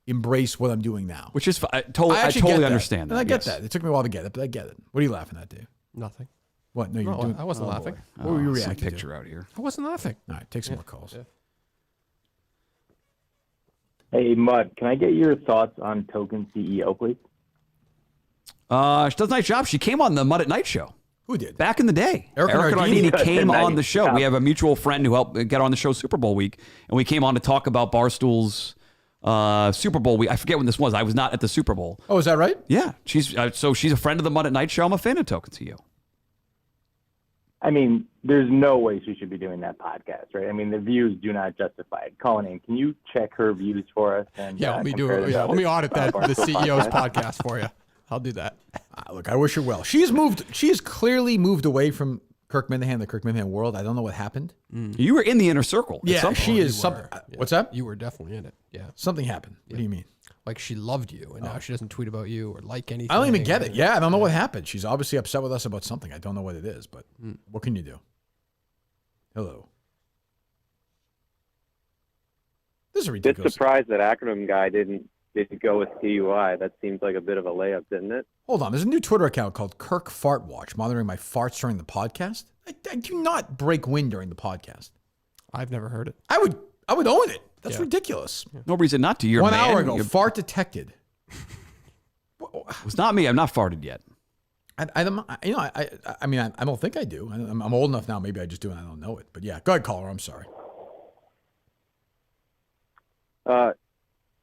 embrace what I'm doing now. Which is, I totally understand that. And I get that. It took me a while to get it, but I get it. What are you laughing at, Dave? Nothing. What? No, you're doing. I wasn't laughing. What were you reacting some picture out here. I wasn't laughing. All right, take some more calls. Yeah. Hey, Mud, can I get your thoughts on Token CEO, please? She does a nice job. She came on the Mud at Night show. Who did? Back in the day. Erica Nardini came on the show. We have a mutual friend who helped get on the show Super Bowl week, and we came on to talk about Barstool's Super Bowl week. I forget when this was. I was not at the Super Bowl. Oh, is that right? Yeah. She's a friend of the Mud at Night show. I'm a fan of Token CEO. I mean, there's no way she should be doing that podcast, right? I mean, the views do not justify it. Colin, can you check her views for us? And let me do it. Yeah, let me audit the CEO's podcast for you. I'll do that. Look, I wish her well. She has clearly moved away from Kirk Minahan, the Kirk Minahan world. I don't know what happened. You were in the inner circle. Yeah, she is. What's that? You were definitely in it. Yeah. Something happened. What do you mean? Like she loved you, and now she doesn't tweet about you or like anything. I don't even get it. Yeah, I don't know what happened. She's obviously upset with us about something. I don't know what it is, but what can you do? Hello. This is ridiculous. Just surprised that acronym guy didn't go with TUI. That seems like a bit of a layup, didn't it? Hold on. There's a new Twitter account called Kirk Fart Watch, monitoring my farts during the podcast. I do not break wind during the podcast. I've never heard it. I would own it. That's ridiculous. No reason not to. You're 1 hour ago, fart detected. It's not me. I'm not farted yet. I mean, I don't think I do. I'm old enough now. Maybe I just do and I don't know it. But yeah, go ahead, caller. I'm sorry.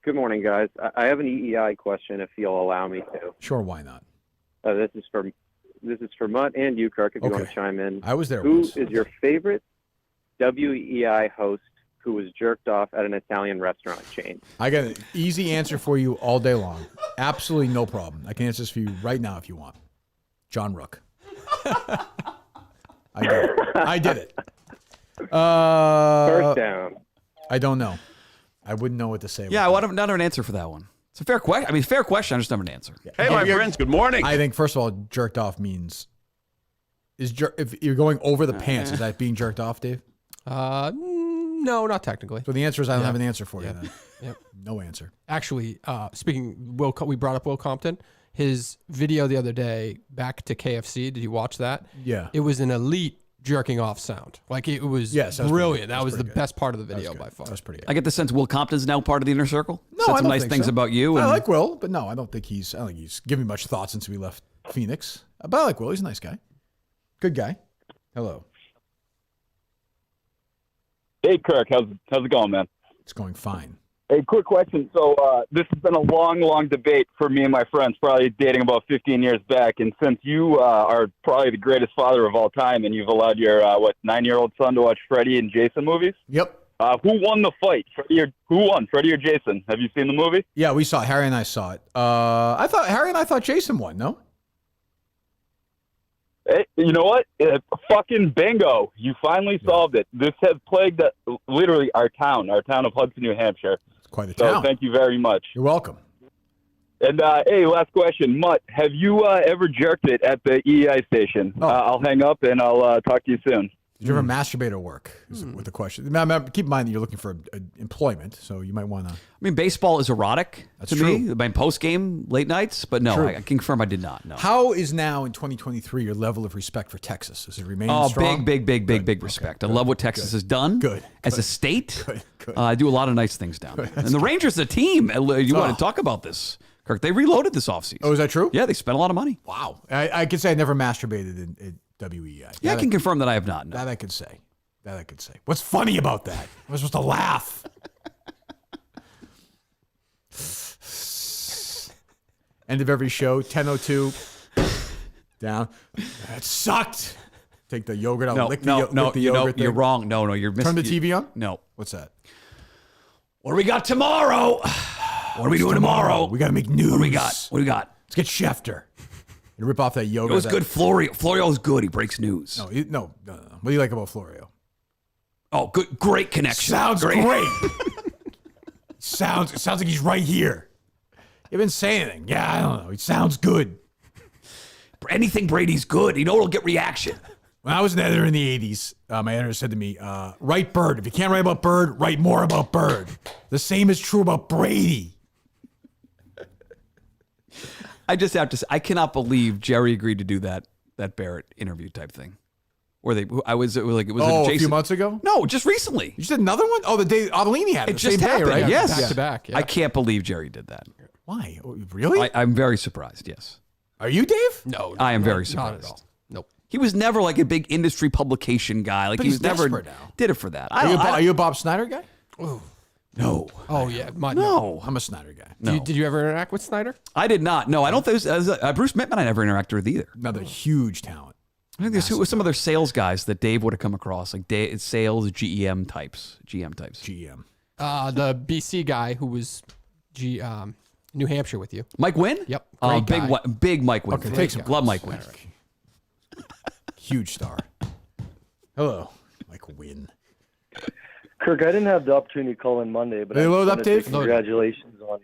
Good morning, guys. I have an EEI question, if you'll allow me to. Sure, why not? This is for Mutt and you, Kirk, if you want to chime in. I was there. Who is your favorite WEEI host who was jerked off at an Italian restaurant chain? I got an easy answer for you all day long. Absolutely no problem. I can answer this for you right now if you want. John Rook. I did it. First down. I don't know. I wouldn't know what to say. Yeah, I want another answer for that one. It's a fair question. I mean, fair question. I just never an answer. Hey, my friends. Good morning. I think first of all, jerked off means if you're going over the pants, is that being jerked off, Dave? No, not technically. So the answer is I don't have an answer for you then. Yep. No answer. Actually, speaking, we brought up Will Compton. His video the other day, back to KFC. Did you watch that? Yeah. It was an elite jerking off sound. Like it was brilliant. That was the best part of the video by far. That's pretty good. I get the sense Will Compton's now part of the inner circle. No, said I some don't nice think things so. about you. I And like Will, but no, I don't think he's given me much thought since we left Phoenix. But I like Will. He's a nice guy. Good guy. Hello. Hey, Kirk. How's it going, man? It's going fine. Hey, quick question. So this has been a long debate for me and my friends, probably dating about 15 years back. And since you are probably the greatest father of all time, and you've allowed your 9-year-old son to watch Freddie and Jason movies? Yep. Who won the fight? Who won, Freddie or Jason? Have you seen the movie? Yeah, we saw it. Harry and I saw it. Harry and I thought Jason won. No. Hey, you know what? Fucking bingo. You finally solved it. This has plagued literally our town of Hudson, New Hampshire. Quite a So town. thank you very much. You're welcome. And hey, last question, Mutt. Have you ever jerked it at the EEI station? I'll hang up and I'll talk to you soon. Did you ever masturbate at work? Is with the question. Now, keep in mind that you're looking for employment, so you might want to. I mean, baseball is erotic That's to true. me. My post game late nights, but no, True. I can confirm I did not. No. How is now in 2023 your level of respect for Texas? Does it remain Oh, strong? big respect. I love what Texas has done. Good. As a state, Good. I do a lot of nice things down there. And the Rangers, the team, you want to talk about this, Kirk? They reloaded this offseason. Oh, is that true? Yeah, they spent a lot of money. Wow. I can say I never masturbated in WEEI. Yeah, I can confirm that I have not. No. That I could say. What's funny about that? I was supposed to laugh. End of every show, 10:02. Down. That sucked. Take the yogurt out. Lick the yogurt. You're wrong. No, you're missing. Turn the TV on? No. What's that? What do we got tomorrow? What are we doing tomorrow? We got to make news. What do we got? Let's get Schefter. And rip off that yogurt. It was good. Florio's good. He breaks news. No. What do you like about Florio? Oh, good. Great connection. Sounds great. Sounds like he's right here. You haven't said anything. Yeah, I don't know. It sounds good. Anything Brady's good. You know it'll get reaction. When I was an editor in the 80s, my editor said to me, write Bird. If you can't write about Bird, write more about Bird. The same is true about Brady. I just have to say, I cannot believe Jerry agreed to do that Barrett interview type thing. Where it was a few months ago? No, just recently. You just did another one? Oh, the day Adelini had it. It just same happened, day, right? yes. Back to back. Yeah. I can't believe Jerry did that. Why? Really? I'm very surprised, yes. Are you, Dave? No. I am very surprised. Not at all. Nope. He was never like a big industry publication guy. Like But he he's was never desperate now. did it for that. Are you a Bob Snyder guy? No. Oh, yeah. No. I'm a Snyder guy. No. Did you ever interact with Snyder? I did not. No, I don't think Bruce Mittman I never interacted with either. Another huge talent. I think there's some other sales guys that Dave would have come across, like sales GM types. GM. The BC guy who was New Hampshire with you. Mike Wynn? Yep. Great guy. Big Mike Wynn. Okay, take some. Love Mike Wynn. Huge star. Hello, Mike Wynn. Kirk, I didn't have the opportunity to call in Monday, but They I load just up, wanted to say Dave? congratulations on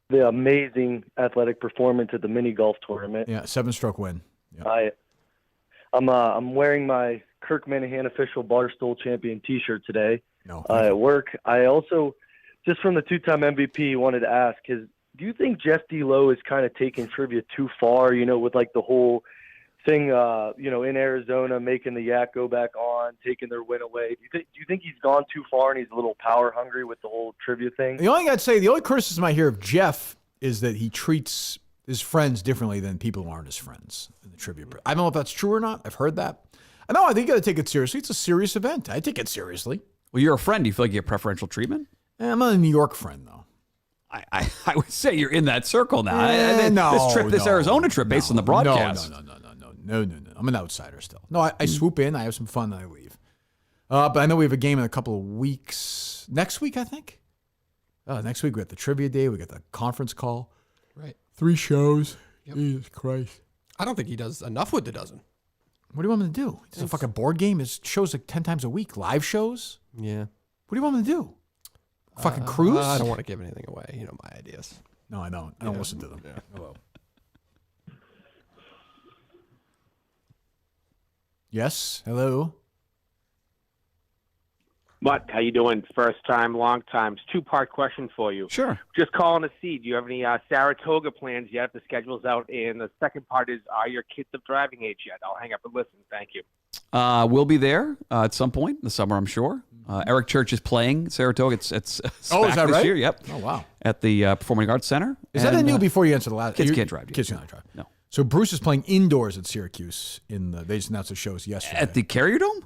the amazing athletic performance at the mini golf tournament. Yeah, 7-stroke win. Yeah. I'm wearing my Kirk Minahan official Barstool champion T-shirt today. No. At work. I also, just from the two-time MVP, wanted to ask: do you think Jeff D. Lowe is kind of taking trivia too far? You know, with like the whole thing, in Arizona, making the Yak go back on, taking their win away. Do you think he's gone too far and he's a little power hungry with the whole trivia thing? The only criticism I hear of Jeff is that he treats his friends differently than people who aren't his friends in the trivia. I don't know if that's true or not. I've heard that. I think you got to take it seriously. It's a serious event. I take it seriously. Well, you're a friend. Do you feel like you get preferential treatment? I'm not a New York friend, though. I would say you're in that circle now. This Arizona trip, based on the broadcast. No. I'm an outsider still. No, I swoop in. I have some fun, and I leave. But I know we have a game in a couple of weeks. Next week, I think. Next week we got the trivia day. We got the conference call. Right. 3 shows. Yep. Jesus Christ. I don't think he does enough with the dozen. What do you want me to do? It's a fucking board game. It shows like 10 times a week. Live shows. Yeah. What do you want me to do? Fucking cruise? I don't want to give anything away. You know my ideas. No, I don't. I don't listen to them. Yeah. Hello. Yes. Hello. Mutt, how you doing? First time, long time. It's 2-part question for you. Sure. Just calling to see, do you have any Saratoga plans yet? The schedule's out. And the second part is, are your kids of driving age yet? I'll hang up and listen. Thank you. We'll be there at some point in the summer, I'm sure. Eric Church is playing Saratoga. It's is that this right? year. Yep. Oh, wow. At the Performing Arts Center. Is that a new before you answer the last? Kids can't drive. Kids can't drive. No. So Bruce is playing indoors at Syracuse. They just announced the shows yesterday. At the Carrier Dome?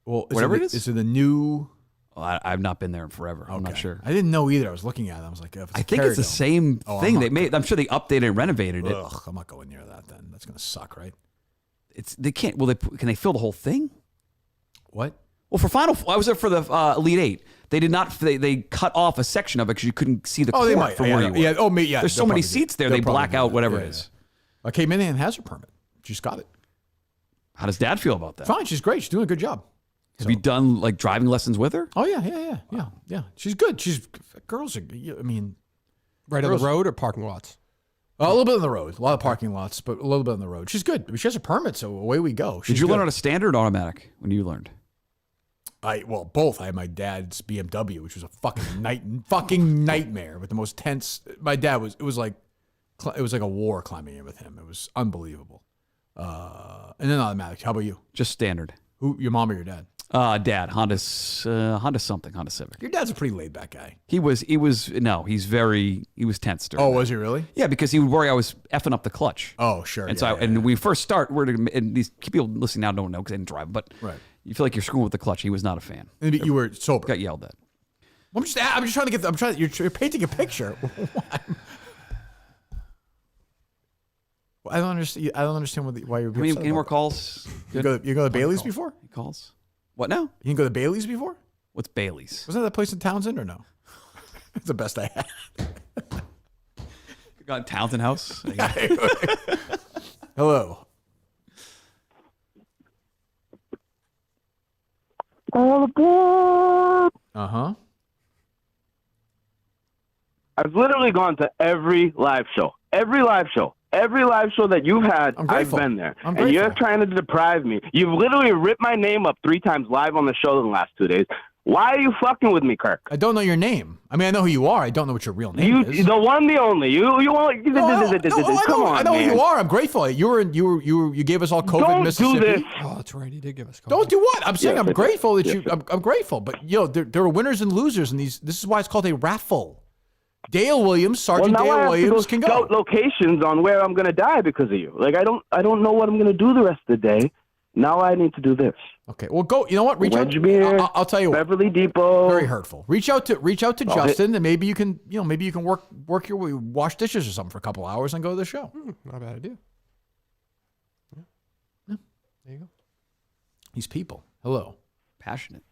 Well, whatever it is. Is it a new? Well, I've not been there in forever. I'm not sure. I didn't know either. I was looking at it. I was like, I think it's the same thing. I'm sure they updated and renovated it. Ugh, I'm not going near that then. That's going to suck, right? They can't. Well, can they fill the whole thing? What? Well, for Final, I was there for the Elite Eight. They did not. They cut off a section of it because you couldn't see the court they might. from where you were. Yeah. Oh, me. Yeah. There's so many seats there. They black out whatever it is. Okay, Minahan has her permit. She's got it. How does Dad feel about that? Fine. She's great. She's doing a good job. Have you done like driving lessons with her? Oh yeah. She's good. Girls are. I mean, Right on the road or parking lots? A little bit on the road. A lot of parking lots, but a little bit on the road. She's good. She has a permit, so away we go. Did you learn on a standard or automatic when you learned? Well, both. I had my dad's BMW, which was a fucking nightmare with the most tense. My dad was. It was like a war climbing in with him. It was unbelievable. And then automatic. How about you? Just standard. Who? Your mom or your dad? Dad. Honda Civic. Your dad's a pretty laid back guy. He was tense during Oh, that. was he really? Yeah, because he would worry I was effing up the clutch. Oh, sure. And yeah, when we first start, and these people listening now don't know because they didn't drive, but you feel like you're screwing with the clutch. He was not a fan. And you were sober. Got yelled at. I'm just trying to get. You're painting a picture. I don't understand why you're. Any more calls? You go to Bailey's before? Calls. What now? You didn't go to Bailey's before? What's Bailey's? Wasn't that place in Townsend or no? It's the best I had. You got Townsend House. Hello. Uh-huh. I've literally gone to every live show. Every live show that you've had, I've been there. And you're trying to deprive me. You've literally ripped my name up 3 times live on the show in the last 2 days. Why are you fucking with me, Kirk? I don't know your name. I mean, I know who you are. I don't know what your real name is. The one, the only. You won't. Come on, I know man. who you are. I'm grateful. You gave us all COVID Don't in Mississippi. do this. Oh, that's right. He did give us COVID. Don't do what? I'm saying I'm grateful that you. I'm grateful, but there are winners and losers in these. This is why it's called a raffle. Dale Williams, Sergeant Dale Williams can go. Scout locations on where I'm going to die because of you. Like I don't know what I'm going to do the rest of the day. Now I need to do this. Okay, well, go. You know what? Reach out. I'll tell you what. Beverly Depot. Very hurtful. Reach out to Justin, and maybe you can work your way, wash dishes or something for a couple hours, and go to the show. Not a bad idea. Yeah. There you go. These people. Hello. Passionate.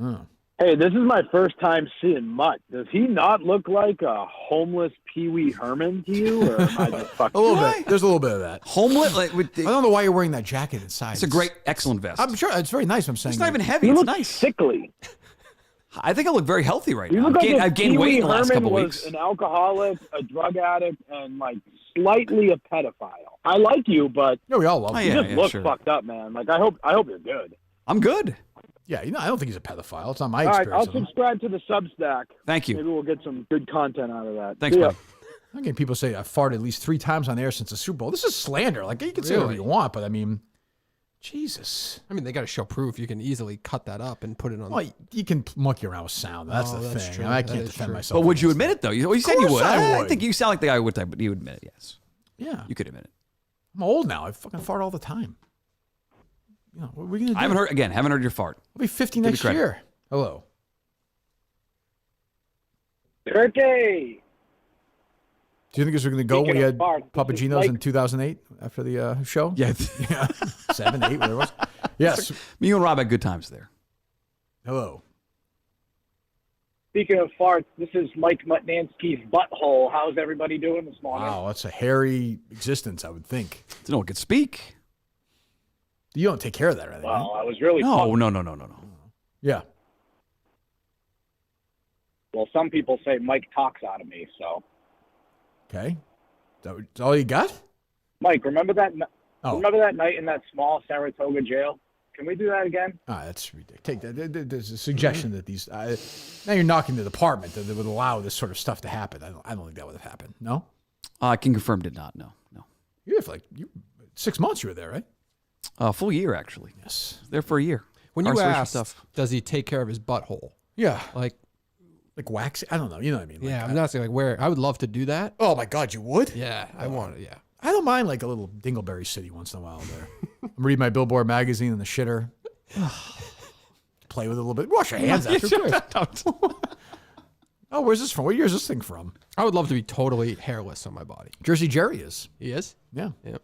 Oh. Hey, this is my first time seeing Mutt. Does he not look like a homeless Pee Wee Herman to you, or am I just fucking? A little bit. There's a little bit of that. Homeless? I don't know why you're wearing that jacket inside. It's a great, excellent vest. I'm sure it's very nice. I'm saying It's not even heavy. You It's look nice. sickly. I think I look very healthy right You now. look like I've gained Pee weight Wee in the last Herman couple was weeks. an alcoholic, a drug addict, and like slightly a pedophile. I like you, but we all love you. you. Just look fucked up, man. Like I hope you're good. I'm good. Yeah, I don't think he's a pedophile. It's not my All right, experience. I'll subscribe to the Substack. Thank you. Maybe we'll get some good content out of that. Thanks, See ya. buddy. I'm getting people say I farted at least 3 times on air since the Super Bowl. This is slander. Like you can say whatever you want, but I mean, Jesus. I mean, they got to show proof. You can easily cut that up and put it on. Well, you can monkey around with sound. That's the that's thing. true. I That can't is defend true. myself. But would you admit it, though? You said you course would. I I would. think you sound like the guy who would, but you admit it, yes. Yeah. You could admit it. I'm old now. I fucking fart all the time. You know, what are we gonna do? I haven't heard your fart. I'll be 50 Give me next credit. year. Hello. Turkey. Do you think this was going to go when Speaking we of had farts, Papa this is Gino's Mike. in 2008 after the show? Yeah. 7, 8, whatever it was. Yes. Me and Rob had good times there. Hello. Speaking of farts, this is Mike Mutnansky's butthole. How's everybody doing this morning? Wow, that's a hairy existence, I would think. No one could speak. You don't take care of that, right? Well, I was really No. Yeah. Well, some people say Mike talks out of me, so. Okay. That's all you got? Mike, remember that? Oh. Remember that night in that small Saratoga jail? Can we do that again? That's ridiculous. Take that. There's a suggestion that these. Now you're knocking the department that would allow this sort of stuff to happen. I don't think that would have happened. No? I can confirm did not. No. You were there for 6 months you were there, right? A full year, actually. Yes. There for a year. When you Incarceration asked, does he take care of his butthole? Yeah. Like wax? I don't know. You know what I mean? Yeah, I'm not saying like where. I would love to do that. Oh my God, you would? Yeah, I want it. Yeah. I don't mind like a little Dingleberry City once in a while there. I'm reading my Billboard magazine in the shitter. Play with it a little bit. Wash your hands after. Who cares? Oh, where's this from? What year is this thing from? I would love to be totally hairless on my body. Jersey Jerry is. He is? Yeah. Yep.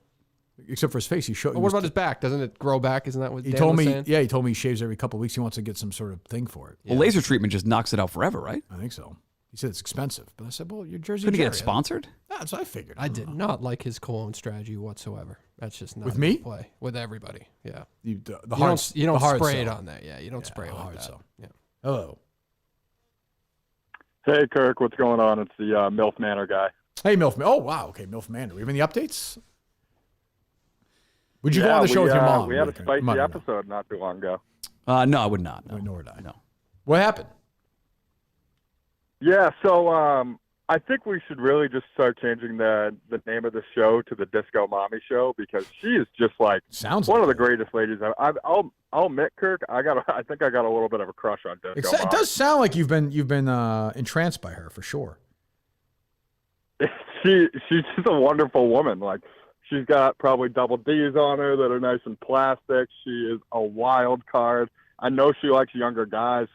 Except for his face. He showed. Well, what about his back? Doesn't it grow back? Isn't that what He Dan told was me? saying? Yeah, he told me he shaves every couple of weeks. He wants to get some sort of thing for it. Well, laser treatment just knocks it out forever, right? I think so. He said it's expensive, but I said, "Well, you're Jersey." Couldn't he Jerry. get it sponsored? That's what I figured. I did not like his cologne strategy whatsoever. That's just not With a me? good play with everybody. Yeah. You don't spray it sell. on that. Yeah, you don't spray it like that. Sell. Yeah. Hello. Hey, Kirk, what's going on? It's the MILF Manor guy. Hey, MILF. Oh, wow. Okay, MILF Manor. We have any updates? Would you go on the show with your mom? We had a spicy episode not too long ago. No, I would not. No. Nor would I. No. What happened? Yeah, so I think we should really just start changing the name of the show to the Disco Mommy Show, because she is just like one of the greatest ladies. I'll admit, Kirk, I think I got a little bit of a crush on Disco. It does sound like you've been entranced by her for sure. She's just a wonderful woman. Like, she's got probably double D's on her that are nice and plastic. She is a wild card. I know she likes younger guys,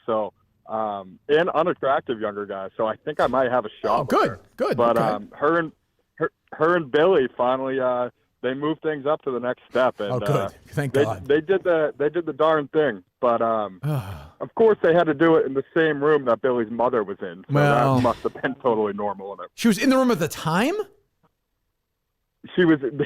and unattractive younger guys. So I think I might have a shot. Oh, good, good. But okay. her and Billy finally they moved things up to the next step. And, good. Thank God. They did the darn thing. But of course they had to do it in the same room that Billy's mother was in. So that must have been totally normal. She was in the room at the time? She was in,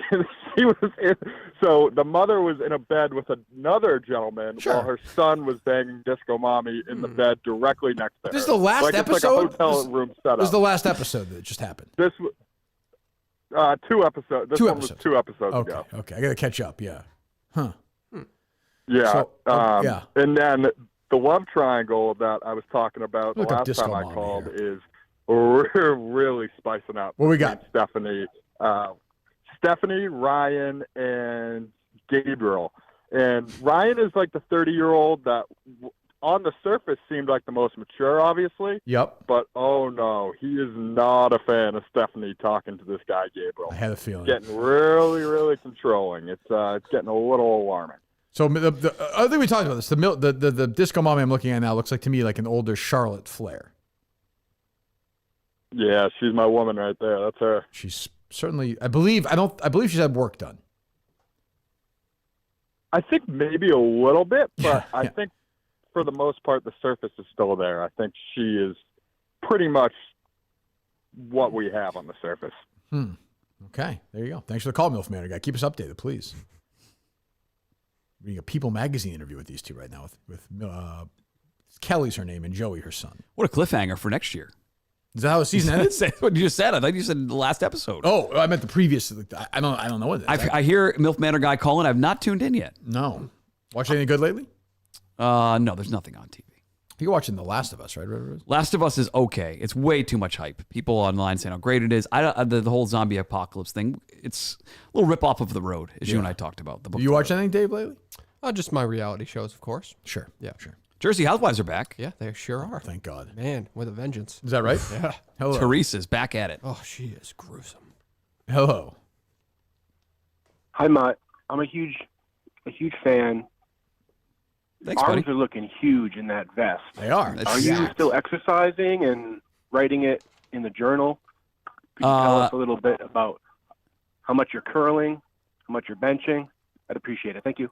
so the mother was in a bed with another gentleman while her son was banging Disco Mommy in the bed directly next to her. This is the last episode? It's like a hotel room setup. This is the last episode that just happened. This 2 episodes. This one was 2 episodes ago. Okay, I got to catch up. Yeah. Huh. Yeah. So, yeah. And then the love triangle that I was talking about Look the up last time I Disco called Mommy is we're really spicing up. What we got? Stephanie, Ryan, and Gabriel. And Ryan is like the 30-year-old that on the surface seemed like the most mature, obviously. Yep. But, oh, no, he is not a fan of Stephanie talking to this guy, Gabriel. I had a feeling. Getting really, really controlling. It's getting a little alarming. So the other thing we talked about this, the Disco Mommy I'm looking at now looks like to me like an older Charlotte Flair. Yeah, she's my woman right there. That's her. She's certainly, I believe she's had work done. I think maybe a little bit, but I think for the most part the surface is still there. I think she is pretty much what we have on the surface. Okay, there you go. Thanks for the call, MILF Manor guy. Keep us updated, please. Reading a People magazine interview with these two right now with Kelly's her name and Joey her son. What a cliffhanger for next year. Is that how the season ended? That's what you just said. I thought you said the last episode. Oh, I meant the previous. I don't know what it is. I hear MILF Manor guy calling. I've not tuned in yet. No. Watch anything good lately? No, there's nothing on TV. You're watching The Last of Us, right? Last of Us is okay. It's way too much hype. People online saying how great it is. The whole zombie apocalypse thing, it's a little rip-off of The Road, as you and I talked about. The book. You watch anything, Dave, lately? Just my reality shows, of course. Sure. Yeah. Sure. Jersey Housewives are back. Yeah, they sure are. Thank God. Man, with a vengeance. Is that right? Yeah. Hello. Teresa's back at it. Oh, she is gruesome. Hello. Hi, Mutt. I'm a huge fan. Thanks, Arms buddy. are looking huge in that vest. They are. Are you still exercising and writing it in the journal? Could you tell us a little bit about how much you're curling, how much you're benching? I'd appreciate it. Thank you.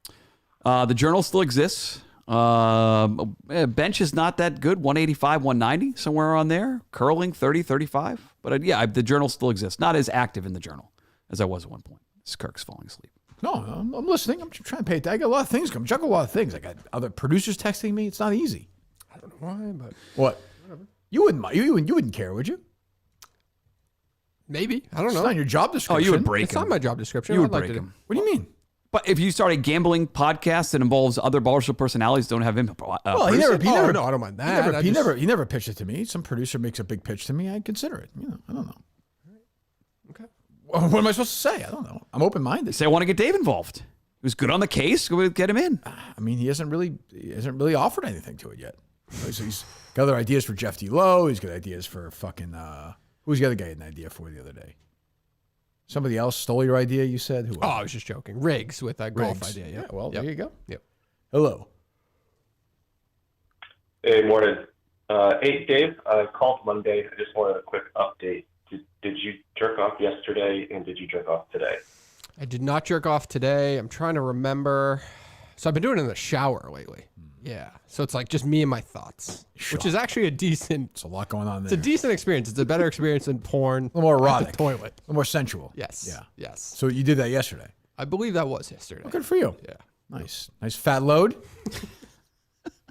The journal still exists. Bench is not that good. 185, 190, somewhere on there. Curling, 30, 35. But the journal still exists. Not as active in the journal as I was at one point. This Kirk's falling asleep. No, I'm listening. I'm trying to pay attention. I got a lot of things coming. Juggle a lot of things. I got other producers texting me. It's not easy. I don't know why, but what? Whatever. You wouldn't care, would you? Maybe. I don't know. It's not your job description. Oh, you would break It's him. not my job description. You would I'd like break to him. What do you mean? But if you start a gambling podcast that involves other Barstool personalities, don't have him. Well, he never. No, I don't mind that. He never pitched it to me. Some producer makes a big pitch to me. I'd consider it. I don't know. Okay. What am I supposed to say? I don't know. I'm open minded. Say I want to get Dave involved. He was good on the case. Go get him in. I mean, he hasn't really offered anything to it yet. He's got other ideas for Jeff D. Lowe. He's got ideas for fucking. Who's the other guy had an idea for the other day? Somebody else stole your idea, you said? Who? Oh, I was just joking. Riggs with that golf idea. Yeah, well, there you go. Yep. Hello. Hey, morning. Hey, Dave, I called Monday. I just wanted a quick update. Did you jerk off yesterday, and did you jerk off today? I did not jerk off today. I'm trying to remember. So I've been doing it in the shower lately. Yeah. So it's like just me and my thoughts, which is actually a decent. It's a lot going on there. It's a decent experience. It's a better experience than porn. A little more erotic. At the toilet. A little more sensual. Yes. Yeah. Yes. So you did that yesterday. I believe that was yesterday. Good for you. Yeah. Nice fat load.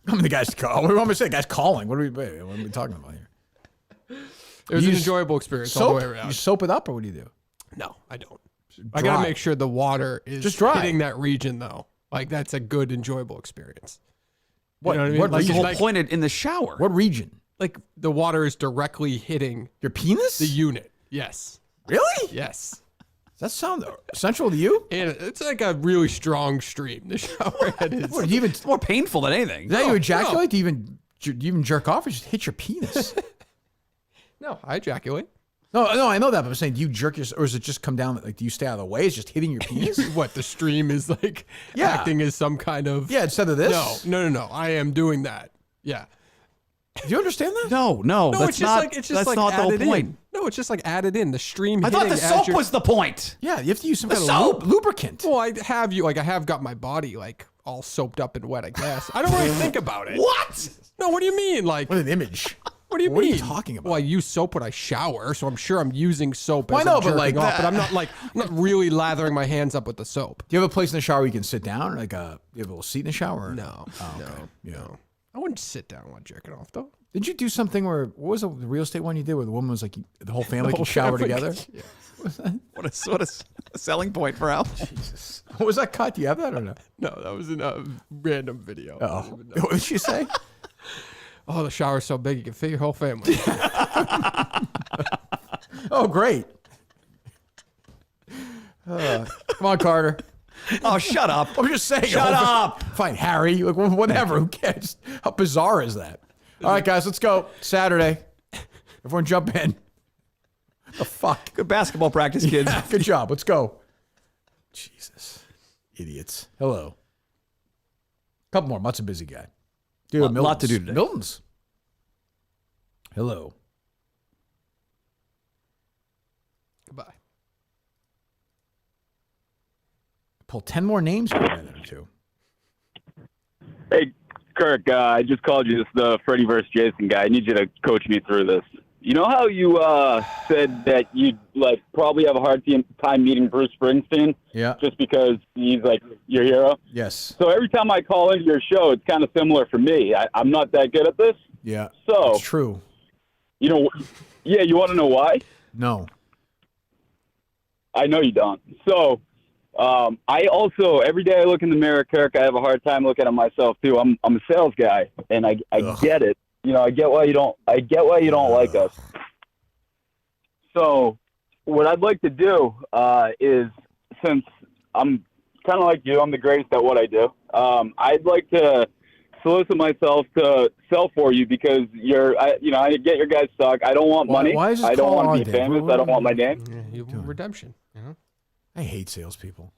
How many guys call? What do you want me to say? Guys calling. What are we talking about here? It was an enjoyable experience all the way around. You soap it up, or what do you do? No, I don't. I got to make sure the water is just dry. hitting that region, though. Like, that's a good, enjoyable experience. What, you know what I mean? what like, region? The whole point in the shower. What region? Like, the water is directly hitting your penis? The unit. Yes. Really? Yes. Does that sound essential to you? And it's like a really strong stream. The shower head is. What, It's more painful than anything. Is that you ejaculate? Do you even jerk off, or just hit your penis? No, I ejaculate. No, I know that, but I'm saying, do you jerk your, or does it just come down? Like, do you stay out of the way? It's just hitting your penis? What, the stream is like acting as some kind of. Yeah, instead of this? No. I am doing that. Yeah. Do you understand that? No, that's not. That's not the whole point. In. No, it's just like added in the stream. I thought the soap was the point. Yeah, you have to use some kind of lubricant. Well, I have got my body like all soaped up and wet. I guess I don't really think about it. What? No, what do you mean? Like, what an image. What do you mean? What are you talking about? Well, I use soap when I shower, so I'm sure I'm using soap. Well, as I know, I'm but like, jerking off, but I'm not really lathering my hands up with the soap. Do you have a place in the shower where you can sit down? Like, you have a little seat in the shower? No. Oh, okay. No. I wouldn't sit down while jerking off, though. Did you do something where, what was the real estate one you did where the woman was like, the whole family could shower together? Yeah. What a selling point for Al. Jesus. What was that cut? Do you have that or no? No, that was in a random video. Oh. What did she say? Oh, the shower's so big you can fit your whole family. Oh, great. Come on, Carter. Oh, shut up. I'm just saying. Shut up. Fine, Harry. Like, whatever. Who cares? How bizarre is that? All right, guys, let's go. Saturday. Everyone jump in. The fuck? Good basketball practice, kids. Yeah, good job. Let's go. Jesus. Idiots. Hello. Couple more. Mutt's a busy guy. Dude, a lot to do today. Milton's. Hello. Goodbye. Pull 10 more names in a minute or two. Hey, Kirk, I just called you the Freddie versus Jason guy. I need you to coach me through this. You know how you said that you'd probably have a hard time meeting Bruce Springsteen? Yeah. Just because he's your hero? Yes. So every time I call into your show, it's kind of similar for me. I'm not that good at this. Yeah. So it's true. You know, yeah, you want to know why? No. I know you don't. So I also, every day I look in the mirror, Kirk, I have a hard time looking at myself too. I'm a sales guy, and I get it. You know, I get why you don't like us. So what I'd like to do is, since I'm kind of like you, I'm the greatest at what I do. I'd like to solicit myself to sell for you because I get your guys' stock. I don't want money. Why is this I don't call want to on, be Dave? famous. I don't want my name. Redemption. You know? I hate salespeople.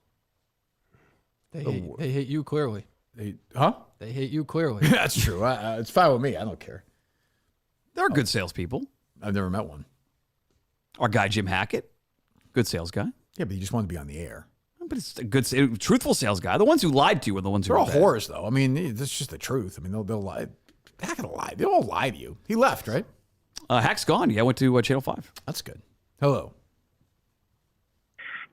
They hate you clearly. They hate you clearly. That's true. It's fine with me. I don't care. There are good salespeople. I've never met one. Our guy Jim Hackett, good sales guy. Yeah, but he just wanted to be on the air. But it's a good, truthful sales guy. The ones who lied to you are the ones who They're all bad. whores, though. I mean, that's just the truth. I mean, they'll lie. They're not gonna lie. They don't lie to you. He left, right? Hack's gone. Yeah, went to Channel 5. That's good. Hello.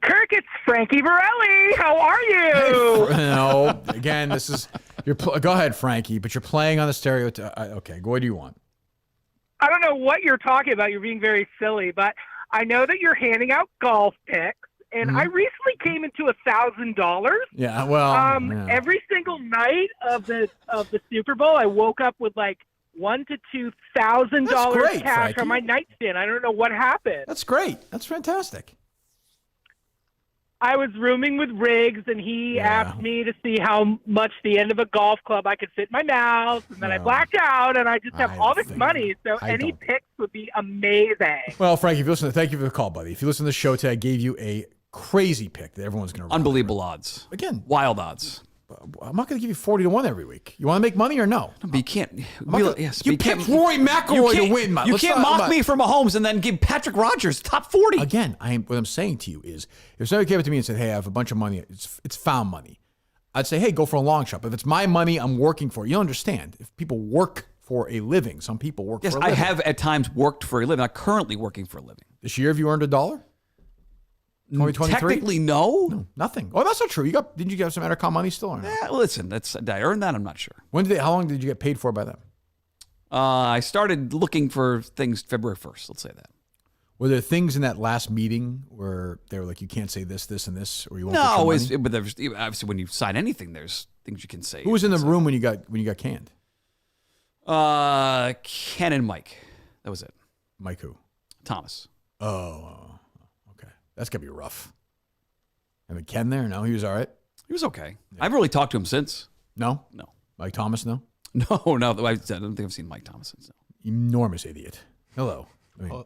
Kirk, it's Frankie Borelli. How are you? No, again, this is go ahead, Frankie, but you're playing on the stereotype. Okay, what do you want? I don't know what you're talking about. You're being very silly, but I know that you're handing out golf picks, and I recently came into $1,000. Yeah, well, yeah. Every single night of the Super Bowl, I woke up with like $1,000 to $2,000 cash Frankie. on my nightstand. I don't know what happened. That's great. That's fantastic. I was rooming with Riggs, and he asked me to see how much the end of a golf club I could fit in my mouth, and then I blacked out, and I just have all this money, so any picks would be amazing. Well, Frankie, if you listen, thank you for the call, buddy. If you listen to the show today, I gave you a crazy pick that everyone's going to Unbelievable odds. Again. Wild odds. I'm not going to give you 40 to 1 every week. You want to make money or no? But you can't. You picked Rory McIlroy to win. You can't mock me for Mahomes and then give Patrick Rodgers top 40. Again, what I'm saying to you is, if somebody came up to me and said, "Hey, I have a bunch of money. It's found money," I'd say, "Hey, go for a long shot." But if it's my money, I'm working for it. You don't understand. If people work for a living, some people work for a living. Yes, I have at times worked for a living. I'm currently working for a living. This year, have you earned $1? 2023? Technically, no. Nothing. Oh, that's not true. Didn't you get some Entercom money still or not? Yeah, listen, did I earn that? I'm not sure. How long did you get paid for by them? I started looking for things February 1st. Let's say that. Were there things in that last meeting where they were like, you can't say this, this, and this, or you won't get No, your money? but there's, obviously when you sign anything, there's things you can say. Who was in the room when you got canned? Ken and Mike. That was it. Mike who? Thomas. Oh, okay. That's gonna be rough. I mean, Ken there? No, he was all right. He was okay. I haven't really talked to him since. No? No. Mike Thomas, no? No. I don't think I've seen Mike Thomas since. No. Enormous idiot. Hello.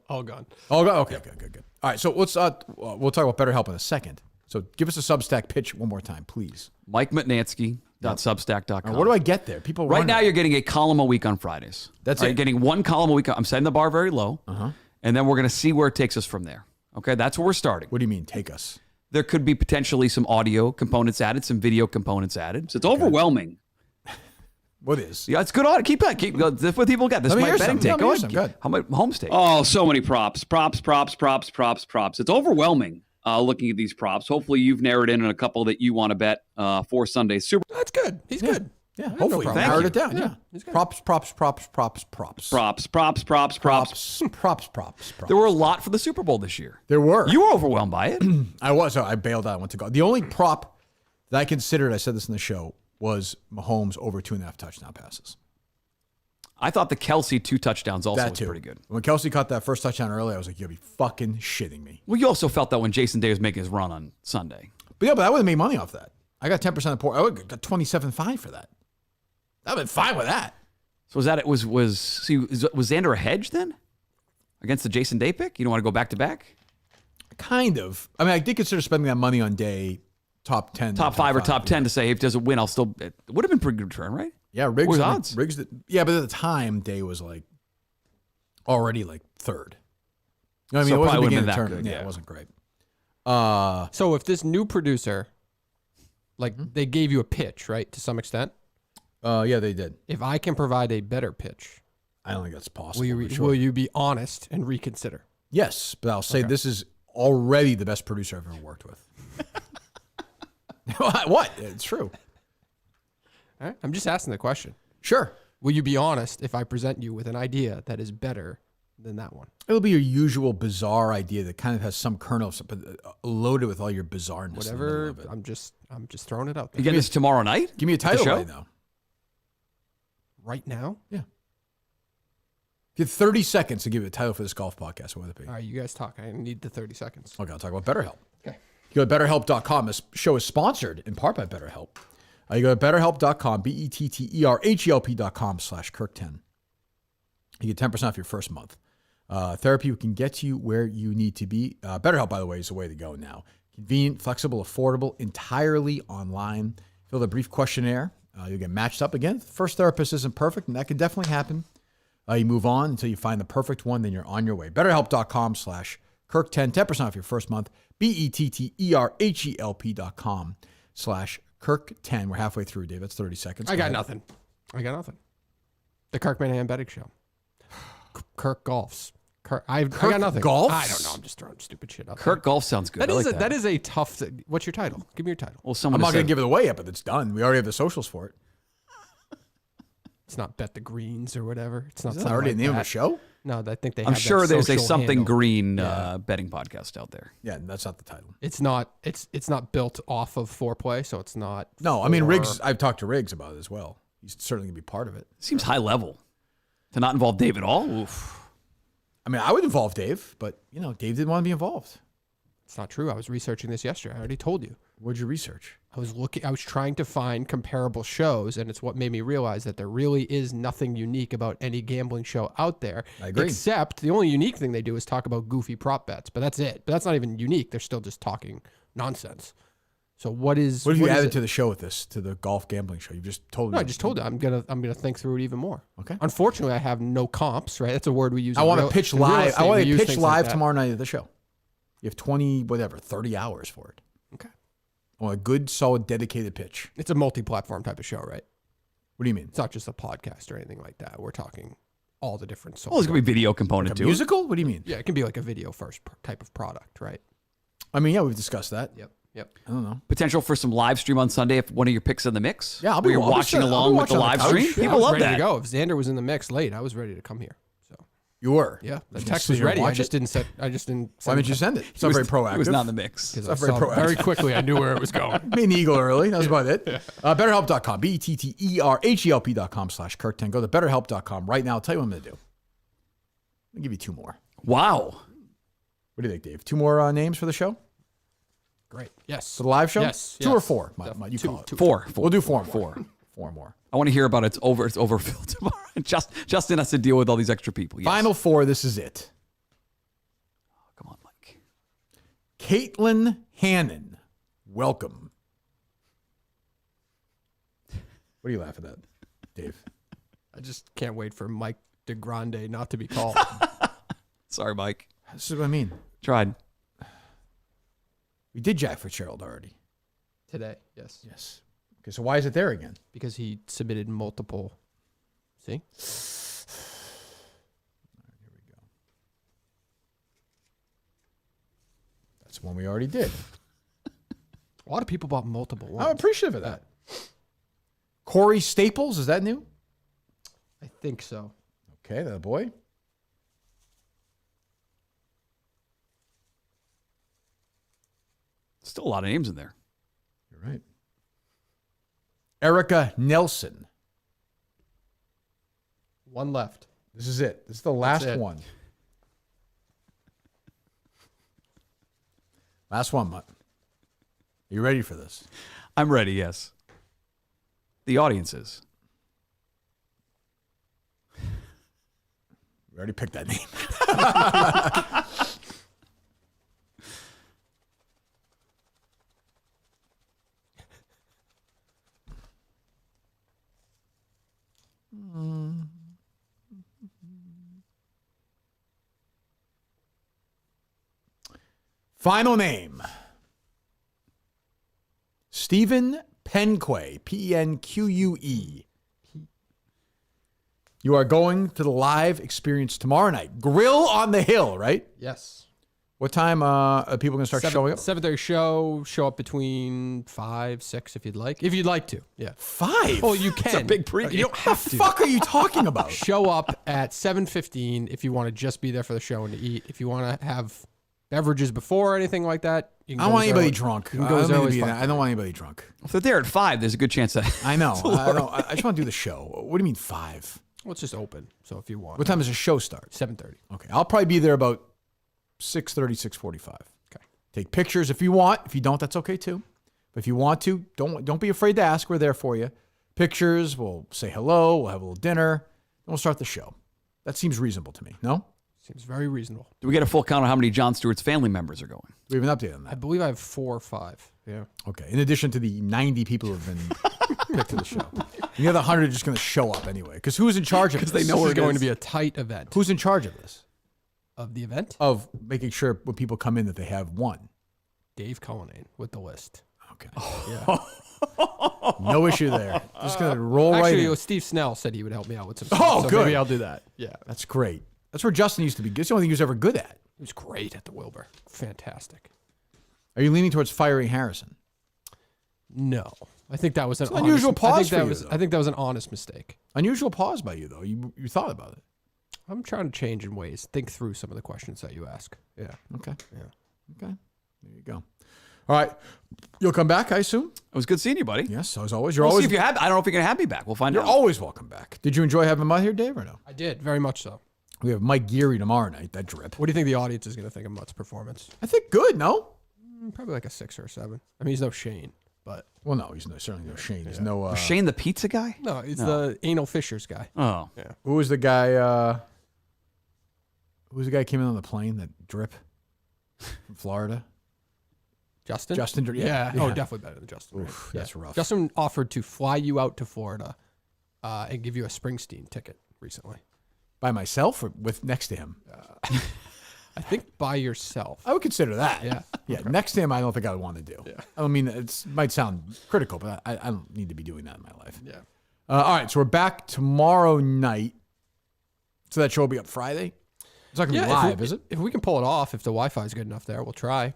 All gone. All gone? Okay, good. All right, so let's we'll talk about BetterHelp in a second. So give us a Substack pitch one more time, please. Mike Mutnansky.substack.com. What do I get there? People right now, you're getting a column a week on Fridays. That's it. it. You're getting one column a week. I'm setting the bar very low. And then we're going to see where it takes us from there. Okay, that's where we're starting. What do you mean, take us? There could be potentially some audio components added, some video components added. So it's overwhelming. What is? Yeah, it's good audio. Keep that's what people get. This is my betting take. Go ahead. How about Holmes take? Oh, so many props. It's overwhelming looking at these props. Hopefully you've narrowed in on a couple that you want to bet for Sunday's Super. That's good. He's good. Yeah, hopefully. Narrowed it down. Yeah. Props. There were a lot for the Super Bowl this year. There were. You were overwhelmed by it. I was. I bailed out. I went to go. The only prop that I considered, I said this in the show, was Mahomes over 2.5 touchdown passes. I thought the Kelsey 2 touchdowns also was too. pretty good. When Kelsey caught that first touchdown early, I was like, you'll be fucking shitting me. Well, you also felt that when Jason Day was making his run on Sunday. But I would have made money off that. I got 10% of I would have got 27.5 for that. I've been fine with that. So was that was Xander a hedge then against the Jason Day pick? You don't want to go back to back? Kind of. I mean, I did consider spending that money on Day top 10, top 5 or top 10 to say if it doesn't win, I'll still. It would have been a pretty good return, right? Yeah, Riggs. What was odds? Riggs. Yeah, but at the time, Day was like already like third. You know what I mean? So it wasn't probably beginning wouldn't of the have been tournament. that Yeah, good, it wasn't great. So if this new producer, they gave you a pitch, right, to some extent? Yeah, they did. If I can provide a better pitch, I don't think that's possible. will you be honest and reconsider? Yes, but I'll say this is already the best producer I've ever worked with. What? It's true. All right. I'm just asking the question. Sure. Will you be honest if I present you with an idea that is better than that one? It'll be your usual bizarre idea that kind of has some kernel, but loaded with all your bizarreness. Whatever. I'm just throwing it out there. You get this tomorrow night? Give me a title show? right now. Right now? Yeah. Give 30 seconds to give you a title for this golf podcast. What would it be? All right, you guys talk. I need the 30 seconds. Okay, I'll talk about BetterHelp. Okay. You go to BetterHelp.com. This show is sponsored in part by BetterHelp. You go to BetterHelp.com, BetterHelp.com/Kirk10. You get 10% off your first month. Therapy can get you where you need to be. BetterHelp, by the way, is the way to go now. Convenient, flexible, affordable, entirely online. Fill the brief questionnaire. You'll get matched up again. The first therapist isn't perfect, and that can definitely happen. You move on until you find the perfect one, then you're on your way. BetterHelp.com/Kirk10, 10% off your first month. BetterHelp.com/Kirk10. We're halfway through, Dave. That's 30 seconds. I got nothing. The Kirk Minahan betting show. Kirk golfs. I got nothing. Golfs? I don't know. I'm just throwing stupid shit out Kirk golf sounds good. That is a tough. What's your title? Give me your title. Well, I'm not going to give it away yet, but it's done. We already have the socials for it. It's not Bet the Greens or whatever. It's not Is that already the name of a show? No, I think they. I'm have sure that there's a social something handle. green betting podcast out there. Yeah, that's not the title. It's not. It's not built off of foreplay, so it's not. No, I mean Riggs. I've talked to Riggs about it as well. He's certainly going to be part of it. Seems high level to not involve Dave at all. Oof. I mean, I would involve Dave, but Dave didn't want to be involved. It's not true. I was researching this yesterday. I already told you. What'd you research? I was trying to find comparable shows, and it's what made me realize that there really is nothing unique about any gambling show out there. I agree. Except the only unique thing they do is talk about goofy prop bets, but that's it. But that's not even unique. They're still just talking nonsense. So what have you added to the show with this, to the golf gambling show? You just told me. No, I just told you. I'm gonna think through it even more. Okay. Unfortunately, I have no comps. Right, that's a word we use. I want to pitch live. I want to pitch live like tomorrow night at the show. You have 30 hours for it. Okay. I want a good, solid, dedicated pitch. It's a multi-platform type of show, right? What do you mean? It's not just a podcast or anything like that. We're talking all the different. Well, there's gonna be video component like a to musical? What do you mean? Yeah, it can be like a video first type of product, right? I mean, yeah, we've discussed that. Yep. I don't know. Potential for some live stream on Sunday if one of your picks in the mix. Yeah, I'll where be you're I'll be watching sitting- I'll be along with the watching on live couch. stream. Yeah, People I was love ready that. to go. If Xander was in the mix late, I was ready to come here. So You were. yeah, the Did you text sit was here and ready. I watch just it? didn't set. I just didn't. Why didn't you send it? It's not very proactive. He was not in the mix. Because It's I not very saw very proactive. quickly I knew where it was going. Made an eagle early. That was about it. BetterHelp.com. BetterHelp.com/Kirk10. Go to BetterHelp.com right now. I'll tell you what I'm going to do. I'll give you 2 more. Wow. What do you think, Dave? 2 more names for the show? Great. Yes. For the live show? Yes. 2 or 4? Mike, you call it. 4. We'll do 4 more. 4 more. I want to hear about it's overfilled tomorrow. Justin has to deal with all these extra people. Yes. Final 4. This is it. Come on, Mike. Caitlin Hannon. Welcome. What are you laughing at, Dave? I just can't wait for Mike DeGrande not to be called. Sorry, Mike. This is what I mean. Tried. We did Jack Fitzgerald already. Today. Yes. Yes. Okay, so why is it there again? Because he submitted multiple. See? That's one we already did. A lot of people bought multiple ones. I'm appreciative of that. Corey Staples, is that new? I think so. Okay, that boy. Still a lot of names in there. You're right. Erica Nelson. One left. This is it. This is the last it. one. Last one, Mutt. Are you ready for this? I'm ready, yes. The audience is. We already picked that name. Final name. Stephen Penque, Penque. You are going to the live experience tomorrow night. Grill on the Hill, right? Yes. What time are people going to start showing up? 7:30 show. Show up between 5, 6 if you'd like. If you'd like to. Yeah. 5? Well, you can. It's a big pregame. You don't have What the to. fuck are you talking about? Show up at 7:15 if you want to just be there for the show and to eat. If you want to have beverages before or anything like that, you can I don't go want as anybody early- drunk. You can go as early as I don't want anybody drunk. If they're there at 5, there's a good chance that. I know. I just want to do the show. What do you mean 5? Well, it's just open. So if you want. What time does the show start? 7:30. Okay. I'll probably be there about 6:30, 6:45. Okay. Take pictures if you want. If you don't, that's okay too. But if you want to, don't be afraid to ask. We're there for you. Pictures, we'll say hello, we'll have a little dinner, and we'll start the show. That seems reasonable to me, no? Seems very reasonable. Do we get a full count on how many John Stewart's family members are going? We have an update on I that. believe I have 4 or 5. Yeah. Okay. In addition to the 90 people who have been picked to the show. And the other 100 are just going to show up anyway. Because who's in charge of this? Because they know it's going to be a tight event. Who's in charge of this? Of the event? Of making sure when people come in that they have one. Dave Cullinane with the list. Okay. Yeah. No issue there. Just going to roll right Actually, in. Steve Snell said he would help me out with some Oh, stuff, so good. maybe I'll do that. Yeah. That's great. That's where Justin used to be. That's the only thing he was ever good at. He was great at the Wilbur. Fantastic. Are you leaning towards firing Harrison? No. I think that was an It's an unusual pause I think for that you, was though. I think that was an honest mistake. Unusual pause by you, though. You thought about it. I'm trying to change in ways. Think through some of the questions that you ask. Yeah. Okay. Yeah. Okay. There you go. All right. You'll come back, I assume? It was good seeing you, buddy. Yes, as always. You're We'll always see if you have. I don't know if you're going to have me back. We'll find You're out. always welcome back. Did you enjoy having Mutt here, Dave, or no? I did, very much so. We have Mike Geary tomorrow night, that drip. What do you think the audience is going to think of Mutt's performance? I think good, no? Probably like a 6 or a 7. I mean, he's no Shane, but Well, no, he's certainly no Shane. He's no... Was Shane the pizza guy? no, he's the anal fishers guy. Oh. Yeah. Who was the guy... who was the guy who came in on the plane, that drip from Florida? Justin? Justin, Yeah. yeah. Oh, definitely better than Justin. right? Oof, that's rough. Justin offered to fly you out to Florida and give you a Springsteen ticket recently. By myself or with next to him? I think by yourself. I would consider that. Yeah. Yeah. Next to him, I don't think I would want to do. Yeah. I mean, it might sound critical, but I don't need to be doing that in my life. Yeah. All right. So we're back tomorrow night. So that show will be up Friday. It's not going to be live, is it? If we can pull it off, if the Wi-Fi is good enough there, we'll try.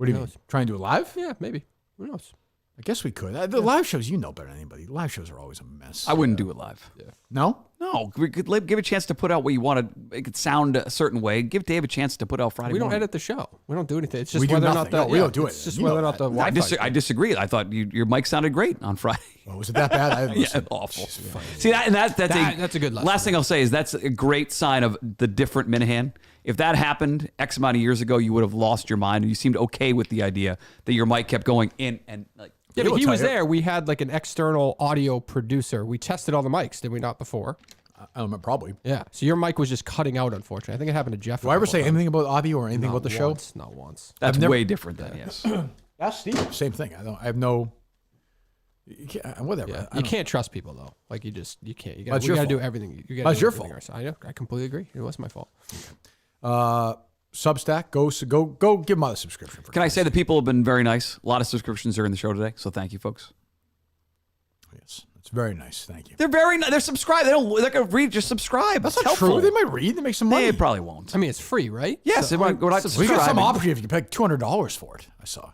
What do you mean? Try and do it live? Yeah, maybe. Who knows? I guess we could. The live shows, you know better than anybody. Live shows are always a mess. I wouldn't do it live. Yeah. No? No. We could give a chance to put out what you want to make it sound a certain way. Give Dave a chance to put out Friday We don't morning. edit the show. We don't do anything. It's just We do whether or not nothing. the No, we don't do it. It's just You whether or know not the that. Wi-Fi. I disagree. I thought your mic sounded great on Friday. Oh, was it that bad? I haven't Yeah, listened. awful. See that's a good lesson. Last thing I'll say is that's a great sign of the different Minahan. If that happened X amount of years ago, you would have lost your mind, and you seemed okay with the idea that your mic kept going in and like. Yeah, but he was there. We had like an external audio producer. We tested all the mics, did we not, before? I don't remember, probably. Yeah. So your mic was just cutting out, unfortunately. I think it happened to Jeff. Do I ever say anything about audio or anything about the show? Not once. That's way different than yes. That's Steve. Same thing. I have no. You can't, whatever. Yeah. I You don't- can't trust people though. Like you can't. You That's got your to do fault. everything. You got That's do your everything fault. yourself. I know. I completely agree. It was my fault. Substack. Go give them a subscription. Can I say that people have been very nice? A lot of subscriptions are in the show today, so thank you, folks. Yes, it's very nice. Thank you. They're very nice. They're subscribed. They're gonna read. Just subscribe. That's It's not helpful. true. They might read. They make some money. They probably won't. I mean, it's free, right? Yes, So, it might- we're not We got some subscribing. option if you can pay $200 for it. I saw.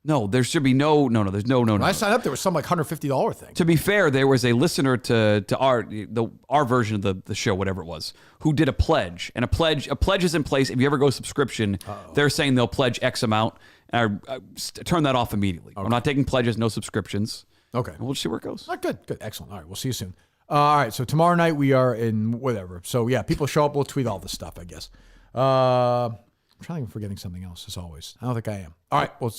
No, there should be no. There's no. When I signed up, there was some like $150 thing. To be fair, there was a listener to our version of the show, whatever it was, who did a pledge, and a pledge is in place. If you ever go subscription, they're saying they'll pledge X amount. And I turn that off immediately. I'm not taking pledges, no subscriptions. Okay, and we'll see where it goes. Good, excellent. All right, we'll see you soon. All right, so tomorrow night we are in whatever. So yeah, people show up. We'll tweet all this stuff, I guess. I'm trying to think if I'm forgetting something else, as always. I don't think I am. All right, well.